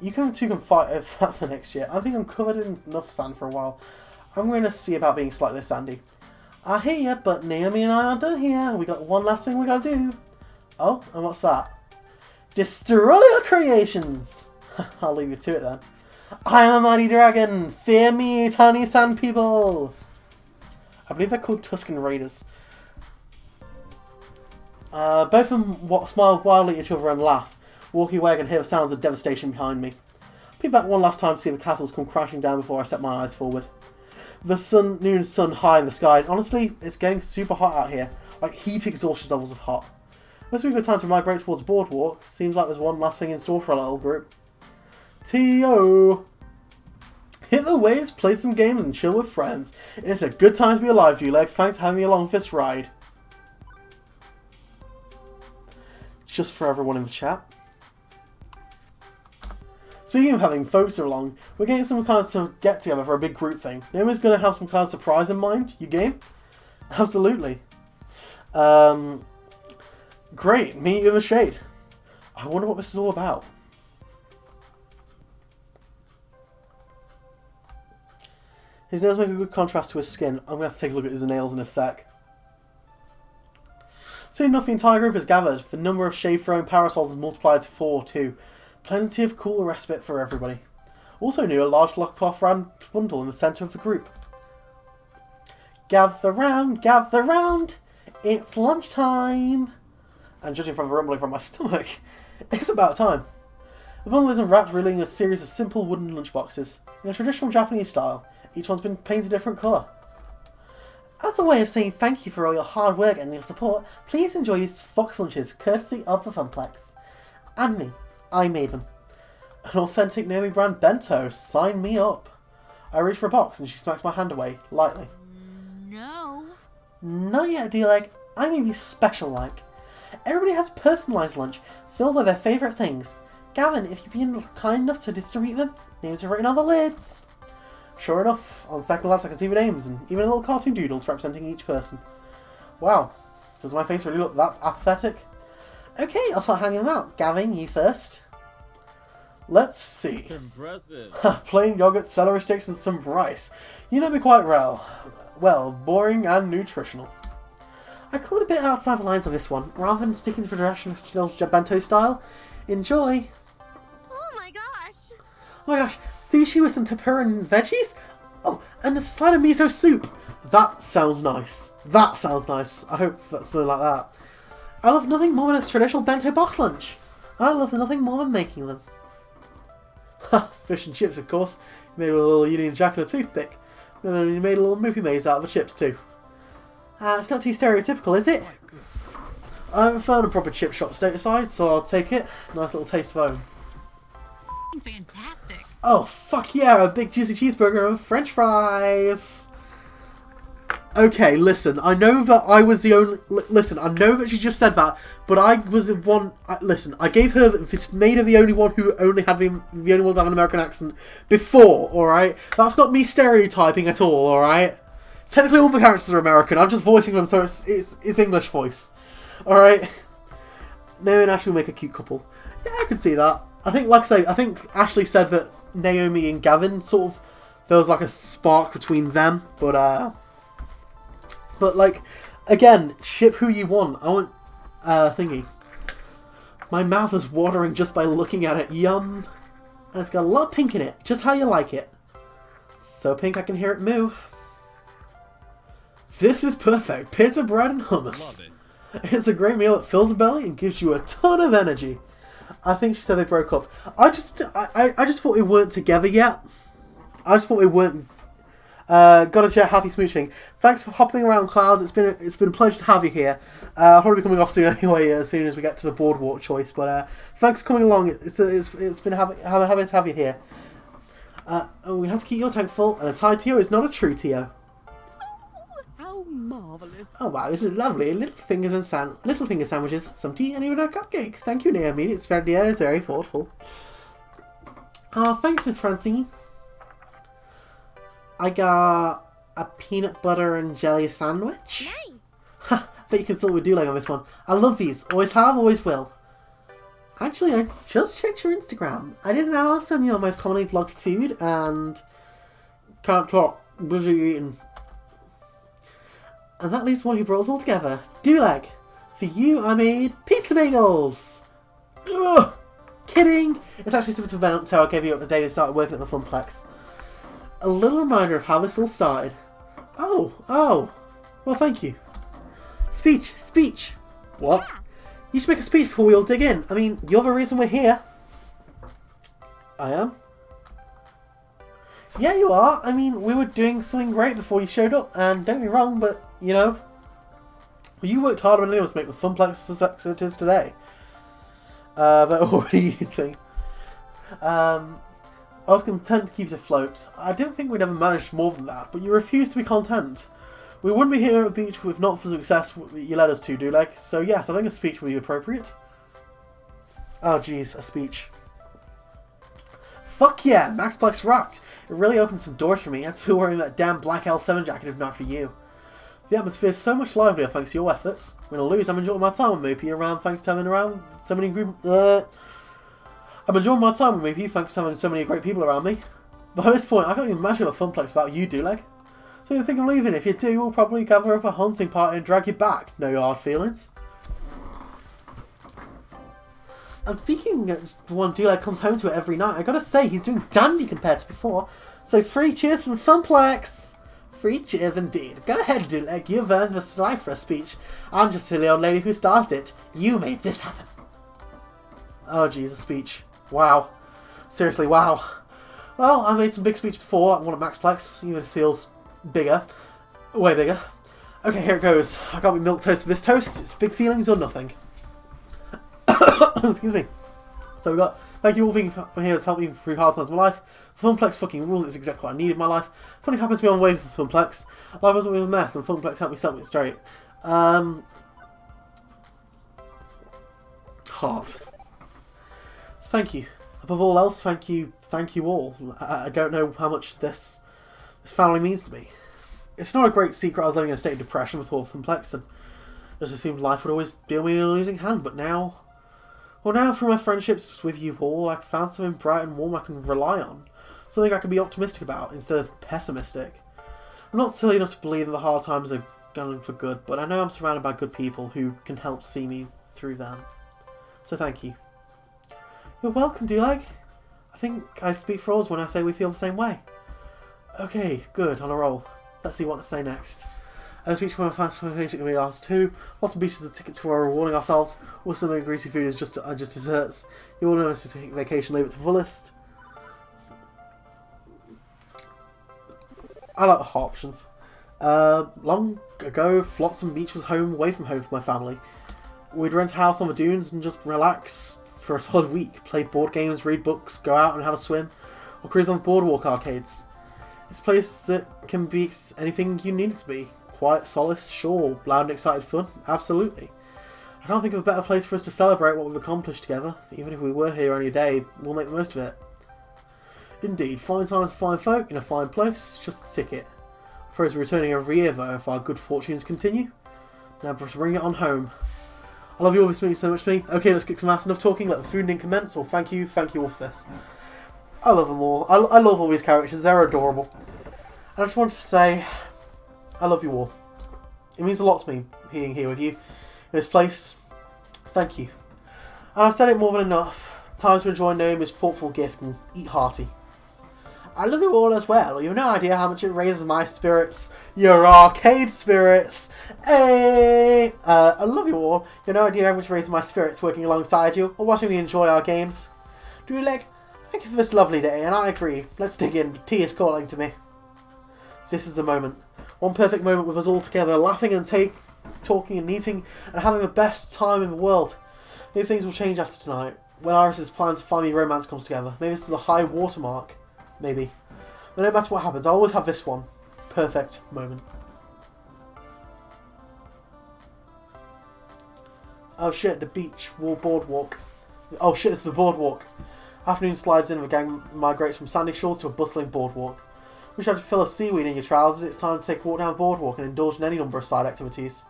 You two can fight over that for next year. I think I'm covered in enough sand for a while. I'm going to see about being slightly less sandy. I hear ya, but Naomi and I aren't done here. We got one last thing we got to do. Oh, and what's that? Destroy your creations! I'll leave you to it then. I am a mighty dragon! Fear me, tiny sand people! I believe they're called Tuscan Raiders. Both of them smile wildly at each other and laugh. Walking away, I can hear the sounds of devastation behind me. Peek back one last time to see the castles come crashing down before I set my eyes forward. The noon sun high in the sky, and honestly, it's getting super hot out here. Like heat exhaustion levels of hot. Must be a good time to migrate towards the boardwalk. Seems like there's one last thing in store for our little group. T.O. Hit the waves, play some games, and chill with friends. It's a good time to be alive, G-Leg. Thanks for having me along for this ride. Just for everyone in the chat. Speaking of having folks along, we're getting some kind of get together for a big group thing. Naomi's going to have some kind of surprise in mind. You game? Absolutely. Great, meet you in the shade. I wonder what this is all about. His nails make a good contrast to his skin. I'm going to have to take a look at his nails in a sec. Soon enough, the entire group is gathered. The number of shade-throwing parasols is multiplied to 4 too. Plenty of cool respite for everybody. Also new, a large cloth round bundle in the centre of the group. Gather round, it's lunchtime! And judging from the rumbling from my stomach, it's about time. The bundle is unwrapped, revealing a series of simple wooden lunchboxes. In a traditional Japanese style, each one's been painted a different colour. As a way of saying thank you for all your hard work and your support, please enjoy these Fox lunches, courtesy of the Funplex. And me. I made them. An authentic Naomi brand bento. Sign me up. I reach for a box and she smacks my hand away, lightly. No. Not yet, D-Leg. I may be special-like. Everybody has personalised lunch, filled with their favourite things. Gavin, if you'd be kind enough to distribute them, names are written on the lids. Sure enough, on the second glance I can see the names, and even a little cartoon doodles representing each person. Wow, does my face really look that apathetic? Okay, I'll start hanging them out. Gavin, you first. Let's see. Impressive. Plain yogurt, celery sticks, and some rice. You know me quite well, boring and nutritional. I called a bit outside the lines of this one, rather than sticking to the traditional bento style. Enjoy! Oh my gosh! Oh my gosh, sushi with some tempura and veggies? Oh, and a side of miso soup! That sounds nice. That sounds nice. I hope that's something like that. I love nothing more than a traditional bento box lunch. I love nothing more than making them. Ha, fish and chips, of course. You made a little Union Jack and a toothpick. Then you made a little movie maze out of the chips too. It's not too stereotypical, is it? I haven't found a proper chip shop stateside, so I'll take it. Nice little taste of home. Fantastic. Oh, fuck yeah, a big juicy cheeseburger and french fries! Okay, listen, I know that I was the only... Listen, I know that she just said that, but I was the one... Listen, I gave her... It's made her the only one who only had the only one to have an American accent before, alright? That's not me stereotyping at all, alright? Technically all the characters are American, I'm just voicing them so it's English voice. Alright? Naomi and Ashley will make a cute couple. Yeah, I could see that. I think, like I say, I think Ashley said that Naomi and Gavin sort of... There was like a spark between them, but like, again, ship who you want. I want, thingy. My mouth is watering just by looking at it. Yum. And it's got a lot of pink in it, just how you like it. So pink I can hear it moo. This is perfect. Pizza, bread, and hummus. Love it. It's a great meal that fills the belly and gives you a ton of energy. I think she said they broke up. I just thought we weren't together yet. I just thought we weren't. Got a jet, happy smooching. Thanks for hopping around, Clouds. It's been a pleasure to have you here. I'll probably be coming off soon anyway, as soon as we get to the boardwalk choice. But thanks for coming along. It's been having to have you here. And we have to keep your tank full, and a tied Tio is not a true Tio. How marvelous. Oh wow, this is lovely. Little finger sandwiches, some tea, and even a cupcake. Thank you, Naomi. It's very thoughtful. Thanks, Miss Francine. I got a peanut butter and jelly sandwich. Nice. Ha! Bet you can still do like on this one. I love these. Always have, always will. Actually, I just checked your Instagram. I didn't know else on your most commonly blogged food and can't talk. Busy eating. And that leaves one who brought us all together. Dulag. For you, I made pizza bagels. Ugh! Kidding. It's actually something to Venom I gave you up the day we started working at the Funplex. A little reminder of how this all started. Oh. Well, thank you. Speech. What? Yeah. You should make a speech before we all dig in. I mean, you're the reason we're here. I am? Yeah, you are. I mean, we were doing something great before you showed up, and don't be wrong, but, you know, you worked harder than anyone to make the Funplex the success it is today. But what are you saying? I was content to keep it afloat. I didn't think we'd ever manage more than that, but you refused to be content. We wouldn't be here at the beach if not for the success you led us to, Duleg. So yes, I think a speech would be appropriate. Oh jeez, a speech. Fuck yeah, Maxplex rocked. It really opened some doors for me. I'd still wearing that damn black L7 jacket if not for you. The atmosphere is so much livelier thanks to your efforts. Win or lose, I'm enjoying my time with Moopy around thanks to having around so many I'm enjoying my time with Moopy thanks to having so many great people around me. By this point, I can't even imagine a Funplex without you, Duleg. So you think of leaving? If you do, we'll probably gather up a hunting party and drag you back. No hard feelings. And speaking of one Duleg comes home to it every night, I gotta say, he's doing dandy compared to before. So 3 cheers from Funplex! 3 cheers indeed. Go ahead, Duleg, you've earned the right for a speech. I'm just a silly old lady who started it. You made this happen. Oh jeez, a speech. Wow. Seriously, wow. Well, I made some big speech before, like one at Maxplex, even if it feels bigger. Way bigger. Okay, here it goes. I got my milk toast for this toast. It's big feelings or nothing. Excuse me. So we got, thank you all for here to help me through hard times in my life. Funplex fucking rules. It's exactly what I need in my life. Funny happened to be on the way from Funplex. Life wasn't really a mess, and Funplex helped me set me straight. Heart. Thank you. Above all else, thank you all. I don't know how much this family means to me. It's not a great secret I was living in a state of depression before Funplex, and just assumed life would always deal me a losing hand, but now... Well, now through my friendships with you all, I found something bright and warm I can rely on. Something I can be optimistic about, instead of pessimistic. I'm not silly enough to believe that the hard times are going for good, but I know I'm surrounded by good people who can help see me through them. So thank you. You're welcome, Duleg. I think I speak for us when I say we feel the same way. Okay, good, on a roll. Let's see what to say next. A speech from my fans can be asked too. Lots of beaches are tickets for rewarding ourselves. Or some of the greasy food is just desserts. You all know this is a vacation, leave it to fullest. I like the hot options. Long ago, Flotsam Beach was home away from home for my family. We'd rent a house on the dunes and just relax for a solid week. Play board games, read books, go out and have a swim, or cruise on boardwalk arcades. It's a place that can be anything you need it to be. Quiet, solace, sure. Loud and excited fun, absolutely. I can't think of a better place for us to celebrate what we've accomplished together. Even if we were here only a day, we'll make the most of it. Indeed, fine times for fine folk in a fine place, it's just a ticket. I suppose we're returning every year though, if our good fortunes continue. Now bring it on home. I love you all, this means so much to me. Okay, let's kick some ass. Enough talking, let the food in commence. Or thank you all for this. I love them all. I love all these characters, they're adorable. And I just wanted to say, I love you all. It means a lot to me being here with you in this place. Thank you. And I've said it more than enough. Time to enjoy Naomi's thoughtful gift and eat hearty. I love you all as well. You have no idea how much it raises my spirits. Your arcade spirits. Hey! I love you all. You have no idea how much it raises my spirits working alongside you or watching me enjoy our games. Drulig, thank you for this lovely day, and I agree. Let's dig in. Tea is calling to me. This is the moment. One perfect moment with us all together, laughing and talking and eating and having the best time in the world. Maybe things will change after tonight, when Iris's plan to find me romance comes together. Maybe this is a high watermark. Maybe. But no matter what happens, I'll always have this one. Perfect moment. Oh shit, the beach. Boardwalk. Oh shit, this is the boardwalk. Afternoon slides in and the gang migrates from sandy shores to a bustling boardwalk. Wish I could fill a seaweed in your trousers. It's time to take a walk down the boardwalk and indulge in any number of side activities.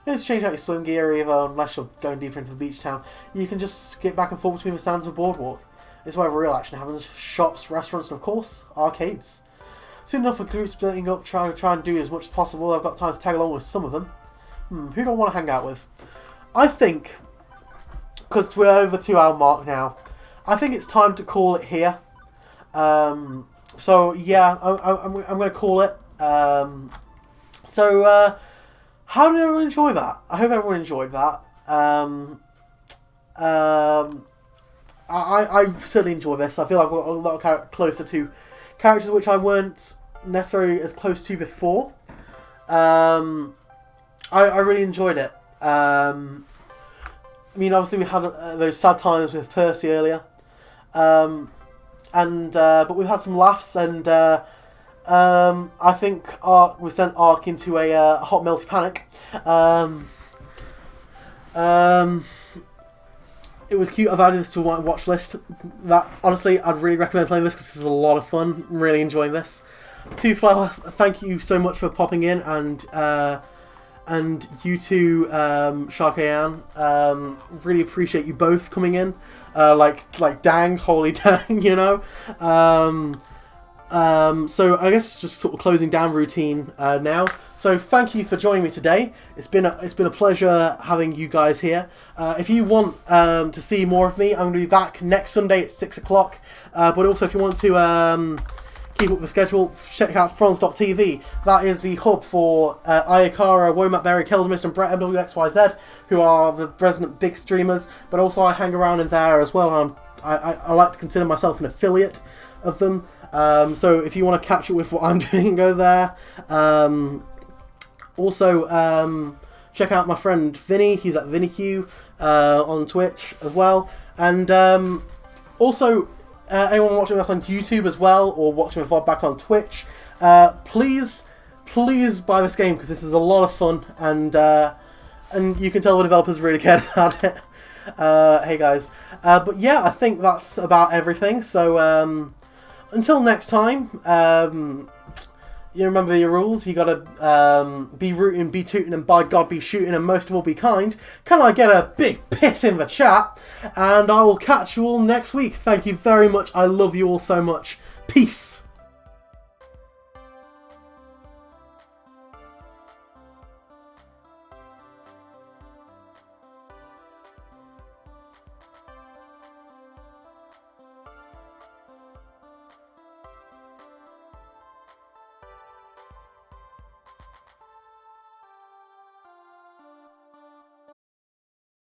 You don't need to change out your swim gear either, unless you're going deeper into the beach town. You can just skip back and forth between the sands of the boardwalk. It's where real action happens. Shops, restaurants, and of course, arcades. Soon enough, a group splitting up, try and do as much as possible. I've got time to tag along with some of them. Who do I want to hang out with? I think, because we're over 2 hour mark now, I think it's time to call it here. So yeah, I'm going to call it. How did everyone enjoy that? I hope everyone enjoyed that. I certainly enjoy this. I feel like I got a lot closer to characters which I weren't necessarily as close to before. I really enjoyed it. I mean, obviously we had those sad times with Percy earlier, but we've had some laughs, and I think we sent Ark into a hot melty panic. It was cute. I've added this to my watch list. That honestly, I'd really recommend playing this because this is a lot of fun. I'm really enjoying this. Two Flower, thank you so much for popping in, and you two, Sharkayan. Really appreciate you both coming in. Like dang, holy dang, you know. So I guess just sort of closing down routine now. So thank you for joining me today. It's been a pleasure having you guys here. If you want to see more of me, I'm going to be back next Sunday at 6 o'clock. But also, if you want to keep up with the schedule, check out Franz.tv. That is the hub for Ayakara, Womat Berry, Keldamist, and Brett MWXYZ, who are the resident big streamers. But also, I hang around in there as well. I like to consider myself an affiliate of them. So if you want to catch up with what I'm doing, go there. Also, check out my friend Vinny. He's at VinnyQ on Twitch as well. And also, anyone watching us on YouTube as well, or watching the VOD back on Twitch, please buy this game, because this is a lot of fun, and you can tell the developers really cared about it. Hey guys. But yeah, I think that's about everything. So until next time, you remember your rules. You gotta be rooting, be tooting, and by God be shooting, and most of all be kind. Can I get a big piss in the chat? And I will catch you all next week. Thank you very much. I love you all so much. Peace.